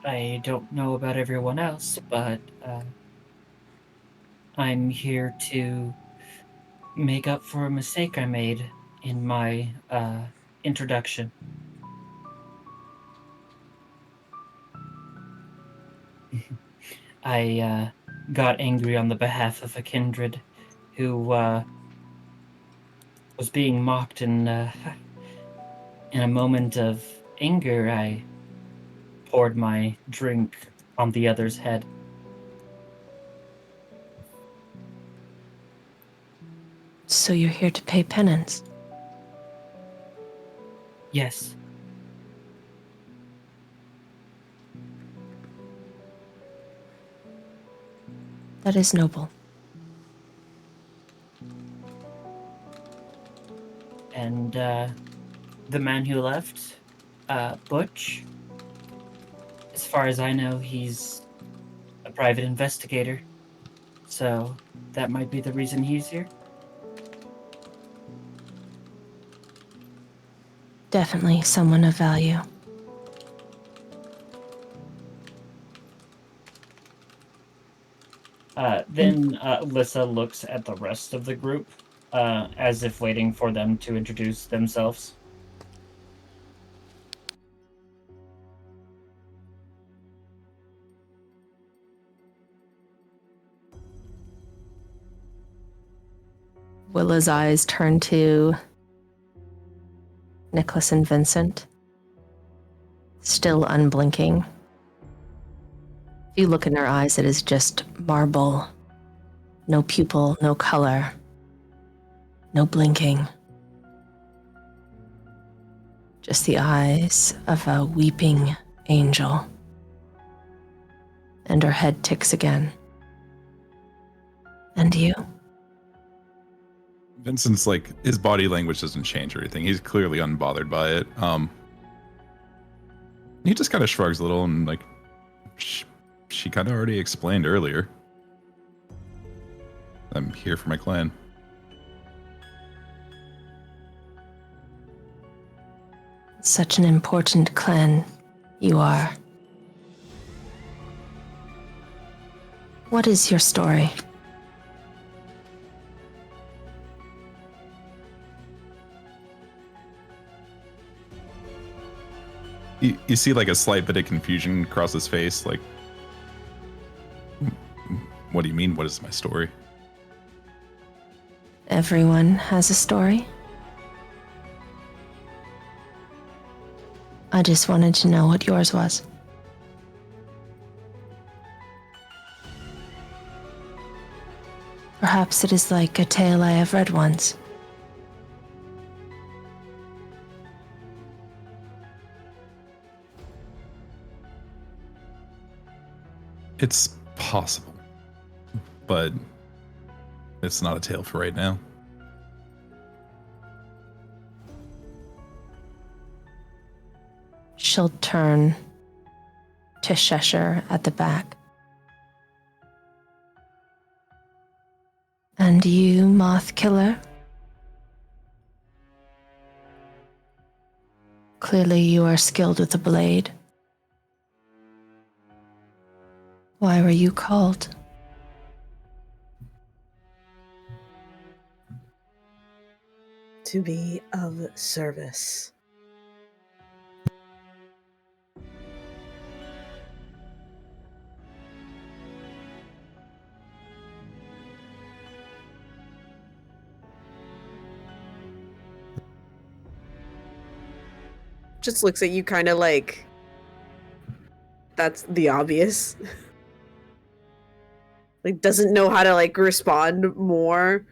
I don't know about everyone else, but I'm here to make up for a mistake I made in my introduction. I got angry on the behalf of a kindred who was being mocked, and in a moment of anger, I poured my drink on the other's head. So you're here to pay penance? Yes. That is noble. And the man who left, Butch, as far as I know, he's a private investigator. So that might be the reason he's here. Definitely someone of value. Then Elyssa looks at the rest of the group as if waiting for them to introduce themselves. Willa's eyes turn to Nicholas and Vincent, still unblinking. If you look in her eyes, it is just marble. No pupil, no color, no blinking. Just the eyes of a weeping angel. And her head ticks again. And you? Vincent's like, his body language doesn't change or anything. He's clearly unbothered by it. He just kind of shrugs a little and like, she kind of already explained earlier. I'm here for my clan. Such an important clan you are. What is your story? You see like a slight bit of confusion across his face, like, what do you mean? What is my story? Everyone has a story. I just wanted to know what yours was. Perhaps it is like a tale I have read once. It's possible, but it's not a tale for right now. She'll turn to Cheshire at the back. And you, Moth Killer? Clearly you are skilled with the blade. Why were you called? To be of service. Just looks at you kind of like, that's the obvious. Like, doesn't know how to like respond more.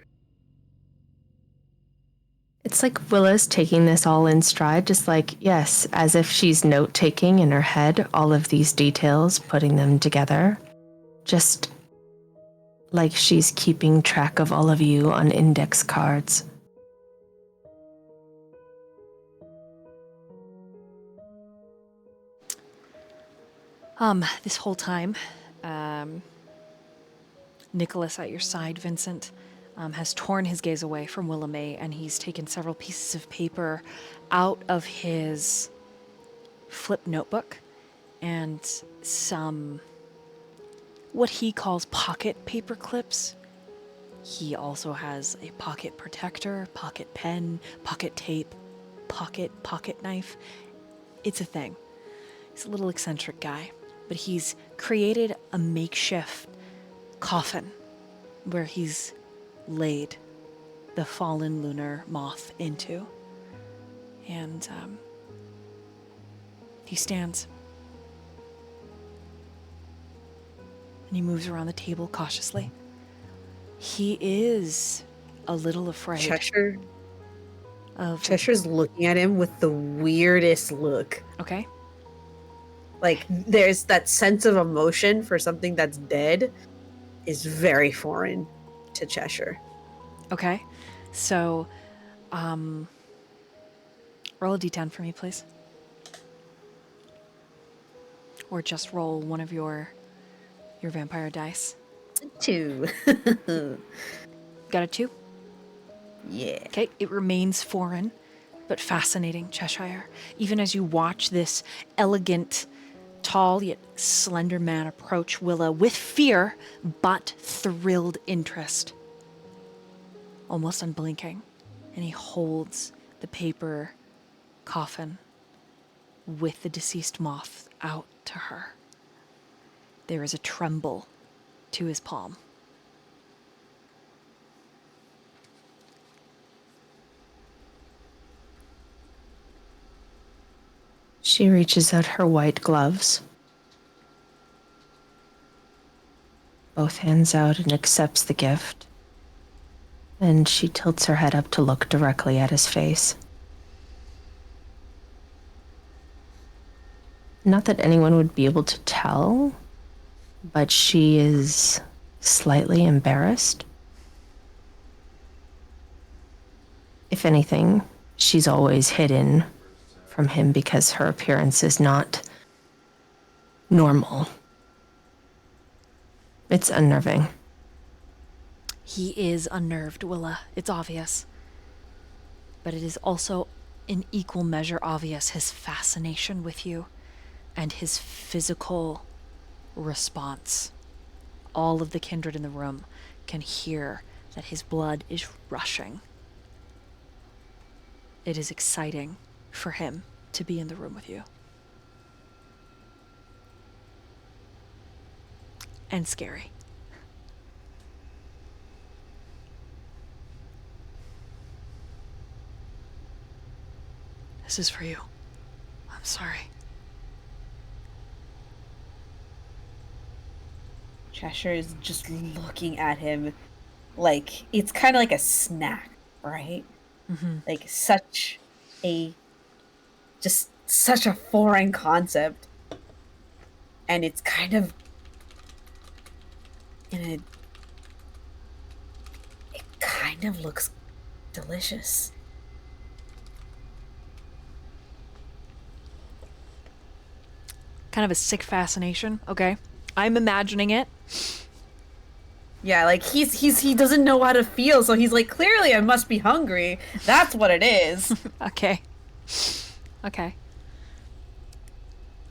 It's like Willa's taking this all in stride, just like, yes, as if she's note-taking in her head all of these details, putting them together. Just like she's keeping track of all of you on index cards. This whole time, Nicholas at your side, Vincent, has torn his gaze away from Willa May, and he's taken several pieces of paper out of his flip notebook and some what he calls pocket paper clips. He also has a pocket protector, pocket pen, pocket tape, pocket knife. It's a thing. He's a little eccentric guy, but he's created a makeshift coffin where he's laid the fallen lunar moth into. And he stands. And he moves around the table cautiously. He is a little afraid. Cheshire's looking at him with the weirdest look. Okay. Like, there's that sense of emotion for something that's dead is very foreign to Cheshire. Okay. So, roll a d10 for me, please. Or just roll one of your vampire dice. 2. Got a 2? Yeah. Okay, it remains foreign, but fascinating, Cheshire. Even as you watch this elegant, tall yet slender man approach Willa with fear, but thrilled interest. almost unblinking, and he holds the paper coffin with the deceased moth out to her. There is a tremble to his palm. She reaches out her white gloves, both hands out, and accepts the gift. And she tilts her head up to look directly at his face. Not that anyone would be able to tell, but she is slightly embarrassed. If anything, she's always hidden from him because her appearance is not normal. It's unnerving. He is unnerved, Willa. It's obvious. But it is also in equal measure obvious his fascination with you and his physical response. All of the kindred in the room can hear that his blood is rushing. It is exciting for him to be in the room with you. And scary. This is for you. I'm sorry. Cheshire is just looking at him like it's kind of like a snack, right? Mm-hmm. Like such a foreign concept, and it's kind of it kind of looks delicious. Kind of a sick fascination, okay? I'm imagining it. Yeah, like he doesn't know how to feel, so he's like, clearly I must be hungry. That's what it is. Okay. Okay.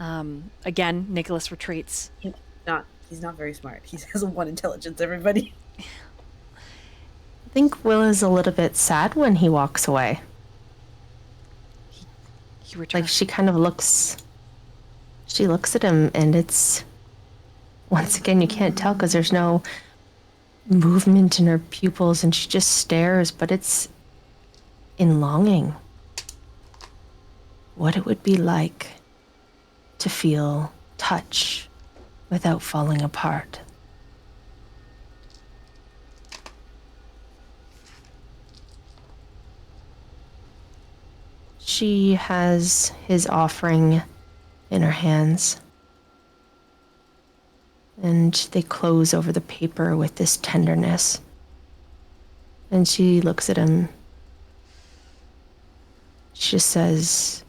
Again, Nicholas retreats. He's not very smart. He has a 1 intelligence, everybody. I think Will is a little bit sad when he walks away. He returns. Like she kind of looks at him, and it's, once again, you can't tell because there's no movement in her pupils, and she just stares, but it's in longing. What it would be like to feel touch without falling apart. She has his offering in her hands, and they close over the paper with this tenderness. And she looks at him. She just says,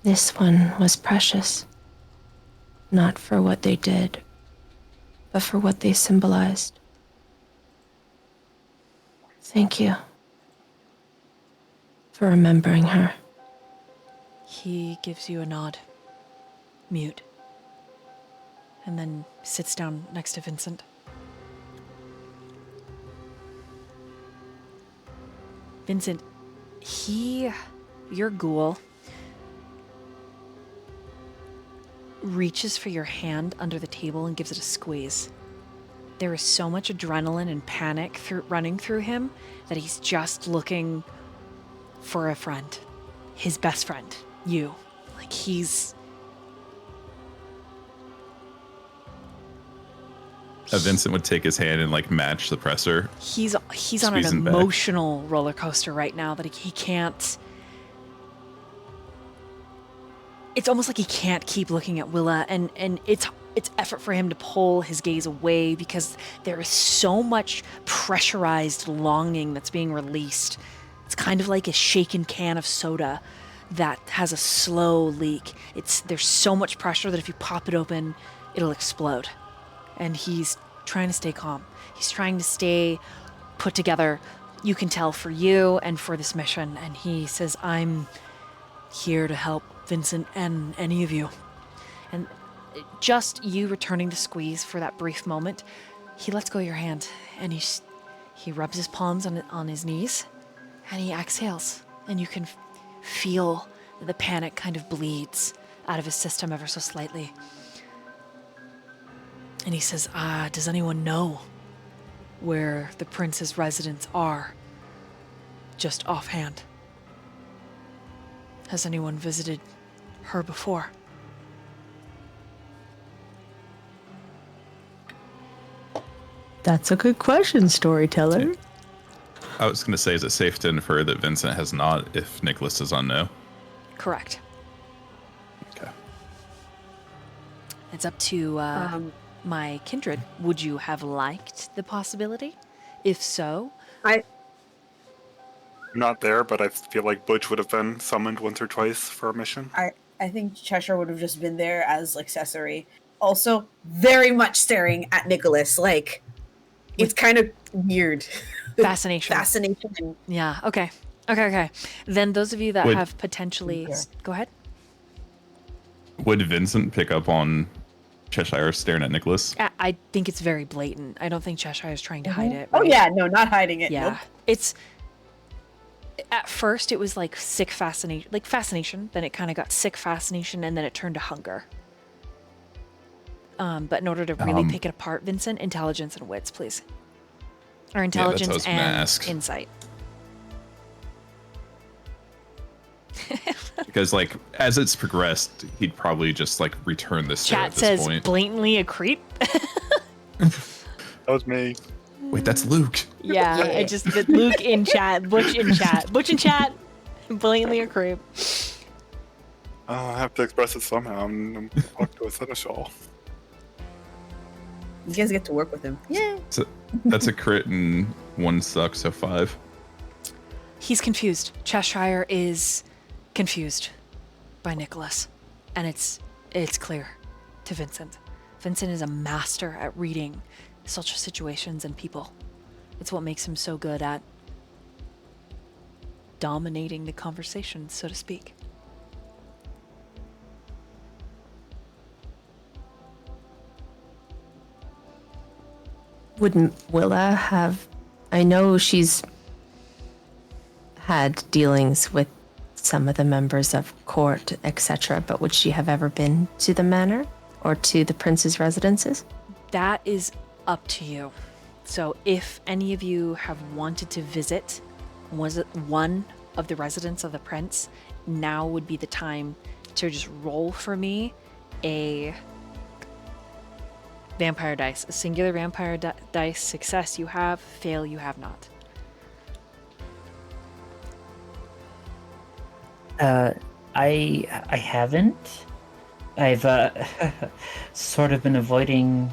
"This one was precious, not for what they did, but for what they symbolized. Thank you for remembering her." He gives you a nod. Mute. And then sits down next to Vincent. Vincent, your ghoul, reaches for your hand under the table and gives it a squeeze. There is so much adrenaline and panic running through him that he's just looking for a friend. His best friend. You. Like he's... Vincent would take his hand and like match the presser. He's on an Squeezing back. emotional roller coaster right now that he can't... It's almost like he can't keep looking at Willa, and it's effort for him to pull his gaze away because there is so much pressurized longing that's being released. It's kind of like a shaken can of soda that has a slow leak. There's so much pressure that if you pop it open, it'll explode. And he's trying to stay calm. He's trying to stay put together, you can tell, for you and for this mission. And he says, "I'm here to help Vincent and any of you." And just you returning to squeeze for that brief moment, he lets go of your hand and He rubs his palms on his knees, and he exhales, and you can feel the panic kind of bleeds out of his system ever so slightly. And he says, does anyone know where the prince's residence are? Just offhand. Has anyone visited her before? That's a good question, Storyteller. I was going to say, is it safe to infer that Vincent has not if Nicholas is on no? Correct. Okay. It's up to my kindred. Would you have liked the possibility? If so, I'm not there, but I feel like Butch would have been summoned once or twice for a mission. I think Cheshire would have just been there as accessory. Also, very much staring at Nicholas, like it's kind of weird. fascination. Fascination. And Yeah, okay. Then those of you that Would- have potentially... Go ahead. Would Vincent pick up on Cheshire staring at Nicholas? I think it's very blatant. I don't think Cheshire is trying to hide it. Oh right? yeah, no, not hiding it. Yeah. Nope. It's... At first, it was like sick fascination, then it kind of got sick fascination, and then it turned to hunger. But in order to really pick it apart, Vincent, intelligence and wits, please. Or intelligence what I was gonna and ask. insight. Because, like, as it's progressed, he'd probably just, like, return this stare Chat at this says point. blatantly a creep. That was me. Wait, that's Luke. Yeah, I just did Luke in chat, Butch in chat, blatantly a creep. I have to express it somehow. I'm talking to a seneschal. You guys get to work with him. Yeah. So that's a crit and 1 suck, so 5. He's confused. Cheshire is confused by Nicholas, and it's clear to Vincent. Vincent is a master at reading such situations and people. It's what makes him so good at dominating the conversation, so to speak. Wouldn't Willa have... I know she's had dealings with some of the members of court, etc., but would she have ever been to the manor or to the prince's residences? That is up to you. So if any of you have wanted to visit one of the residents of the prince, now would be the time to just roll for me a vampire dice. A singular vampire dice. Success you have, fail you have not. I haven't. I've sort of been avoiding,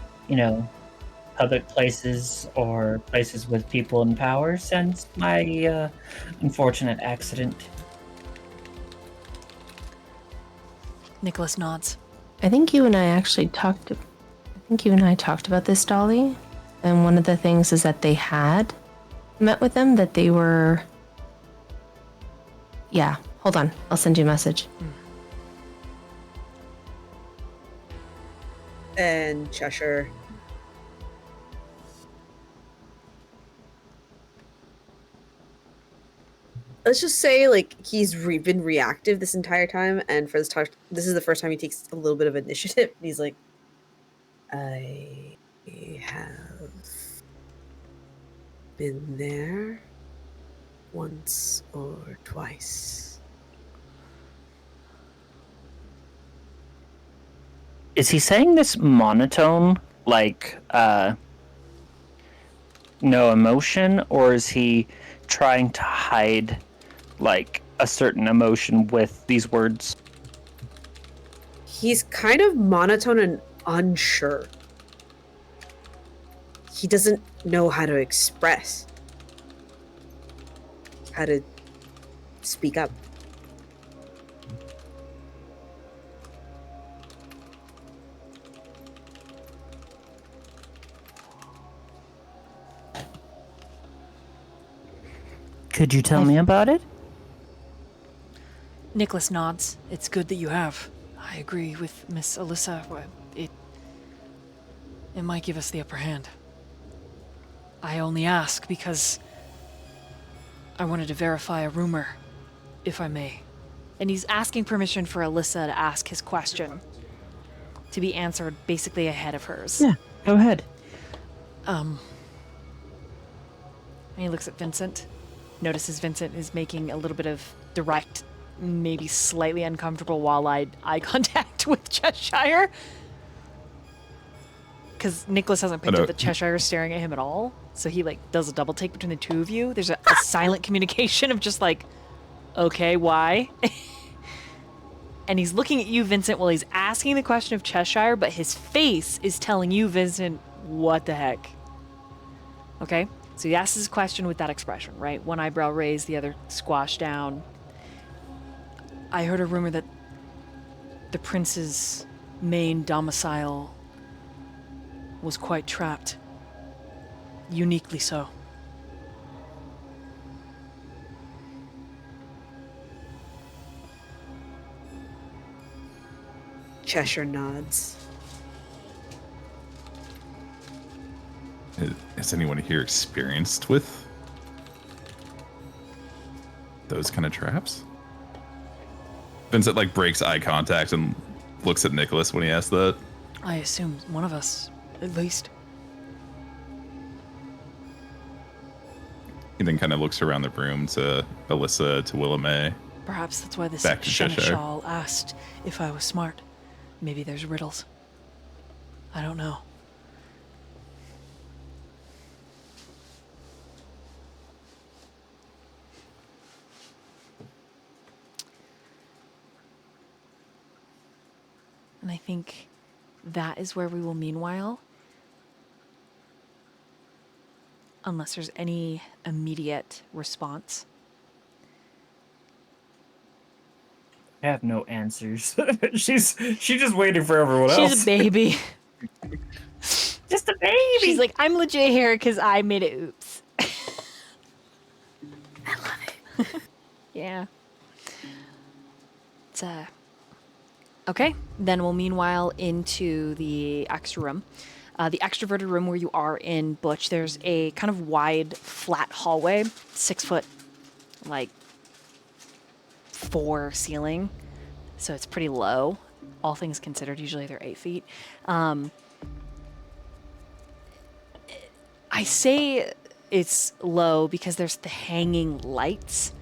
public places or places with people in power since my unfortunate accident. Nicholas nods. I think you and I actually talked about this, Dolly. And one of the things is that they had met with them, that they were... Yeah, hold on. I'll send you a message. And Cheshire. Let's just say, like, he's been reactive this entire time, and for this is the first time he takes a little bit of initiative. And he's like, I have been there once or twice. Is he saying this monotone, like, no emotion, or is he trying to hide, like, a certain emotion with these words? He's kind of monotone and unsure. He doesn't know how to express, how to speak up. Could you tell me about it? Nicholas nods. It's good that you have. I agree with Miss Elyssa. It might give us the upper hand. I only ask because I wanted to verify a rumor, if I may. And he's asking permission for Elyssa to ask his question, to be answered basically ahead of hers. Yeah, go ahead. And he looks at Vincent, notices Vincent is making a little bit of direct, maybe slightly uncomfortable wall-eyed eye contact with Cheshire. Because Nicholas hasn't picked up that Cheshire is staring at him at all. So he does a double take between the two of you. There's a silent communication of just okay, why? And he's looking at you, Vincent, while he's asking the question of Cheshire, but his face is telling you, Vincent, what the heck? Okay? So he asks his question with that expression, right? One eyebrow raised, the other squashed down. I heard a rumor that the prince's main domicile was quite trapped. Uniquely so. Cheshire nods. Is anyone here experienced with those kind of traps? Vincent breaks eye contact and looks at Nicholas when he asks that. I assume one of us, at least. He then kind of looks around the room to Elyssa, to 𝕚𝕚. Perhaps that's why this Back to Cheshire. seneschal asked if I was smart. Maybe there's riddles. I don't know. And I think that is where we will meanwhile. Unless there's any immediate response. I have no answers. She's just waiting for everyone else. She's a baby. Just a baby. She's like, I'm legit here because I made it. Oops. I love it. Yeah. It's okay. Then we'll meanwhile into the extra room. The extroverted room where you are in Butch, there's a kind of wide, flat hallway, 6 foot, 4 ceiling. So it's pretty low, all things considered. Usually they're 8 feet. I say it's low because there's the hanging lights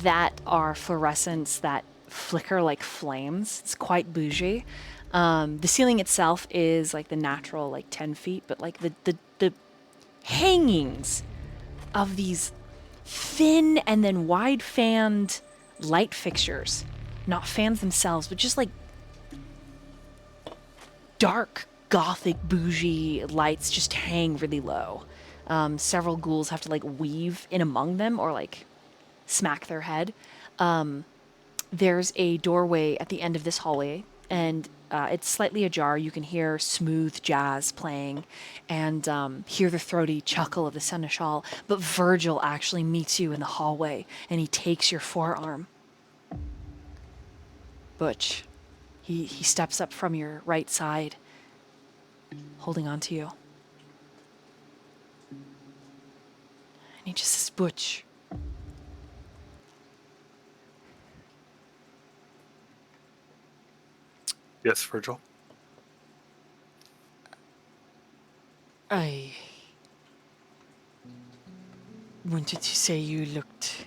that are fluorescents that flicker like flames. It's quite bougie. The ceiling itself is the natural 10 feet, but the hangings of these thin and then wide fanned light fixtures, not fans themselves, but just dark gothic bougie lights just hang really low. Several ghouls have to weave in among them or smack their head. There's a doorway at the end of this hallway, and it's slightly ajar. You can hear smooth jazz playing and hear the throaty chuckle of the seneschal. But Virgil actually meets you in the hallway, and he takes your forearm. Butch, he steps up from your right side, holding on to you. And he just says, Butch. Yes, Virgil. I wanted to say you looked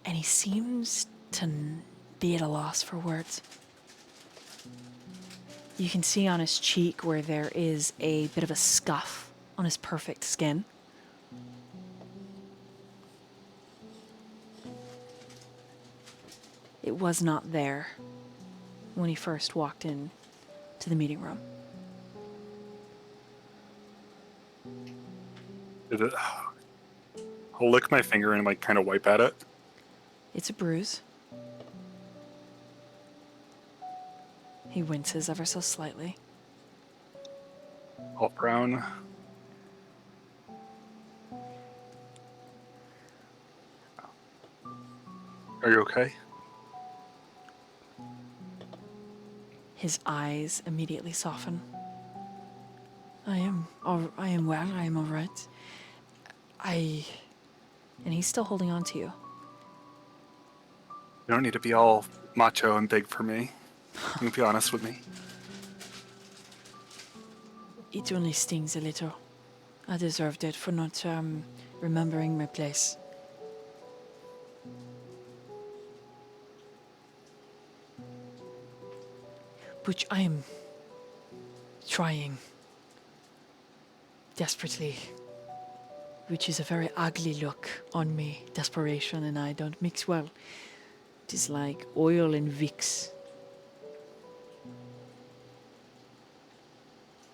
and he seems to be at a loss for words. You can see on his cheek where there is a bit of a scuff on his perfect skin. It was not there when he first walked in to the meeting room. Is it? I'll lick my finger and kind of wipe at it. It's a bruise. He winces ever so slightly. All brown. Are you okay? His eyes immediately soften. I am well, I am all right. And he's still holding on to you. You don't need to be all macho and big for me. You can be honest with me. It only stings a little. I deserved it for not remembering my place. But I am trying desperately, which is a very ugly look on me. Desperation and I don't mix well. It is like oil and Vicks.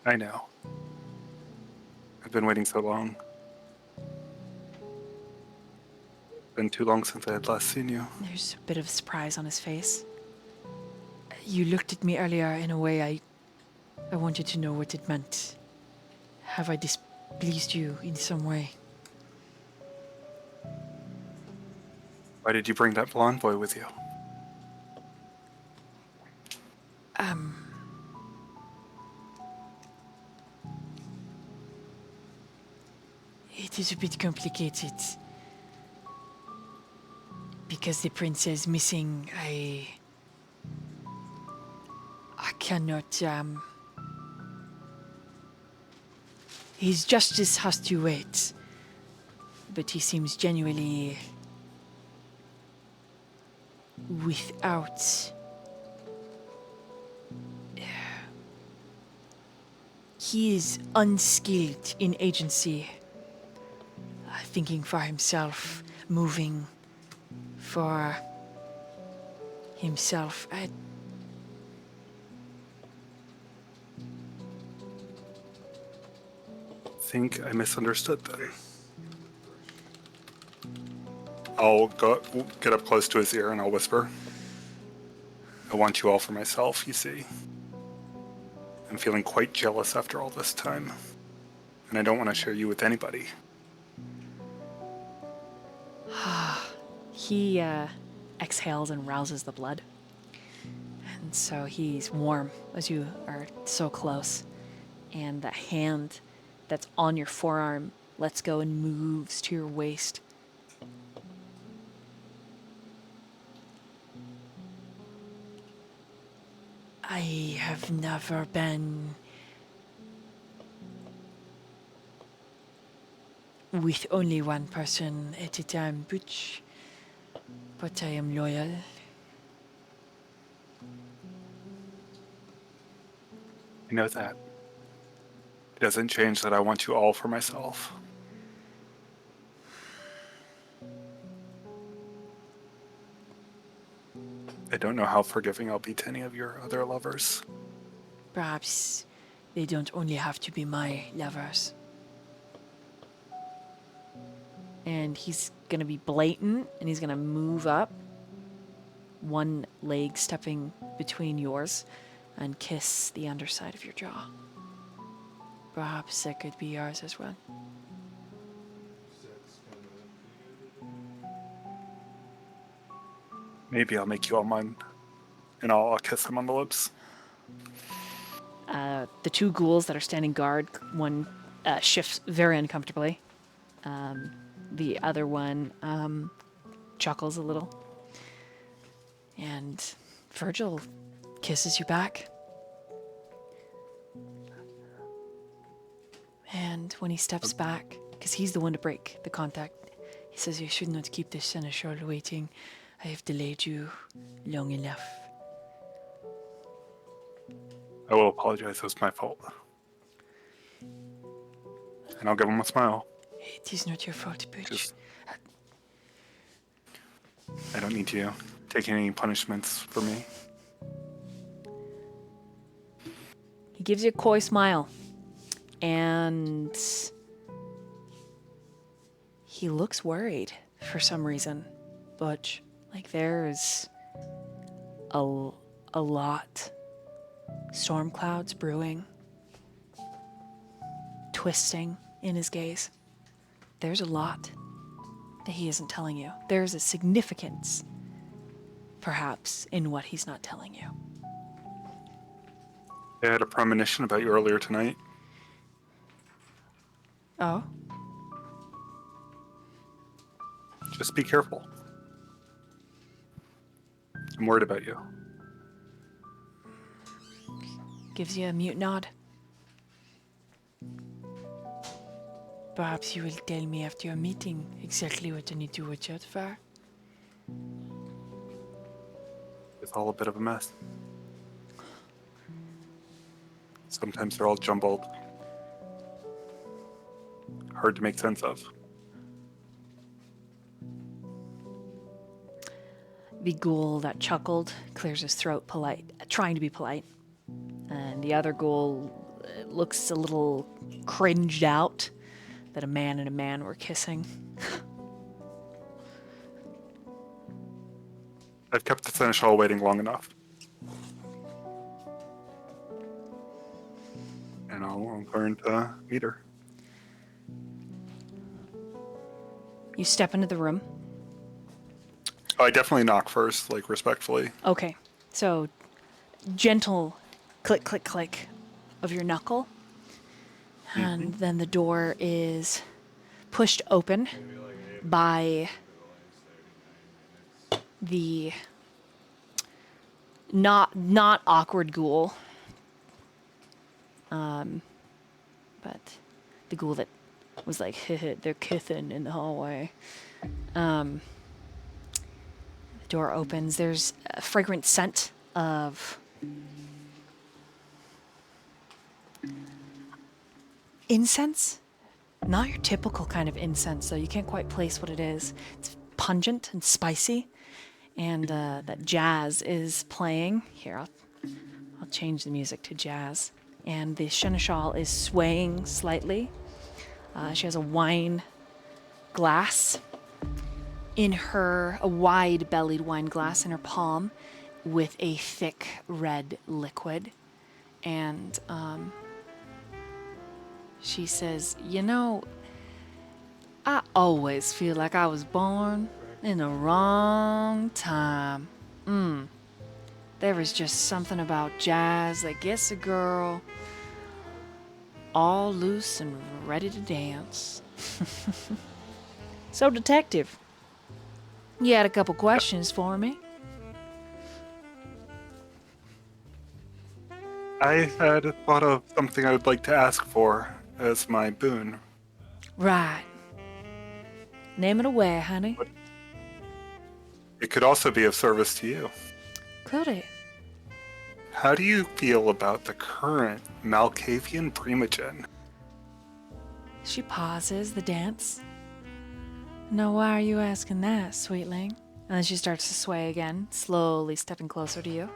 I know. I've been waiting so long. Been too long since I had last seen you. There's a bit of surprise on his face. You looked at me earlier in a way I wanted to know what it meant. Have I displeased you in some way? Why did you bring that blonde boy with you? It is a bit complicated. Because the prince is missing, I cannot, his justice has to wait. But he seems genuinely without... He is unskilled in agency, thinking for himself, moving for himself. I think I misunderstood then. I'll get up close to his ear and I'll whisper. I want you all for myself, you see. I'm feeling quite jealous after all this time. And I don't want to share you with anybody. He exhales and rouses the blood. And so he's warm as you are so close. And the hand that's on your forearm lets go and moves to your waist. I have never been with only one person at a time, but I am loyal. I know that. It doesn't change that I want you all for myself. I don't know how forgiving I'll be to any of your other lovers. Perhaps they don't only have to be my lovers. And he's gonna be blatant, and he's gonna move up, one leg stepping between yours, and kiss the underside of your jaw. Perhaps it could be yours as well. Maybe I'll make you all mine, and I'll kiss him on the lips. The two ghouls that are standing guard, one shifts very uncomfortably. The other one chuckles a little. And Virgil kisses you back. And when he steps back, because he's the one to break the contact, he says, "You should not keep this seneschal waiting. I have delayed you long enough." I will apologize, it was my fault. And I'll give him a smile. It is not your fault, Butch. I don't need you taking any punishments for me. He gives you a coy smile. And he looks worried for some reason. Butch, like there's a lot. Storm clouds brewing. Twisting in his gaze. There's a lot that he isn't telling you. There's a significance, perhaps, in what he's not telling you. I had a premonition about you earlier tonight. Oh? Just be careful. I'm worried about you. Gives you a mute nod. Perhaps you will tell me after your meeting exactly what I need to watch out for. It's all a bit of a mess. Sometimes they're all jumbled. Hard to make sense of. The ghoul that chuckled clears his throat, trying to be polite. And the other ghoul looks a little cringed out that a man and a man were kissing. I've kept the seneschal waiting long enough. And I'll learn to meet her. You step into the room. Oh, I definitely knock first, like respectfully. Okay, so gentle click, click, click of your knuckle. And then the door is pushed open by the not awkward ghoul, but the ghoul that was like, they're kissing in the hallway. The door opens. There's a fragrant scent of incense. Not your typical kind of incense, though. You can't quite place what it is. It's pungent and spicy. And that jazz is playing. Here, I'll change the music to jazz. And the seneschal is swaying slightly. She has a wine glass in her, a wide-bellied wine glass in her palm with a thick red liquid. And she says, you know, I always feel like I was born in the wrong time. There is just something about jazz that gets a girl all loose and ready to dance. So, detective, you had a couple questions for me. I had thought of something I would like to ask for as my boon. Right. Name it away, honey. It could also be of service to you. Could it? How do you feel about the current 𝕌𝕟𝕚𝕚𝕚𝕚ℎ𝕚? She pauses the dance. Now, why are you asking that, sweetling? And then she starts to sway again, slowly stepping closer to you.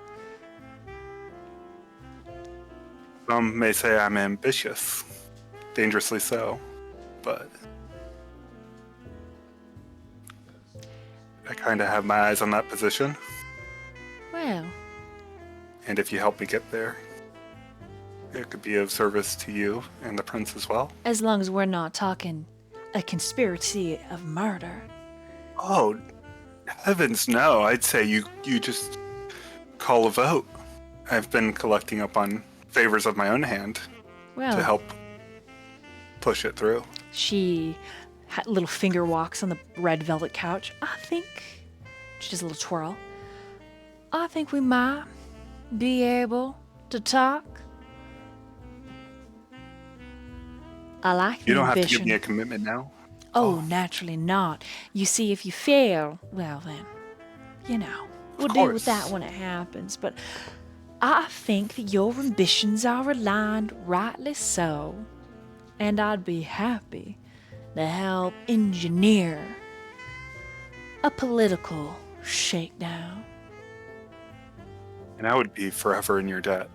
Some may say I'm ambitious, dangerously so, but I kind of have my eyes on that position. Well, And if you help me get there, it could be of service to you and the prince as well. as long as we're not talking a conspiracy of murder. Oh, heavens no. I'd say you just call a vote. I've been collecting up on favors of my own hand to Well, help push it through. she little finger walks on the red velvet couch. I think, she does a little twirl. I think we might be able to talk. I like the You don't have to ambition. give me a commitment now. Oh, naturally not. You see, if you fail, well then, you know, we'll deal with that course. when it happens. But I think that your ambitions are aligned rightly so. And I'd be happy to help engineer a political shakedown. And I would be forever in your debt.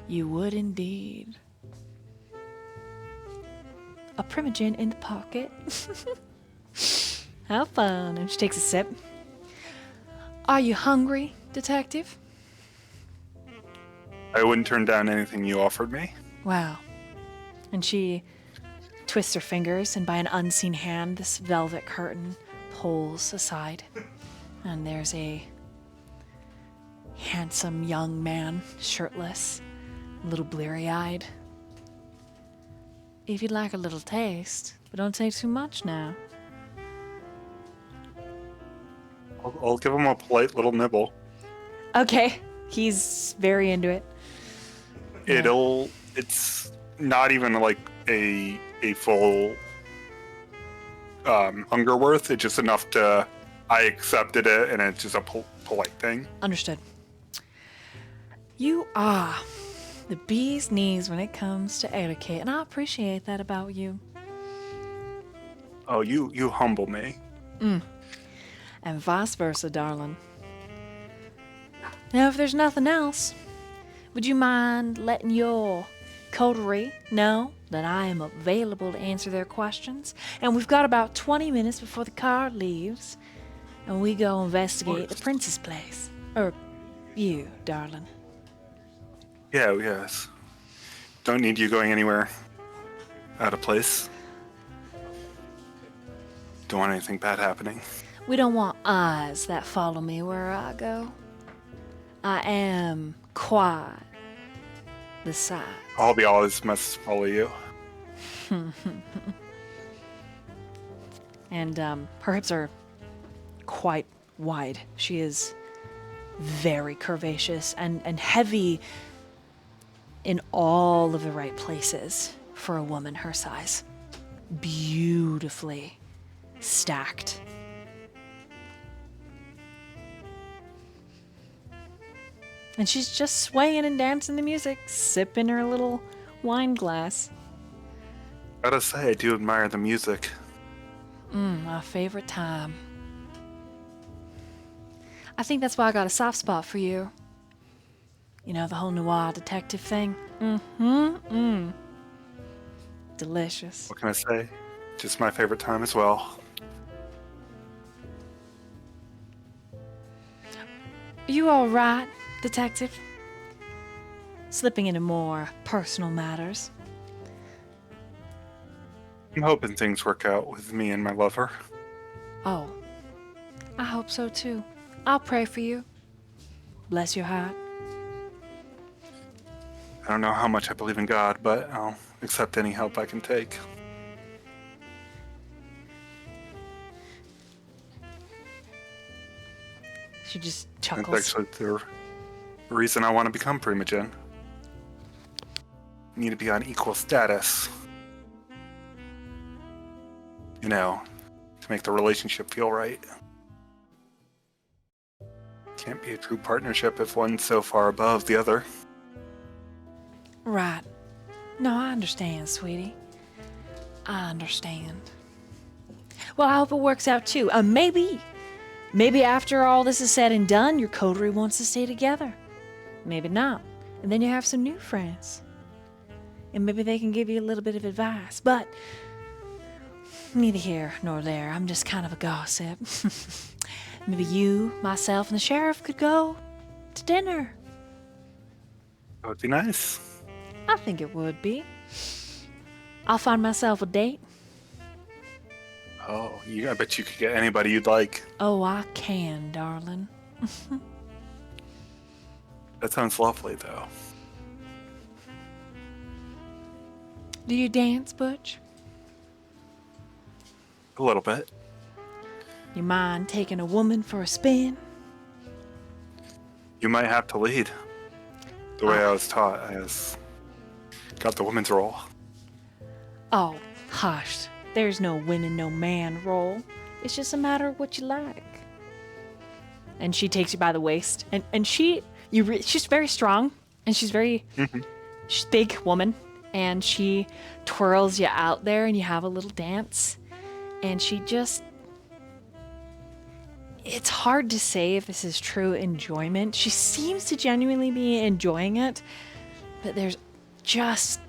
You would indeed. A primogen in the pocket. How fun. And she takes a sip. Are you hungry, detective? I wouldn't turn down anything you offered me. Wow. And she twists her fingers, and by an unseen hand, this velvet curtain pulls aside. And there's a handsome young man, shirtless, a little bleary-eyed. If you'd like a little taste, but don't take too much now. I'll give him a polite little nibble. Okay, he's very into it. It's not even like a full hunger worth. It's just enough to, I accepted it, and it's just a polite thing. Understood. You are the bee's knees when it comes to etiquette, and I appreciate that about you. Oh, you humble me. And vice versa, darling. Now, if there's nothing else, would you mind letting your coterie know that I am available to answer their questions? And we've got about 20 minutes before the car leaves, and we go investigate the prince's place. Or you, darling. Yeah, yes. Don't need you going anywhere out of place. Don't want anything bad happening. We don't want eyes that follow me where I go. I am quite the sight. All the olives must follow you. And her hips are quite wide. She is very curvaceous and heavy in all of the right places for a woman her size. Beautifully stacked. And she's just swaying and dancing the music, sipping her little wine glass. Gotta say, I do admire the music. My favorite time. I think that's why I got a soft spot for you. You know, the whole noir detective thing. Delicious. What can I say? Just my favorite time as well. Are you all right, detective? Slipping into more personal matters. I'm hoping things work out with me and my lover. Oh, I hope so too. I'll pray for you. Bless your heart. I don't know how much I believe in God, but I'll accept any help I can take. She just That's chuckles. actually the reason I want to become Primogen. Need to be on equal status. You know, to make the relationship feel right. Can't be a true partnership if one's so far above the other. Right. No, I understand, sweetie. I understand. Well, I hope it works out too. Maybe after all this is said and done, your coterie wants to stay together. Maybe not. And then you have some new friends. And maybe they can give you a little bit of advice. But neither here nor there. I'm just kind of a gossip. Maybe you, myself, and the sheriff could go to dinner. That would be nice. I think it would be. I'll find myself a date. Oh, I bet you could get anybody you'd like. Oh, I can, darling. That sounds lovely, though. Do you dance, Butch? A little bit. You mind taking a woman for a spin? You might have to lead. The way I was taught, I got the woman's role. Oh, hush. There's no women, no man role. It's just a matter of what you like. And she takes you by the waist, and she's very strong, and she's she's a big woman, and she twirls you out there, and you have a little dance, and she just. It's hard to say if this is true enjoyment. She seems to genuinely be enjoying it, but there's just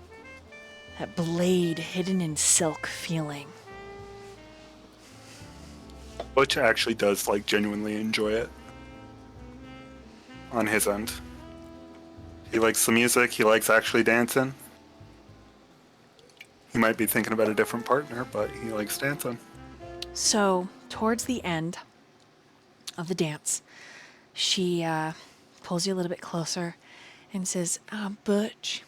that blade hidden in silk feeling. Butch actually does genuinely enjoy it. On his end. He likes the music, he likes actually dancing. He might be thinking about a different partner, but he likes dancing. So, towards the end of the dance, she pulls you a little bit closer and says, Butch,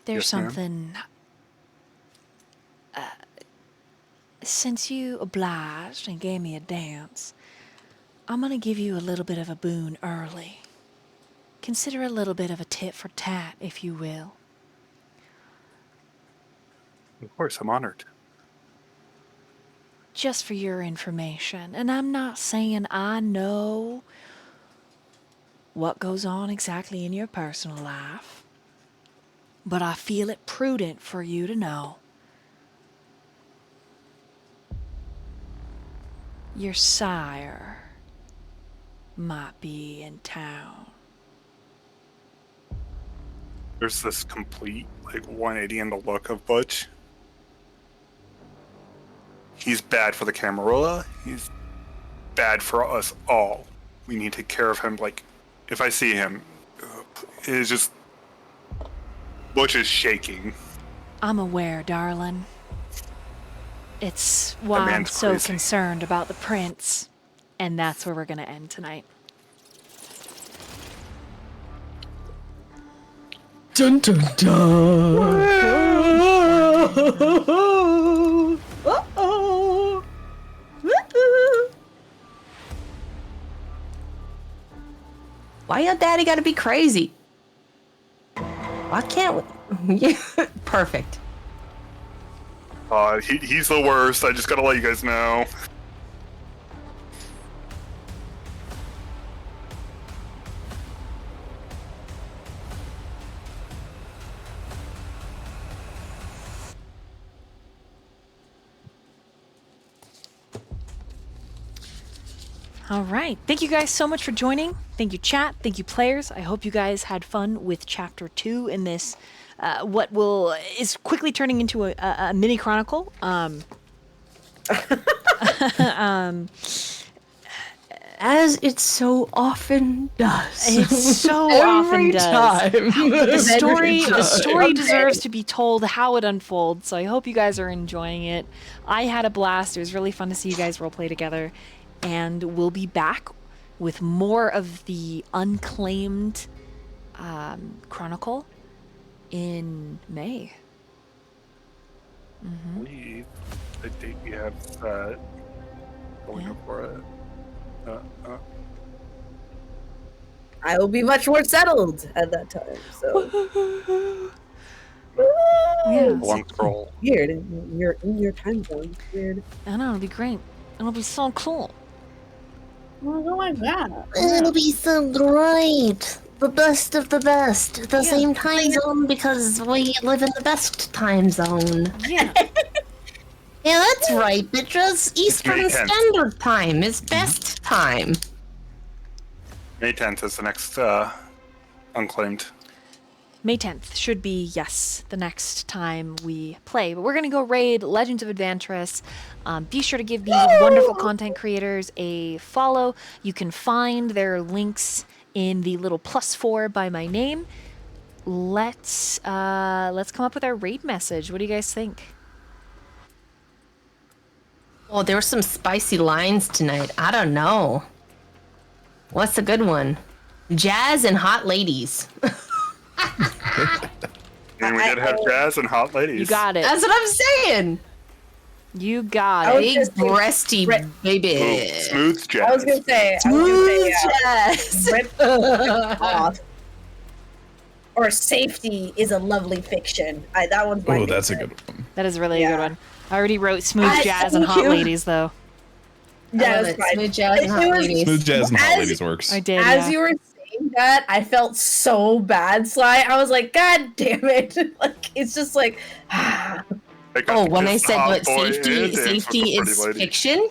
there's Yes, ma'am? something. Since you obliged and gave me a dance, I'm going to give you a little bit of a boon early. Consider a little bit of a tit for tat, if you will. Of course, I'm honored. Just for your information, and I'm not saying I know what goes on exactly in your personal life, but I feel it prudent for you to know. Your sire might be in town. There's this complete 180 in the look of Butch. He's bad for the Camarilla. He's bad for us all. We need to take care of him. If I see him, it's just... Butch is shaking. I'm aware, darling. It's why I'm man's so crazy. concerned about the prince. And that's where we're going to end tonight. Dun dun dun. Uh-oh. Why your daddy gotta be crazy? Why can't we? Perfect. He's the worst. I just gotta let you guys know. All right. Thank you guys so much for joining. Thank you, chat. Thank you, players. I hope you guys had fun with Chapter 2 in this, is quickly turning into a mini chronicle. As it so often does. It so Every often does. time. But the story Okay. deserves to be told how it unfolds. So I hope you guys are enjoying it. I had a blast. It was really fun to see you guys roleplay together. And we'll be back with more of the unclaimed chronicle in May. The date we have set. Going Yeah. up for it. I will be much more settled at that time. So Yeah. Long scroll. weird. In your time zone. Weird. I know, it'll be great. It'll be so cool. Oh my god. It'll be so great. The best of the best. The Yeah. same time zone because we live in the best time zone. Yeah. Yeah, that's right, bitches. Eastern May 10th. Standard Time is best time. May 10th is the next unclaimed. May 10th should be, yes, the next time we play. But we're going to go raid Legends of Adventurous. Be sure to give these wonderful content creators a follow. You can find their links in the little +4 by my name. Let's come up with our raid message. What do you guys think? Oh, there were some spicy lines tonight. I don't know. What's a good one? Jazz and hot ladies. And we did have jazz and hot ladies. You got it. That's what I'm saying. You got I was it. Big just thinking- breasty baby. Smooth jazz. I was gonna say. Smooth jazz. Rip off. Or safety is a lovely fiction. That one's my Oh, that's a good one. That is really a good Yeah. one. I already wrote smooth jazz and thank hot you. ladies, though. Yeah, I love that's it. fine. Smooth jazz and It hot was- ladies. Smooth jazz and hot As- ladies works. I did. As Yeah. you were saying that, I felt so bad, Sly. I was like, God damn it! Like it's just like. I got Oh, to when I kiss said hot what boy safety and dance with safety the pretty is lady. fiction.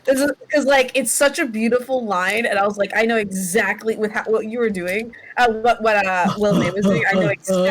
Because like it's such a beautiful line, and I was like, I know exactly with what you were doing, what Will's name was doing. I know exactly